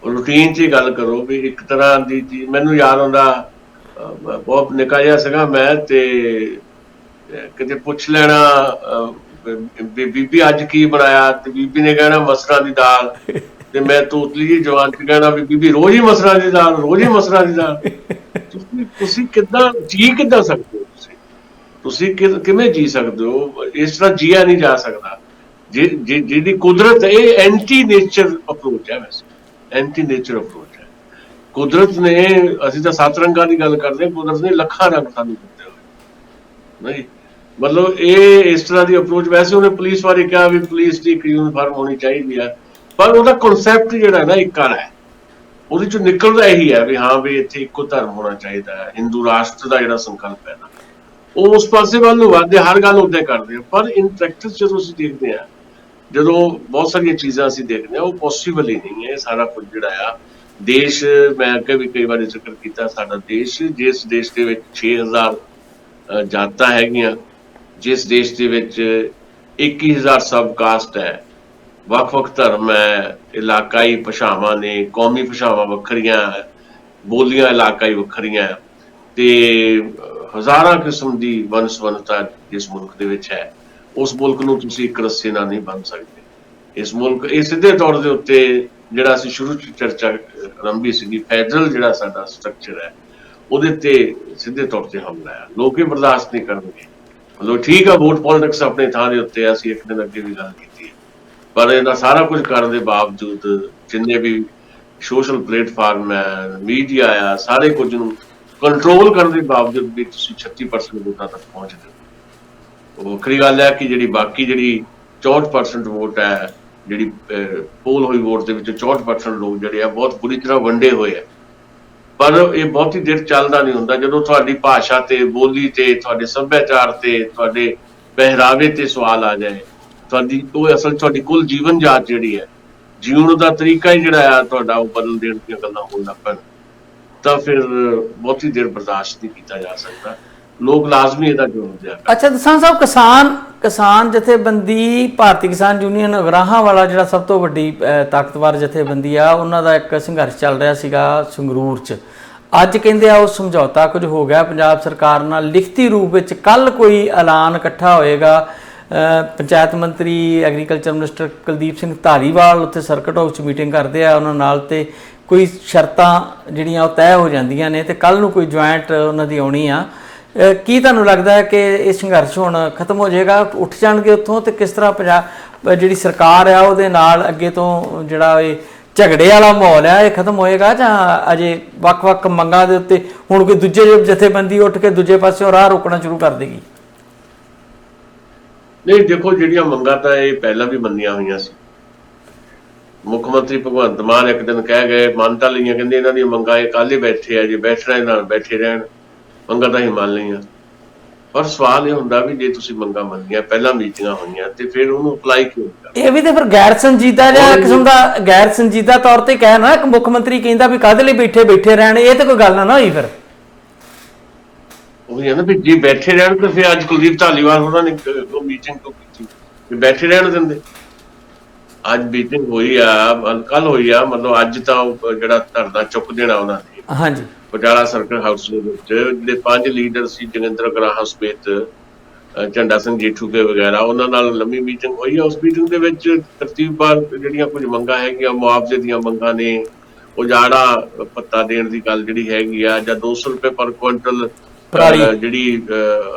ਰੂਟੀਨ 'ਚ ਹੀ ਗੱਲ ਕਰੋ ਵੀ ਇੱਕ ਤਰ੍ਹਾਂ ਦੀ ਚੀਜ਼ ਮੈਨੂੰ ਯਾਦ ਆਉਂਦਾ, ਬਹੁਤ ਨਿੱਕਾ ਜਿਹਾ ਸੀਗਾ ਮੈਂ, ਤੇ ਕਿਤੇ ਪੁੱਛ ਲੈਣਾ ਬੀਬੀ ਅੱਜ ਕੀ ਬਣਾਇਆ, ਤੇ ਬੀਬੀ ਨੇ ਕਹਿਣਾ ਮਸਰਾਂ ਦੀ ਦਾਲ, ਤੇ ਮੈਂ ਤੋਤਲੀ ਜੀ ਜਵਾਨ 'ਚ ਕਹਿਣਾ ਵੀ ਬੀਬੀ ਰੋਜ਼ ਹੀ ਮਸਰਾਂ ਦੀ ਦਾਲ, ਰੋਜ਼ ਹੀ ਮਸਰਾਂ ਦੀ ਦਾਲ। ਤੁਸੀਂ ਕਿੱਦਾਂ ਜੀ ਕਿੱਦਾਂ ਸਕਦੇ ਹੋ? ਤੁਸੀਂ ਕਿਵੇਂ ਜੀ ਸਕਦੇ ਹੋ? ਇਸ ਤਰ੍ਹਾਂ ਜੀਆ ਨਹੀਂ ਜਾ ਸਕਦਾ। ਜਿਹਦੀ ਕੁਦਰਤ, ਇਹ ਐਂਟੀ ਨੇਚਰ ਅਪਰੋਚ ਹੈ, ਵੈਸੇ ਐਂਟੀ ਨੇਚਰ ਅਪਰੋਚ ਹੈ। ਕੁਦਰਤ ਨੇ, ਅਸੀਂ ਤਾਂ 7 ਰੰਗਾਂ ਦੀ ਗੱਲ ਕਰਦੇ ਹਾਂ, ਕੁਦਰਤ ਨੇ ਲੱਖਾਂ ਰੰਗ ਸਾਨੂੰ ਦਿੱਤੇ ਹੋਏ ਨਹੀਂ। ਮਤਲਬ ਇਹ ਇਸ ਤਰ੍ਹਾਂ ਦੀ ਅਪਰੋਚ, ਵੈਸੇ ਉਹਨੇ ਪੁਲਿਸ ਬਾਰੇ ਕਿਹਾ ਵੀ ਪੁਲਿਸ ਦੀ ਇੱਕ ਯੂਨੀਫਾਰਮ ਹੋਣੀ ਚਾਹੀਦੀ ਹੈ, ਪਰ ਉਹਦਾ ਕਨਸੈਪਟ ਜਿਹੜਾ ਨਾ ਇੱਕ ਹੈ, ਉਹਦੇ ਚੋਂ ਨਿਕਲਦਾ ਇਹੀ ਹੈ ਵੀ ਹਾਂ ਵੀ ਇੱਥੇ ਇੱਕੋ ਧਰਮ ਹੋਣਾ ਚਾਹੀਦਾ ਹੈ, ਹਿੰਦੂ ਰਾਸ਼ਟਰ ਦਾ ਜਿਹੜਾ ਸੰਕਲਪ ਹੈ ਨਾ, ਉਹ ਉਸ ਪਾਸੇ ਵੱਲ ਨੂੰ ਵੱਧਦੇ, ਹਰ ਗੱਲ ਉੱਦਾਂ ਕਰਦੇ ਆ। ਪਰ ਇਨ ਪ੍ਰੈਕਟਿਸ ਜਦੋਂ ਅਸੀਂ ਦੇਖਦੇ ਹਾਂ, ਜਦੋਂ ਬਹੁਤ ਸਾਰੀਆਂ ਚੀਜ਼ਾਂ ਅਸੀਂ ਦੇਖਦੇ ਹਾਂ, ਉਹ ਪੋਸੀਬਲ ਹੀ ਨਹੀਂ ਹੈ। ਸਾਰਾ ਕੁਝ ਜਿਹੜਾ ਆ ਦੇਸ਼, ਮੈਂ ਅੱਗੇ ਵੀ ਕਈ ਵਾਰੀ ਜ਼ਿਕਰ ਕੀਤਾ, ਸਾਡਾ ਦੇਸ਼, ਜਿਸ ਦੇਸ਼ ਦੇ ਵਿੱਚ 6000 ਜਾਤਾਂ ਹੈਗੀਆਂ, ਜਿਸ ਦੇਸ਼ ਦੇ ਵਿੱਚ 21000 ਸਬ ਕਾਸਟ ਹੈ, ਵੱਖ-ਵੱਖ ਧਰਮ ਹੈ, ਇਲਾਕਾਈ ਭਾਸ਼ਾਵਾਂ ਨੇ, ਕੌਮੀ ਭਾਸ਼ਾਵਾਂ ਵੱਖਰੀਆਂ, ਬੋਲੀਆਂ ਇਲਾਕਾਈ ਵੱਖਰੀਆਂ, ਤੇ ਹਜ਼ਾਰਾਂ ਕਿਸਮ ਦੀ ਵੰਨ-ਸੁਵੰਨਤਾ ਜਿਸ ਮੁਲਕ ਦੇ ਵਿੱਚ ਹੈ, ਉਸ ਮੁਲਕ ਨੂੰ ਤੁਸੀਂ ਇੱਕ ਰੱਸੇ ਨਾਲ ਨਹੀਂ ਬੰਨ੍ਹ ਸਕਦੇ। ਇਸ ਮੁਲਕ, ਇਹ ਸਿੱਧੇ ਤੌਰ ਦੇ ਉੱਤੇ ਜਿਹੜਾ ਅਸੀਂ ਸ਼ੁਰੂ 'ਚ ਚਰਚਾ ਆਰੰਭੀ ਸੀਗੀ, ਫੈਡਰਲ ਜਿਹੜਾ ਸਾਡਾ ਸਟਰਕਚਰ ਹੈ, ਉਹਦੇ ਤੇ ਸਿੱਧੇ ਤੌਰ ਤੇ ਹਮਲਾ ਹੈ। ਲੋਕ ਇਹ ਬਰਦਾਸ਼ਤ ਨਹੀਂ ਕਰਨਗੇ। ਮਤਲਬ ਠੀਕ ਆ, ਵੋਟ ਪੋਲਿਟਿਕਸ ਆਪਣੇ ਥਾਂ ਦੇ ਉੱਤੇ, ਅਸੀਂ ਇੱਕ ਦਿਨ ਅੱਗੇ ਵੀ ਗੱਲ ਕੀਤੀ ਹੈ, ਪਰ ਇਹਦਾ ਸਾਰਾ ਕੁਝ ਕਰਨ ਦੇ ਬਾਵਜੂਦ ਜਿੰਨੇ ਵੀ ਸੋਸ਼ਲ ਪਲੇਟਫਾਰਮ ਹੈ, ਮੀਡੀਆ ਆ, ਸਾਰੇ ਕੁਝ ਨੂੰ ਕੰਟਰੋਲ ਕਰਨ ਦੇ ਬਾਵਜੂਦ ਵੀ ਤੁਸੀਂ 36% ਵੋਟਾਂ ਤੱਕ ਪਹੁੰਚਦੇ ਹੋ। ਵੱਖਰੀ ਗੱਲ ਹੈ ਕਿ ਜਿਹੜੀ ਬਾਕੀ ਜਿਹੜੀ 64% ਵੋਟ ਹੈ, ਜਿਹੜੀ ਪੋਲ ਹੋਈ ਵੋਟ ਦੇ ਵਿੱਚੋਂ 64% ਲੋਕ ਜਿਹੜੇ ਆ ਬਹੁਤ ਬੁਰੀ ਤਰ੍ਹਾਂ ਵੰਡੇ ਹੋਏ ਆ। ਪਰ ਇਹ ਬਹੁਤੀ ਦੇਰ ਚੱਲਦਾ ਨਹੀਂ ਹੁੰਦਾ। ਜਦੋਂ ਤੁਹਾਡੀ ਭਾਸ਼ਾ ਤੇ, ਬੋਲੀ ਤੇ, ਤੁਹਾਡੇ ਸੱਭਿਆਚਾਰ ਤੇ, ਤੁਹਾਡੇ ਪਹਿਰਾਵੇ ਤੇ ਸਵਾਲ ਆ ਜਾਏ, ਤੁਹਾਡੀ ਉਹ ਅਸਲ ਤੁਹਾਡੀ ਕੁੱਲ ਜੀਵਨ ਜਾਚ ਜਿਹੜੀ ਹੈ, ਜੀਉਣ ਦਾ ਤਰੀਕਾ ਹੀ ਜਿਹੜਾ ਆ ਤੁਹਾਡਾ, ਉਹ ਬਦਲ ਦੇਣ ਦੀਆਂ ਗੱਲਾਂ ਹੋਣ ਲੱਗ ਪੈਣ, ਤਾਂ ਫਿਰ ਬਹੁਤੀ ਦੇਰ ਬਰਦਾਸ਼ਤ ਨਹੀਂ ਕੀਤਾ ਜਾ ਸਕਦਾ। ਲੋਕ ਲਾਜ਼ਮੀ ਇਹਦਾ ਜਵਾਬ ਦਿਆ। ਅੱਛਾ ਦਸਾਂ ਸਾਹਿਬ, ਕਿਸਾਨ ਜਥੇਬੰਦੀ, ਭਾਰਤੀ ਕਿਸਾਨ ਯੂਨੀਅਨ ਉਗਰਾਹਾਂ ਵਾਲਾ ਜਿਹੜਾ ਸਭ ਤੋਂ ਵੱਡੀ ਤਾਕਤਵਰ ਜਥੇਬੰਦੀ ਆ, ਉਹਨਾਂ ਦਾ ਇੱਕ ਸੰਘਰਸ਼ ਚੱਲ ਰਿਹਾ ਸੀਗਾ ਸੰਗਰੂਰ 'ਚ। ਅੱਜ ਕਹਿੰਦੇ ਆ ਉਹ ਸਮਝੌਤਾ ਕੁਝ ਹੋ ਗਿਆ ਪੰਜਾਬ ਸਰਕਾਰ ਨਾਲ ਲਿਖਤੀ ਰੂਪ ਵਿੱਚ। ਕੱਲ ਕੋਈ ਐਲਾਨ ਇਕੱਠਾ ਹੋਏਗਾ, ਪੰਚਾਇਤ ਮੰਤਰੀ, ਐਗਰੀਕਲਚਰ ਮਿਨਿਸਟਰ ਕੁਲਦੀਪ ਸਿੰਘ ਧਾਲੀਵਾਲ ਉੱਥੇ ਸਰਕਟ ਹਾਊਸ 'ਚ ਮੀਟਿੰਗ ਕਰਦੇ ਆ ਉਹਨਾਂ ਨਾਲ, ਤੇ ਕੋਈ ਸ਼ਰਤਾਂ ਜਿਹੜੀਆਂ ਉਹ ਤੈਅ ਹੋ ਜਾਂਦੀਆਂ ਨੇ, ਤੇ ਕੱਲ ਨੂੰ ਕੋਈ ਜੁਆਇੰਟ ਉਹਨਾਂ ਦੀ ਆਉਣੀ ਆ। ਕੀ ਤੁਹਾਨੂੰ ਲੱਗਦਾ ਹੈ ਕਿ ਇਹ ਸੰਘਰਸ਼ ਹੁਣ ਖਤਮ ਹੋ ਜਾਏਗਾ, ਉੱਠ ਜਾਣਗੇ ਉੱਥੋਂ, ਤੇ ਕਿਸ ਤਰ੍ਹਾਂ ਪੰਜਾਬ ਜਿਹੜੀ ਸਰਕਾਰ ਆ ਉਹਦੇ ਨਾਲ ਅੱਗੇ ਤੋਂ ਜਿਹੜਾ ਇਹ ਝਗੜੇ ਵਾਲਾ ਮਾਹੌਲ ਆ ਇਹ ਖਤਮ ਹੋਏਗਾ, ਜਾਂ ਅਜੇ ਵੱਖ-ਵੱਖ ਮੰਗਾਂ ਦੇ ਉੱਤੇ ਹੁਣ ਕੋਈ ਦੂਜੇ ਜਥੇਬੰਦੀ ਉੱਠ ਕੇ ਦੂਜੇ ਪਾਸਿਓਂ ਰਾਹ ਰੋਕਣਾ ਸ਼ੁਰੂ ਕਰ ਦੇਗੀ? ਨਹੀਂ, ਦੇਖੋ, ਜਿਹੜੀਆਂ ਮੰਗਾਂ ਤਾਂ ਇਹ ਪਹਿਲਾਂ ਵੀ ਮੰਨੀਆਂ ਹੋਈਆਂ ਸੀ। ਮੁੱਖ ਮੰਤਰੀ ਭਗਵੰਤ ਮਾਨ ਇੱਕ ਦਿਨ ਕਹਿ ਗਏ, ਮੰਨ ਤਾਂ ਲਈਆਂ, ਕਹਿੰਦੇ ਇਹਨਾਂ ਦੀਆਂ ਮੰਗਾਂ ਇਹ ਕੱਲ੍ਹ ਹੀ ਬੈਠੇ ਆ, ਜੇ ਬੈਠਣਾ ਨਾਲ ਬੈਠੇ ਰਹਿਣ, ਮੰਗਾਂ ਤਾਂ ਹੀ ਮੰਨ ਲਈਆਂ। ਪਰ ਸਵਾਲ ਇਹ ਹੁੰਦਾ ਵੀ ਜੇ ਤੁਸੀਂ ਮੰਗਾਂ ਮੰਨੀਆਂ, ਪਹਿਲਾਂ ਮੀਟਿੰਗਾਂ ਹੋਈਆਂ, ਤੇ ਫਿਰ ਉਹਨੂੰ ਅਪਲਾਈ ਕਿਉਂ ਕੀਤਾ? ਇਹ ਵੀ ਤੇ ਫਿਰ ਗੈਰ ਸੰਜੀਦਾ ਜਿਹਾ ਕਿਸਮ ਦਾ, ਗੈਰ ਸੰਜੀਦਾ ਤੌਰ ਤੇ ਕਹਿਣਾ ਕਿ ਮੁੱਖ ਮੰਤਰੀ ਕਹਿੰਦਾ ਵੀ ਕਾਹਦੇ ਲਈ ਬੈਠੇ ਰਹਿਣ, ਇਹ ਤਾਂ ਕੋਈ ਗੱਲ ਨਾ ਹੋਈ। ਫਿਰ ਉਹ ਹੈ ਨਾ ਵੀ ਜੇ ਬੈਠੇ ਰਹਿਣ, ਤੇ ਫਿਰ ਅੱਜ ਕੁਲਦੀਪ ਧਾਲੀਵਾਲ ਉਹਨਾਂ ਨੇ ਮੀਟਿੰਗ ਤੋਂ ਕੀਤੀ ਵੀ ਬੈਠੇ ਰਹਿਣ ਦਿੰਦੇ। ਅੱਜ ਮੀਟਿੰਗ ਹੋਈ ਆ, ਕੱਲ ਹੋਈ ਆ, ਮਤਲਬ ਅੱਜ ਤਾਂ ਜਿਹੜਾ ਧਰਨਾ ਚੁੱਕ ਦੇਣਾ ਉਹਨਾਂ ਨੇ। ਹਾਂਜੀ, ਪਟਿਆਲਾ ਸਰਕਲ ਹਾਊਸ ਦੇ ਵਿੱਚ ਜਿਹੜੇ 5 ਲੀਡਰ ਸੀ, ਜੋਗਿੰਦਰ ਉਗਰਾਹਾਂ ਸਮੇਤ, ਝੰਡਾ ਸਿੰਘ ਜੇਠੂਕੇ ਵਗੈਰਾ, ਉਹਨਾਂ ਨਾਲ ਲੰਮੀ ਮੀਟਿੰਗ ਹੋਈ ਆ। ਉਸ ਮੀਟਿੰਗ ਦੇ ਵਿੱਚ ਤਰਤੀਬਵਾਰ ਜਿਹੜੀਆਂ ਕੁਝ ਮੰਗਾਂ ਹੈਗੀਆਂ, ਮੁਆਵਜ਼ੇ ਦੀਆਂ ਮੰਗਾਂ ਨੇ, ਉਜਾੜਾ ਭੱਤਾ ਦੇਣ ਦੀ ਗੱਲ ਜਿਹੜੀ ਹੈਗੀ ਆ, ਜਾਂ 200 ਰੁਪਏ ਪਰ ਕੁਇੰਟਲ ਜਿਹੜੀ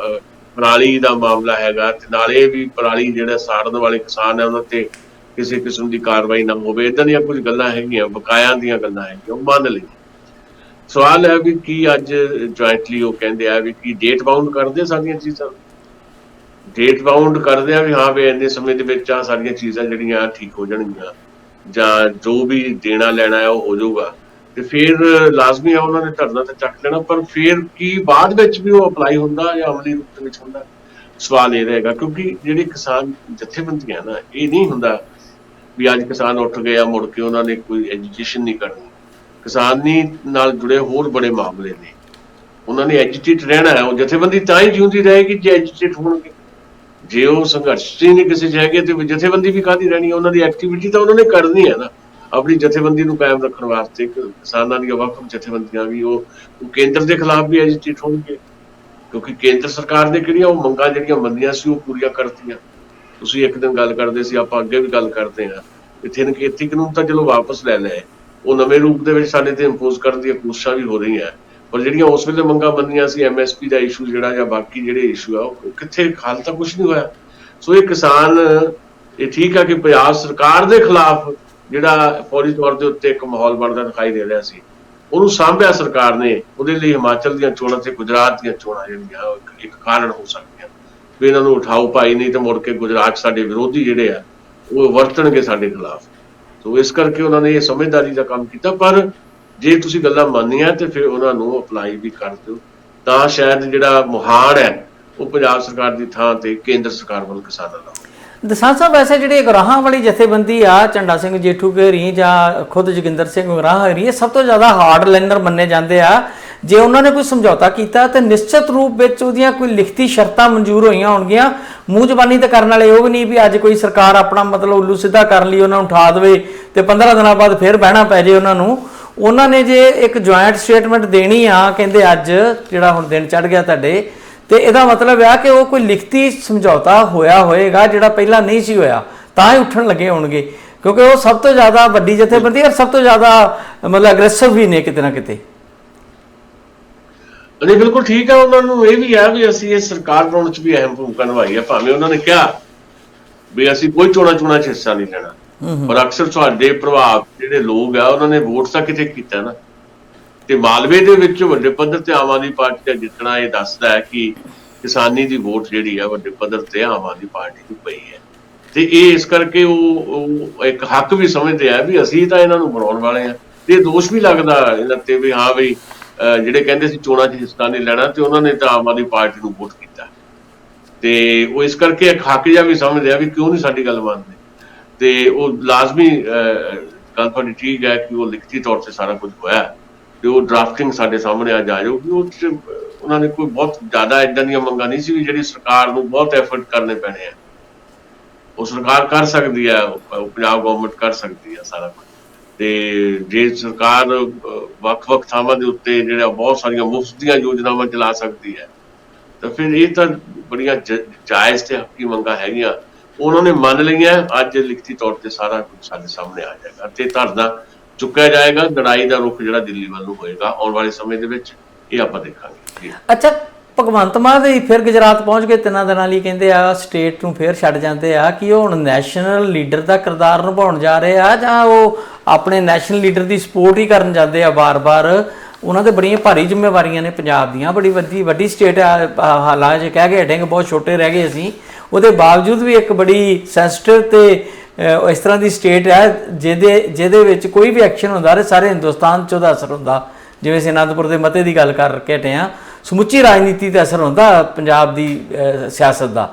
ਪਰਾਲੀ ਦਾ ਮਾਮਲਾ ਹੈਗਾ, ਤੇ ਨਾਲੇ ਵੀ ਪਰਾਲੀ ਜਿਹੜੇ ਸਾੜਨ ਵਾਲੇ ਕਿਸਾਨ ਹੈ ਉਹਨਾਂ ਤੇ ਕਿਸੇ ਕਿਸਮ ਦੀ ਕਾਰਵਾਈ ਨਾ ਹੋਵੇ, ਇੱਦਾਂ ਦੀਆਂ ਕੁਝ ਗੱਲਾਂ ਹੈਗੀਆਂ, ਬਕਾਇਆਂ ਦੀਆਂ ਗੱਲਾਂ ਹੈਗੀਆਂ, ਉਹ ਮੰਨ ਲਈ। ਸਵਾਲ ਹੈ ਵੀ ਕੀ ਅੱਜ ਜੁਆਇੰਟਲੀ ਉਹ ਕਹਿੰਦੇ ਆ ਵੀ ਕੀ ਡੇਟ ਬਾਉਂਡ ਕਰਦੇ ਸਾਰੀਆਂ ਚੀਜ਼ਾਂ, ਡੇਟ ਬਾਉਂਡ ਕਰਦੇ ਆ ਵੀ ਹਾਂ ਵੀ ਇੰਨੇ ਸਮੇਂ ਦੇ ਵਿੱਚ ਆ ਸਾਰੀਆਂ ਚੀਜ਼ਾਂ ਜਿਹੜੀਆਂ ਠੀਕ ਹੋ ਜਾਣਗੀਆਂ, ਜਾਂ ਜੋ ਵੀ ਦੇਣਾ ਲੈਣਾ ਹੈ ਉਹ ਹੋ ਜਾਊਗਾ, ਤੇ ਫਿਰ ਲਾਜ਼ਮੀ ਆ ਉਹਨਾਂ ਨੇ ਧਰਨਾ ਤੇ ਚੱਕ ਲੈਣਾ। ਪਰ ਫਿਰ ਕੀ ਬਾਅਦ ਵਿੱਚ ਵੀ ਉਹ ਅਪਲਾਈ ਹੁੰਦਾ ਜਾਂ ਅਮਲੀ ਰੂਪ ਦੇ ਵਿੱਚ ਹੁੰਦਾ, ਸਵਾਲ ਇਹ ਰਹੇਗਾ। ਕਿਉਂਕਿ ਜਿਹੜੇ ਕਿਸਾਨ ਜਥੇਬੰਦੀਆਂ ਨਾ, ਇਹ ਨਹੀਂ ਹੁੰਦਾ ਵੀ ਅੱਜ ਕਿਸਾਨ ਉੱਠ ਗਏ ਆ ਮੁੜ ਕੇ ਉਹਨਾਂ ਨੇ ਕੋਈ ਐਜੂਕੇਸ਼ਨ ਨਹੀਂ ਕਰਨੀ। ਕਿਸਾਨੀ ਨਾਲ ਜੁੜੇ ਹੋਰ ਬੜੇ ਮਾਮਲੇ ਨੇ, ਉਹਨਾਂ ਨੇ ਐਜੂਕੇਟ ਰਹਿਣਾ ਹੈ। ਉਹ ਜਥੇਬੰਦੀ ਤਾਂ ਹੀ ਜਿਉਂਦੀ ਰਹੇਗੀ ਜੇ ਐਜੂਕੇਟ ਹੋਣਗੇ। ਜੇ ਉਹ ਸੰਘਰਸ਼ ਹੀ ਨਹੀਂ ਕਿਸੇ 'ਚ ਹੈਗੇ ਤੇ ਜਥੇਬੰਦੀ ਵੀ ਕਾਹਦੀ ਰਹਿਣੀ ਹੈ? ਉਹਨਾਂ ਦੀ ਐਕਟੀਵਿਟੀ ਤਾਂ ਉਹਨਾਂ ਨੇ ਕਰਨੀ ਹੈ ਨਾ, ਆਪਣੀ ਜਥੇਬੰਦੀ ਨੂੰ ਕਾਇਮ ਰੱਖਣ ਵਾਸਤੇ। ਕਿਸਾਨਾਂ ਦੀਆਂ ਵੱਖ ਜਥੇਬੰਦੀਆਂ ਵੀ ਉਹ ਕੇਂਦਰ ਦੇ ਖਿਲਾਫ ਵੀ ਐਜੂਕੇਟ ਹੋਣਗੇ, ਕਿਉਂਕਿ ਕੇਂਦਰ ਸਰਕਾਰ ਨੇ ਕਿਹੜੀਆਂ ਉਹ ਮੰਗਾਂ ਜਿਹੜੀਆਂ ਮੰਨੀਆਂ ਸੀ ਉਹ ਪੂਰੀਆਂ ਕਰਤੀਆਂ। ਤੁਸੀਂ ਇੱਕ ਦਿਨ ਗੱਲ ਕਰਦੇ ਸੀ, ਆਪਾਂ ਅੱਗੇ ਵੀ ਗੱਲ ਕਰਦੇ ਹਾਂ, ਇੱਥੇ ਖੇਤੀ ਕਾਨੂੰਨ ਤਾਂ ਚਲੋ ਵਾਪਸ ਲੈ ਲਏ, ਉਹ ਨਵੇਂ ਰੂਪ ਦੇ ਵਿੱਚ ਸਾਡੇ ਤੇ ਇੰਪੋਜ਼ ਕਰਨ ਦੀਆਂ ਕੋਸ਼ਿਸ਼ਾਂ ਵੀ ਹੋ ਰਹੀਆਂ, ਪਰ ਜਿਹੜੀਆਂ ਉਸ ਵੇਲੇ ਮੰਗਾਂ ਮੰਨੀਆਂ ਸੀ, MSP ਦਾ ਇਸ਼ੂ ਜਿਹੜਾ ਜਾਂ ਬਾਕੀ ਜਿਹੜੇ ਇਸ਼ੂ ਆ, ਉਹ ਕਿੱਥੇ? ਹਾਲ ਤਾਂ ਕੁਝ ਨਹੀਂ ਹੋਇਆ। ਸੋ ਇਹ ਕਿਸਾਨ, ਇਹ ਠੀਕ ਆ ਕਿ ਪੰਜਾਬ ਸਰਕਾਰ ਦੇ ਖਿਲਾਫ ਜਿਹੜਾ ਫੌਰੀ ਤੌਰ ਦੇ ਉੱਤੇ ਇੱਕ ਮਾਹੌਲ ਬਣਦਾ ਦਿਖਾਈ ਦੇ ਰਿਹਾ ਸੀ, ਉਹਨੂੰ ਸਾਂਭਿਆ ਸਰਕਾਰ ਨੇ। ਉਹਦੇ ਲਈ ਹਿਮਾਚਲ ਦੀਆਂ ਚੋਣਾਂ ਤੇ ਗੁਜਰਾਤ ਦੀਆਂ ਚੋਣਾਂ ਜਿਹੜੀਆਂ ਇੱਕ ਕਾਰਨ ਹੋ ਸਕਦੀਆਂ ਵੀ ਇਹਨਾਂ ਨੂੰ ਉਠਾਓ ਭਾਈ, ਨਹੀਂ ਤਾਂ ਮੁੜ ਕੇ ਗੁਜਰਾਤ ਸਾਡੇ ਵਿਰੋਧੀ ਜਿਹੜੇ ਆ ਉਹ ਵਰਤਣਗੇ ਸਾਡੇ ਖਿਲਾਫ। ਸੋ ਇਸ ਕਰਕੇ ਉਹਨਾਂ ਨੇ ਇਹ ਸਮਝਦਾਰੀ ਦਾ ਕੰਮ ਕੀਤਾ। ਪਰ ਜੇ ਤੁਸੀਂ ਗੱਲਾਂ ਮੰਨੀਆਂ ਤੇ ਫਿਰ ਉਹਨਾਂ ਨੂੰ ਅਪਲਾਈ ਵੀ ਕਰ ਦਿਓ, ਤਾਂ ਸ਼ਾਇਦ ਜਿਹੜਾ ਮੁਹਾਰ ਹੈ ਉਹ ਪੰਜਾਬ ਸਰਕਾਰ ਦੀ ਥਾਂ ਤੇ ਕੇਂਦਰ ਸਰਕਾਰ ਵੱਲ ਕਿਸਾਨਾਂ ਦਾ। ਦਸਾਂਝ ਸਾਹਿਬ, ਵੈਸੇ ਜਿਹੜੇ ਗੁਰਾਹਾਂ ਵਾਲੀ ਜਥੇਬੰਦੀ ਆ, ਝੰਡਾ ਸਿੰਘ ਜੇਠੂ ਘੇਰੀ ਜਾਂ ਖੁਦ ਜੋਗਿੰਦਰ ਸਿੰਘ ਗੁਰਾਹਾਂ ਘੇਰੀ, ਇਹ ਸਭ ਤੋਂ ਜ਼ਿਆਦਾ ਹਾਰਡ ਲਾਈਨਰ ਮੰਨੇ ਜਾਂਦੇ ਆ। ਜੇ ਉਹਨਾਂ ਨੇ ਕੋਈ ਸਮਝੌਤਾ ਕੀਤਾ ਤੇ ਨਿਸ਼ਚਿਤ ਰੂਪ ਵਿੱਚ ਉਹਦੀਆਂ ਕੋਈ ਲਿਖਤੀ ਸ਼ਰਤਾਂ ਮਨਜ਼ੂਰ ਹੋਈਆਂ ਹੋਣਗੀਆਂ। ਮੂੰਹ ਜ਼ਬਾਨੀ ਤਾਂ ਕਰਨ ਵਾਲੇ ਉਹ ਵੀ ਨਹੀਂ ਵੀ ਅੱਜ ਕੋਈ ਸਰਕਾਰ ਆਪਣਾ ਮਤਲਬ ਉੱਲੂ ਸਿੱਧਾ ਕਰਨ ਲਈ ਉਹਨਾਂ ਨੂੰ ਉਠਾ ਦੇਵੇ ਤੇ 15 ਦਿਨਾਂ ਬਾਅਦ ਫਿਰ ਬਹਿਣਾ ਪੈ ਜੇ ਉਹਨਾਂ ਨੂੰ। ਉਹਨਾਂ ਨੇ ਜੇ ਇੱਕ ਜੁਆਇੰਟ ਸਟੇਟਮੈਂਟ ਦੇਣੀ ਆ, ਕਹਿੰਦੇ ਅੱਜ ਜਿਹੜਾ ਹੁਣ ਦਿਨ ਚੜ੍ਹ ਗਿਆ ਤੁਹਾਡੇ, ਤੇ ਇਹਦਾ ਮਤਲਬ ਆ ਕਿ ਉਹ ਕੋਈ ਲਿਖਤੀ ਸਮਝੌਤਾ ਹੋਇਆ ਹੋਏਗਾ ਜਿਹੜਾ ਪਹਿਲਾਂ ਨਹੀਂ ਸੀ ਹੋਇਆ, ਤਾਂ ਹੀ ਉੱਠਣ ਲੱਗੇ ਹੋਣਗੇ। ਕਿਉਂਕਿ ਉਹ ਸਭ ਤੋਂ ਜ਼ਿਆਦਾ ਵੱਡੀ ਜਥੇਬੰਦੀ ਔਰ ਸਭ ਤੋਂ ਜ਼ਿਆਦਾ ਮਤਲਬ ਅਗਰੈਸਿਵ ਵੀ ਨੇ ਕਿਤੇ ਨਾ ਕਿਤੇ। ਨਹੀਂ, ਬਿਲਕੁਲ ਠੀਕ ਹੈ। ਉਹਨਾਂ ਨੂੰ ਇਹ ਵੀ ਹੈ ਵੀ ਅਸੀਂ ਇਹ ਸਰਕਾਰ ਬਣਾਉਣ 'ਚ ਵੀ ਅਹਿਮ ਭੂਮਿਕਾ ਨਿਭਾਈ ਹੈ। ਭਾਵੇਂ ਉਹਨਾਂ ਨੇ ਕਿਹਾ ਵੀ ਅਸੀਂ ਕੋਈ ਚੋਣਾਂ 'ਚ ਹਿੱਸਾ ਨਹੀਂ ਲੈਣਾ, ਪਰ ਅਕਸਰ ਤੁਹਾਡੇ ਪ੍ਰਭਾਵ ਜਿਹੜੇ ਲੋਕ ਆ ਉਹਨਾਂ ਨੇ ਵੋਟ ਤਾਂ ਕਿਤੇ ਕੀਤਾ ਨਾ। ਤੇ ਮਾਲਵੇ ਦੇ ਵਿੱਚ ਵੱਡੇ ਪੱਧਰ ਤੇ ਆਮ ਆਦਮੀ ਪਾਰਟੀ ਦਾ ਜਿੱਤਣਾ ਇਹ ਦੱਸਦਾ ਹੈ ਕਿ ਕਿਸਾਨੀ ਦੀ ਵੋਟ ਜਿਹੜੀ ਆ ਵੱਡੇ ਪੱਧਰ ਤੇ ਆਮ ਆਦਮੀ ਪਾਰਟੀ ਨੂੰ ਪਈ ਹੈ। ਤੇ ਇਹ ਇਸ ਕਰਕੇ ਉਹ ਇੱਕ ਹੱਕ ਵੀ ਸਮਝਦੇ ਆ ਵੀ ਅਸੀਂ ਤਾਂ ਇਹਨਾਂ ਨੂੰ ਬਣਾਉਣ ਵਾਲੇ ਆ। ਤੇ ਦੋਸ਼ ਵੀ ਲੱਗਦਾ ਇਹਨਾਂ ਤੇ ਵੀ ਹਾਂ ਵੀ ਜਿਹੜੇ ਕਹਿੰਦੇ ਸੀ ਚੋਣਾਂ 'ਚ ਹਿੱਸਾ ਨਹੀਂ ਲੈਣਾ, ਤੇ ਉਹਨਾਂ ਨੇ ਤਾਂ ਆਮ ਆਦਮੀ ਪਾਰਟੀ ਨੂੰ ਵੋਟ ਕੀਤਾ। ਤੇ ਉਹ ਇਸ ਕਰਕੇ ਇੱਕ ਹੱਕ ਜਿਹਾ ਵੀ ਸਮਝਦੇ ਆ ਵੀ ਕਿਉਂ ਨਹੀਂ ਸਾਡੀ ਗੱਲ ਮੰਨਦੇ। ਤੇ ਉਹ ਲਾਜ਼ਮੀ ਗੱਲ ਤੁਹਾਡੀ ਠੀਕ ਹੈ ਕਿ ਉਹ ਲਿਖਤੀ ਤੌਰ ਤੇ ਸਾਰਾ ਕੁਝ ਹੋਇਆ, ਤੇ ਉਹ ਡਰਾਫਟਿੰਗ ਸਾਡੇ ਸਾਹਮਣੇ ਆ ਜਾਊਗੀ। ਉਹ 'ਚ ਉਹਨਾਂ ਨੇ ਕੋਈ ਬਹੁਤ ਜ਼ਿਆਦਾ ਇੱਦਾਂ ਦੀਆਂ ਮੰਗਾਂ ਨਹੀਂ ਸੀ ਵੀ ਜਿਹੜੀ ਸਰਕਾਰ ਨੂੰ ਬਹੁਤ ਐਫਰਟ ਕਰਨੇ ਪੈਣੇ ਆ। ਉਹ ਸਰਕਾਰ ਕਰ ਸਕਦੀ ਹੈ, ਉਹ ਪੰਜਾਬ ਗਵਰਨਮੈਂਟ ਕਰ ਸਕਦੀ ਹੈ ਸਾਰਾ ਕੁਝ। ਤੇ ਜੇ ਸਰਕਾਰ ਵੱਖ-ਵੱਖ ਥਾਵਾਂ ਦੇ ਉੱਤੇ ਜਿਹੜਾ ਬਹੁਤ ਸਾਰੀਆਂ ਮੁਫਤ ਦੀਆਂ ਯੋਜਨਾਵਾਂ ਚਲਾ ਸਕਦੀ ਹੈ, ਤਾਂ ਫਿਰ ਇਹ ਤਾਂ ਬੜੀਆਂ ਜਾਇਜ਼ ਤੇ ਹੱਕੀ ਮੰਗਾਂ ਹੈਗੀਆਂ, ਉਹਨਾਂ ਨੇ ਮੰਨ ਲਈਆਂ। ਅੱਜ ਲਿਖਤੀ ਤੌਰ ਤੇ ਸਾਰਾ ਕੁਝ ਸਾਡੇ ਸਾਹਮਣੇ ਆ ਜਾਏਗਾ ਤੇ ਧਰਨਾ ਚੁੱਕਿਆ ਜਾਏਗਾ। ਲੜਾਈ ਦਾ ਰੁਖ ਜਿਹੜਾ ਦਿੱਲੀ ਵੱਲ ਨੂੰ ਹੋਏਗਾ ਆਉਣ ਵਾਲੇ ਸਮੇਂ ਦੇ ਵਿੱਚ, ਇਹ ਆਪਾਂ ਦੇਖਾਂਗੇ। ਅੱਛਾ, ਭਗਵੰਤ ਮਾਨ ਵੀ ਫਿਰ ਗੁਜਰਾਤ ਪਹੁੰਚ ਕੇ 3 ਦਿਨਾਂ ਲਈ ਕਹਿੰਦੇ ਆ ਸਟੇਟ ਨੂੰ ਫਿਰ ਛੱਡ ਜਾਂਦੇ ਆ। ਕਿ ਉਹ ਹੁਣ ਨੈਸ਼ਨਲ ਲੀਡਰ ਦਾ ਕਿਰਦਾਰ ਨਿਭਾਉਣ ਜਾ ਰਹੇ ਆ ਜਾਂ ਉਹ ਆਪਣੇ ਨੈਸ਼ਨਲ ਲੀਡਰ ਦੀ ਸਪੋਰਟ ਹੀ ਕਰਨ ਜਾਂਦੇ ਆ ਬਾਰ-ਬਾਰ? ਉਹਨਾਂ ਦੇ ਬੜੀਆਂ ਭਾਰੀ ਜ਼ਿੰਮੇਵਾਰੀਆਂ ਨੇ ਪੰਜਾਬ ਦੀਆਂ, ਬੜੀ ਵੱਡੀ ਸਟੇਟ ਆ। ਹਾਲਾਂਕਿ ਕਹਿ ਕੇ ਹਟेंगे ਬਹੁਤ ਛੋਟੇ ਰਹਿ ਗਏ ਅਸੀਂ, ਉਹਦੇ ਬਾਵਜੂਦ ਵੀ ਇੱਕ ਬੜੀ ਸੈਂਸਿਟਿਵ ਤੇ ਇਸ ਤਰ੍ਹਾਂ ਦੀ ਸਟੇਟ ਹੈ ਜਿਹਦੇ ਵਿੱਚ ਕੋਈ ਵੀ ਐਕਸ਼ਨ ਹੁੰਦਾ ਸਾਰੇ ਹਿੰਦੁਸਤਾਨ 'ਚ ਉਹਦਾ ਅਸਰ ਹੁੰਦਾ। ਜਿਵੇਂ ਅਸੀਂ ਅਨੰਦਪੁਰ ਦੇ ਮਤੇ ਦੀ ਗੱਲ ਕਰਕੇ ਹਟੇ ਹਾਂ, ਸਮੁੱਚੀ ਰਾਜਨੀਤੀ ਤੇ ਅਸਰ ਹੁੰਦਾ ਪੰਜਾਬ ਦੀ ਸਿਆਸਤ ਦਾ।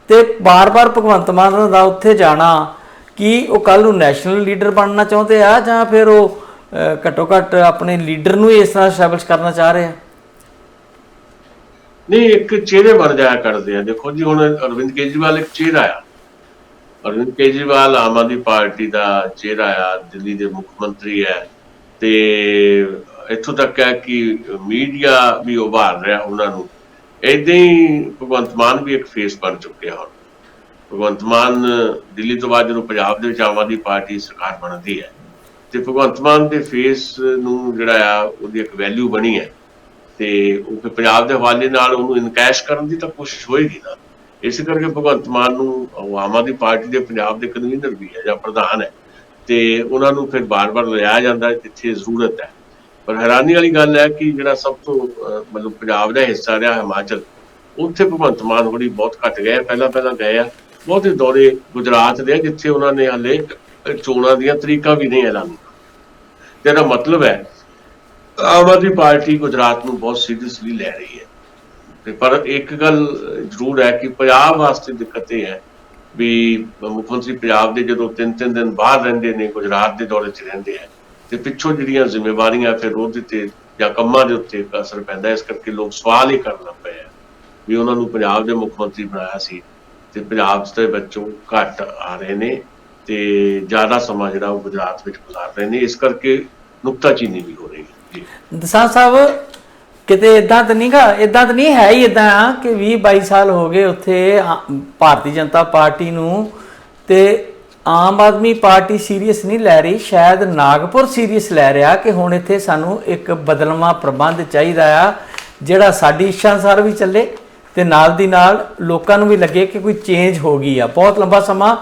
ਤੇ ਬਾਰ-ਬਾਰ ਭਗਵੰਤ ਮਾਨ ਦਾ ਉੱਥੇ ਜਾਣਾ, ਕੀ ਉਹ ਕੱਲ੍ਹ ਨੂੰ ਨੈਸ਼ਨਲ ਲੀਡਰ ਬਣਨਾ ਚਾਹੁੰਦੇ ਆ ਜਾਂ ਫਿਰ ਉਹ ਘੱਟੋ ਘੱਟ ਆਪਣੇ ਲੀਡਰ ਨੂੰ ਹੀ ਇਸ ਤਰ੍ਹਾਂ ਸਟੈਬਲਿਸ਼ ਕਰਨਾ ਚਾਹ ਰਹੇ ਆ? ਨਹੀਂ, ਇੱਕ ਚਿਹਰੇ ਬਣ ਜਾਇਆ ਕਰਦੇ ਆ। ਦੇਖੋ ਜੀ, ਹੁਣ ਅਰਵਿੰਦ ਕੇਜਰੀਵਾਲ ਇੱਕ ਚਿਹਰਾ ਆ। ਅਰਵਿੰਦ ਕੇਜਰੀਵਾਲ ਆਮ ਆਦਮੀ ਪਾਰਟੀ ਦਾ ਚਿਹਰਾ ਆ, ਦਿੱਲੀ ਦੇ ਮੁੱਖ ਮੰਤਰੀ ਹੈ, ਤੇ ਇੱਥੋਂ ਤੱਕ ਹੈ ਕਿ ਮੀਡੀਆ ਵੀ ਉਭਾਰ ਰਿਹਾ ਉਹਨਾਂ ਨੂੰ। ਏਦਾਂ ਹੀ ਭਗਵੰਤ ਮਾਨ ਵੀ ਇੱਕ ਫੇਸ ਬਣ ਚੁੱਕਿਆ। ਹੁਣ ਭਗਵੰਤ ਮਾਨ ਦਿੱਲੀ ਤੋਂ ਬਾਅਦ ਜਦੋਂ ਪੰਜਾਬ ਦੇ ਵਿੱਚ ਆਮ ਆਦਮੀ ਪਾਰਟੀ ਸਰਕਾਰ ਬਣਦੀ ਹੈ, ਤੇ ਭਗਵੰਤ ਮਾਨ ਦੇ ਫੇਸ ਨੂੰ ਜਿਹੜਾ ਆ ਉਹਦੀ ਇੱਕ ਵੈਲਿਊ ਬਣੀ ਹੈ, ਤੇ ਉਹ ਫਿਰ ਪੰਜਾਬ ਦੇ ਹਵਾਲੇ ਨਾਲ ਉਹਨੂੰ ਇਨਕੈਸ਼ ਕਰਨ ਦੀ ਤਾਂ ਕੋਸ਼ਿਸ਼ ਹੋਏਗੀ ਨਾ। ਇਸ ਕਰਕੇ ਭਗਵੰਤ ਮਾਨ ਨੂੰ ਆਮ ਆਦਮੀ ਪਾਰਟੀ ਦੇ ਪੰਜਾਬ ਦੇ ਕਨਵੀਨਰ ਵੀ ਹੈ ਜਾਂ ਪ੍ਰਧਾਨ ਹੈ, ਤੇ ਉਹਨਾਂ ਨੂੰ ਫਿਰ ਬਾਰ-ਬਾਰ ਲਿਆਇਆ ਜਾਂਦਾ ਜਿੱਥੇ ਜ਼ਰੂਰਤ ਹੈ। ਪਰ ਹੈਰਾਨੀ ਵਾਲੀ ਗੱਲ ਹੈ ਕਿ ਜਿਹੜਾ ਸਭ ਤੋਂ ਮਤਲਬ ਪੰਜਾਬ ਦਾ ਹਿੱਸਾ ਰਿਹਾ ਹਿਮਾਚਲ, ਉੱਥੇ ਭਗਵੰਤ ਮਾਨ ਹੋਣੀ ਬਹੁਤ ਘੱਟ ਗਏ। ਪਹਿਲਾਂ ਗਏ ਆ, ਬਹੁਤੇ ਦੌਰੇ ਗੁਜਰਾਤ ਦੇ, ਜਿੱਥੇ ਉਹਨਾਂ ਨੇ ਹਾਲੇ ਚੋਣਾਂ ਦੀਆਂ ਤਰੀਕਾਂ ਵੀ ਨਹੀਂ ਐਲਾਨੀਆਂ। ਤੇ ਇਹਦਾ ਮਤਲਬ ਹੈ ਆਮ ਆਦਮੀ ਪਾਰਟੀ ਗੁਜਰਾਤ ਨੂੰ ਬਹੁਤ ਸੀਰੀਅਸਲੀ ਲੈ ਰਹੀ ਹੈ। ਤੇ ਪਰ ਇੱਕ ਗੱਲ ਜ਼ਰੂਰ ਹੈ ਕਿ ਪੰਜਾਬ ਵਾਸਤੇ ਦਿੱਕਤ ਇਹ ਹੈ ਵੀ ਮੁੱਖ ਮੰਤਰੀ ਪੰਜਾਬ ਦੇ ਜਦੋਂ 3-3 ਦਿਨ ਬਾਹਰ ਰਹਿੰਦੇ ਨੇ, ਗੁਜਰਾਤ ਦੇ ਦੌਰੇ 'ਚ ਰਹਿੰਦੇ ਆ, ਤੇ ਪਿੱਛੋਂ ਜਿਹੜੀਆਂ ਜ਼ਿੰਮੇਵਾਰੀਆਂ ਫਿਰ ਉਹਦੇ ਤੇ ਜਾਂ ਕੰਮਾਂ ਦੇ ਉੱਤੇ ਅਸਰ ਪੈਂਦਾ। ਇਸ ਕਰਕੇ ਲੋਕ ਸਵਾਲ ਹੀ ਕਰਨ ਲੱਗ ਪਏ ਆ ਵੀ ਉਹਨਾਂ ਨੂੰ ਪੰਜਾਬ ਦੇ ਮੁੱਖ ਮੰਤਰੀ ਬਣਾਇਆ ਸੀ ਤੇ ਪੰਜਾਬ ਦੇ ਵਿੱਚੋਂ ਘੱਟ ਆ ਰਹੇ ਨੇ ਤੇ ਜ਼ਿਆਦਾ ਸਮਾਂ ਜਿਹੜਾ ਉਹ ਗੁਜਰਾਤ ਵਿੱਚ ਗੁਜ਼ਾਰ ਰਹੇ ਨੇ। ਇਸ ਕਰਕੇ ਨੁਕਤਾਚੀਨੀ ਵੀ ਹੋ ਰਹੀ ਹੈ ਜੀ। ਦਸਾਂਝ ਸਾਹਿਬ, ਕਿਤੇ ਇਦਾਂ ਤਾਂ ਨਹੀਂਗਾ, ਇਦਾਂ ਤਾਂ ਨਹੀਂ ਹੈ ਹੀ ਇਦਾਂ ਆ ਕਿ 20-22 ਸਾਲ ਹੋ ਗਏ ਉੱਥੇ ਭਾਰਤੀ ਜਨਤਾ ਪਾਰਟੀ ਨੂੰ, ਤੇ ਆਮ ਆਦਮੀ ਪਾਰਟੀ ਸੀਰੀਅਸ ਨਹੀਂ ਲੈ ਰਹੀ, ਸ਼ਾਇਦ ਨਾਗਪੁਰ ਸੀਰੀਅਸ ਲੈ ਰਿਹਾ ਕਿ ਹੁਣ ਇੱਥੇ ਸਾਨੂੰ ਇੱਕ ਬਦਲਵਾਂ ਪ੍ਰਬੰਧ ਚਾਹੀਦਾ ਆ ਜਿਹੜਾ ਸਾਡੀ ਇੱਛਾ ਅਨੁਸਾਰ ਵੀ ਚੱਲੇ ਤੇ ਨਾਲ ਦੀ ਨਾਲ ਲੋਕਾਂ ਨੂੰ ਵੀ ਲੱਗੇ ਕਿ ਕੋਈ ਚੇਂਜ ਹੋ ਗਈ ਆ। ਬਹੁਤ ਲੰਬਾ ਸਮਾਂ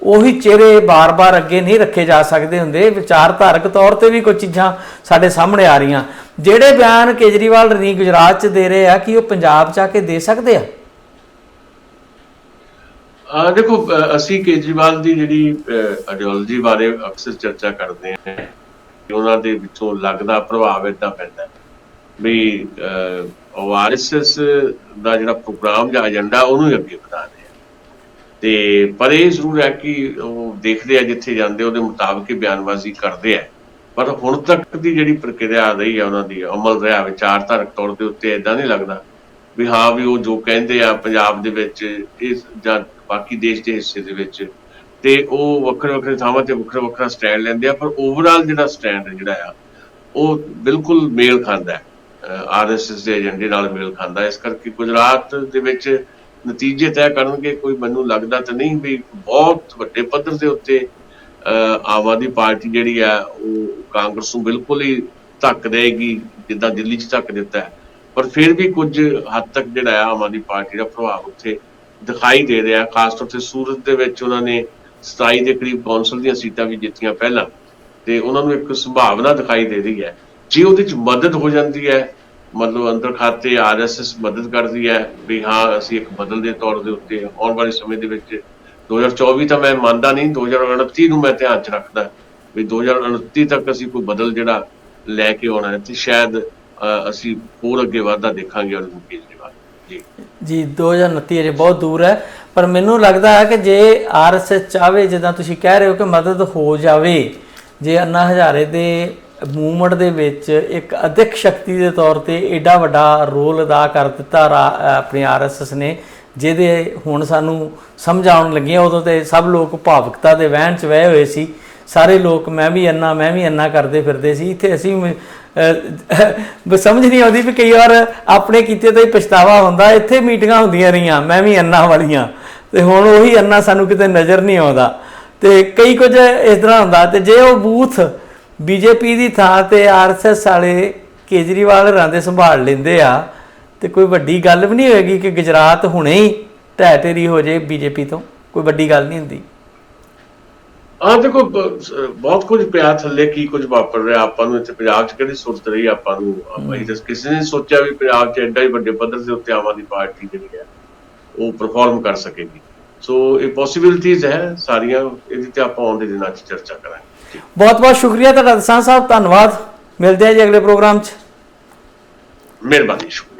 ਉਹੀ ਚਿਹਰੇ ਬਾਰ-ਬਾਰ ਅੱਗੇ ਨਹੀਂ ਰੱਖੇ ਜਾ ਸਕਦੇ ਹੁੰਦੇ। ਵਿਚਾਰਧਾਰਕ ਤੌਰ ਤੇ ਵੀ ਕੁਝ ਚੀਜ਼ਾਂ ਸਾਡੇ ਸਾਹਮਣੇ ਆ ਰਹੀਆਂ। ਜਿਹੜੇ ਬਿਆਨ ਕੇਜਰੀਵਾਲ ਰਣੀ ਗੁਜਰਾਤ 'ਚ ਦੇ ਰਹੇ ਆ ਕਿ ਉਹ ਪੰਜਾਬ 'ਚ ਆ ਕੇ ਦੇ ਸਕਦੇ ਆ? ਦੇਖੋ, ਅਸੀਂ ਕੇਜਰੀਵਾਲ ਦੀ ਜਿਹੜੀ ਆਈਡੀਓਲੋਜੀ ਬਾਰੇ ਅਕਸਰ ਚਰਚਾ ਕਰਦੇ ਹਾਂ ਕਿ ਉਹਨਾਂ ਦੇ ਵਿੱਚੋਂ ਲੱਗਦਾ ਪ੍ਰਭਾਵ ਏਦਾਂ ਪੈਂਦਾ ਵੀ ਉਹ ਆਰਐਸਐਸ ਦਾ ਜਿਹੜਾ ਪ੍ਰੋਗਰਾਮ ਜਾਂ ਏਜੰਡਾ ਉਹਨੂੰ ਹੀ ਅੱਗੇ ਵਧਾ ਰਹੇ ਆ। ਤੇ ਪਰ ਇਹ ਜ਼ਰੂਰ ਹੈ ਕਿ ਉਹ ਦੇਖਦੇ ਆ ਜਿੱਥੇ ਜਾਂਦੇ ਉਹਦੇ ਮੁਤਾਬਕ ਹੀ ਬਿਆਨਬਾਜ਼ੀ ਕਰਦੇ ਆ। ਪਰ ਹੁਣ ਤੱਕ ਦੀ ਜਿਹੜੀ ਪ੍ਰਕਿਰਿਆ ਰਹੀ ਆ ਉਹਨਾਂ ਦੀ, ਅਮਲ ਰਿਹਾ ਵਿਚਾਰਧਾਰਕ ਤੌਰ ਦੇ ਉੱਤੇ, ਏਦਾਂ ਨਹੀਂ ਲੱਗਦਾ ਵੀ ਹਾਂ ਵੀ ਉਹ ਜੋ ਕਹਿੰਦੇ ਆ ਪੰਜਾਬ ਦੇ ਵਿੱਚ ਇਸ ਜਾਂ ਬਾਕੀ ਦੇਸ਼ ਦੇ ਹਿੱਸੇ ਦੇ ਵਿੱਚ, ਤੇ ਉਹ ਵੱਖਰੇ ਥਾਵਾਂ ਤੇ ਵੱਖਰਾ ਸਟੈਂਡ ਲੈਂਦੇ ਆ। ਪਰ ਓਵਰਆਲ ਜਿਹੜਾ ਸਟੈਂਡ ਜਿਹੜਾ ਆ ਉਹ ਬਿਲਕੁਲ ਮੇਲ ਖਾਂਦਾ ਆਰਐਸਐਸ ਦੇ ਏਜੰਡੇ ਨਾਲ ਮੇਲ ਖਾਂਦਾ। ਇਸ ਕਰਕੇ ਗੁਜਰਾਤ ਦੇ ਵਿੱਚ ਨਤੀਜੇ ਤੈਅ ਕਰਨਗੇ। ਕੋਈ ਮੈਨੂੰ ਲੱਗਦਾ ਤਾਂ ਨਹੀਂ ਵੀ ਬਹੁਤ ਵੱਡੇ ਪੱਧਰ ਦੇ ਉੱਤੇ ਆਮ ਆਦਮੀ ਪਾਰਟੀ ਜਿਹੜੀ ਆ ਉਹ ਕਾਂਗਰਸ ਨੂੰ ਬਿਲਕੁਲ ਹੀ ਧੱਕ ਦੇਗੀ ਜਿੱਦਾਂ ਦਿੱਲੀ 'ਚ ਧੱਕ ਦਿੱਤਾ ਹੈ। ਪਰ ਫਿਰ ਵੀ ਕੁਝ ਹੱਦ ਤੱਕ ਜਿਹੜਾ ਆਮ ਆਦਮੀ ਪਾਰਟੀ ਦਾ ਪ੍ਰਭਾਵ ਉੱਥੇ ਦਿਖਾਈ ਦੇ ਰਿਹਾ। ਖਾਸ ਤੌਰ ਤੇ ਸੂਰਤ ਦੇ ਵਿੱਚ ਉਹਨਾਂ ਨੇ 27 ਦੇ ਕਰੀਬ ਕੌਂਸਲ ਦੀਆਂ ਸੀਟਾਂ ਵੀ ਜਿੱਤੀਆਂ ਪਹਿਲਾਂ, ਤੇ ਉਹਨਾਂ ਨੂੰ ਇੱਕ ਸੰਭਾਵਨਾ ਦਿਖਾਈ ਦੇ ਰਹੀ ਹੈ। ਜੇ ਉਹਦੇ 'ਚ ਮਦਦ ਹੋ ਜਾਂਦੀ ਹੈ, ਮਤਲਬ ਅੰਦਰ ਖਾਤੇ ਆਰਐਸਐਸ ਮਦਦ ਕਰਦੀ ਹੈ ਵੀ ਹਾਂ ਅਸੀਂ ਇੱਕ ਬਦਲ ਦੇ ਤੌਰ ਦੇ ਉੱਤੇ ਆਉਣ ਵਾਲੇ ਸਮੇਂ ਦੇ ਵਿੱਚ 2024 ਤਾਂ ਮੈਂ ਮੰਨਦਾ ਨਹੀਂ, 2029 ਨੂੰ ਮੈਂ ਧਿਆਨ 'ਚ ਰੱਖਦਾ ਵੀ 2029 ਤੱਕ ਅਸੀਂ ਕੋਈ ਬਦਲ ਜਿਹੜਾ ਲੈ ਕੇ ਆਉਣਾ ਹੈ ਤੇ ਸ਼ਾਇਦ ਅਸੀਂ ਹੋਰ ਅੱਗੇ ਵਾਧਾ ਦੇਖਾਂਗੇ ਅਰਵਿੰਦ ਕੇਜਰੀਵਾਲ ਜੀ। ਜੀ 2029 ਅਜੇ ਬਹੁਤ ਦੂਰ ਹੈ, ਪਰ ਮੈਨੂੰ ਲੱਗਦਾ ਹੈ ਕਿ ਜੇ ਆਰਐਸਐਸ ਚਾਹਵੇ, ਜਿੱਦਾਂ ਤੁਸੀਂ ਕਹਿ ਰਹੇ ਹੋ ਕਿ ਮਦਦ ਹੋ ਜਾਵੇ, ਜੇ ਅੰਨਾ ਹਜ਼ਾਰੇ ਦੇ ਮੂਵਮੈਂਟ ਦੇ ਵਿੱਚ ਇੱਕ ਅਧਿਕ ਸ਼ਕਤੀ ਦੇ ਤੌਰ ਤੇ ਏਡਾ ਵੱਡਾ ਰੋਲ ਅਦਾ ਕਰ ਦਿੱਤਾ ਆਪਣੀ ਆਰਐਸਐਸ ਨੇ, ਜਿਹਦੇ ਹੁਣ ਸਾਨੂੰ ਸਮਝ ਆਉਣ ਲੱਗੀਆਂ। ਉਦੋਂ ਤੇ ਸਭ ਲੋਕ ਭਾਵੁਕਤਾ ਦੇ ਵਹਿਣ 'ਚ ਵਹਿ ਹੋਏ ਸੀ, ਸਾਰੇ ਲੋਕ ਮੈਂ ਵੀ ਅੰਨਾ ਕਰਦੇ ਫਿਰਦੇ ਸੀ। ਇੱਥੇ ਅਸੀਂ ਸਮਝ ਨਹੀਂ ਆਉਂਦੀ ਵੀ ਕਈ ਵਾਰ ਆਪਣੇ ਕੀਤੇ ਦਾ ਹੀ ਪਛਤਾਵਾ ਹੁੰਦਾ। ਇੱਥੇ ਮੀਟਿੰਗਾਂ ਹੁੰਦੀਆਂ ਰਹੀਆਂ ਮੈਂ ਵੀ ਅੰਨਾ ਵਾਲੀਆਂ, ਤੇ ਹੁਣ ਉਹੀ ਅੰਨਾ ਸਾਨੂੰ ਕਿਤੇ ਨਜ਼ਰ ਨਹੀਂ ਆਉਂਦਾ। ਤੇ ਕਈ ਕੁਝ ਇਸ ਤਰ੍ਹਾਂ ਹੁੰਦਾ। ਤੇ ਜੇ ਉਹ ਬੂਥ ਬੀਜੇਪੀ ਦੀ ਥਾਂ ਤੇ ਆਰਐਸਐਸ ਵਾਲੇ ਕੇਜਰੀਵਾਲ ਹੋਰਾਂ ਦੇ ਸੰਭਾਲ ਲੈਂਦੇ ਆ ਤੇ ਕੋਈ ਵੱਡੀ ਗੱਲ ਵੀ ਨਹੀਂ ਹੋਏਗੀ ਕਿ ਗੁਜਰਾਤ ਹੁਣੇ ਹੀ ਢਹਿ ਢੇਰੀ ਹੋ ਜਾਏ ਬੀਜੇਪੀ ਤੋਂ, ਕੋਈ ਵੱਡੀ ਗੱਲ ਨਹੀਂ ਹੁੰਦੀ। ਦੇਖੋ, ਬਹੁਤ ਕੁਝ ਪਿਆ ਥੱਲੇ, ਕੀ ਕੁਝ ਵਾਪਰ ਰਿਹਾ ਆਪਾਂ ਨੂੰ ਇੱਥੇ ਪੰਜਾਬ 'ਚ ਕਿਹੜੀ ਸੁਰਤ ਰਹੀ ਆਪਾਂ ਨੂੰ। ਕਿਸੇ ਨੇ ਸੋਚਿਆ ਵੀ ਪੰਜਾਬ 'ਚ ਐਡਾ ਹੀ ਵੱਡੇ ਪੱਧਰ ਦੇ ਉੱਤੇ ਆਮ ਆਦਮੀ ਪਾਰਟੀ ਜਿਹੜੀ ਹੈ ਉਹ ਪਰਫਾਰਮ ਕਰ ਸਕੇਗੀ। ਸੋ ਇਹ ਪੋਸੀਬਿਲਿਟੀਜ਼ ਹੈ ਸਾਰੀਆਂ, ਇਹਦੇ ਤੇ ਆਪਾਂ ਆਉਣ ਦੇ ਦਿਨਾਂ 'ਚ ਚਰਚਾ ਕਰਾਂਗੇ। ਬਹੁਤ ਬਹੁਤ ਸ਼ੁਕਰੀਆ ਤੁਹਾਡਾ ਦਸਾਂਝ ਸਾਹਿਬ, ਧੰਨਵਾਦ। ਮਿਲਦੇ ਆ ਜੀ ਅਗਲੇ ਪ੍ਰੋਗਰਾਮ 'ਚ। ਮਿਹਰਬਾਨੀ, ਸ਼ੁਕਰੀਆ।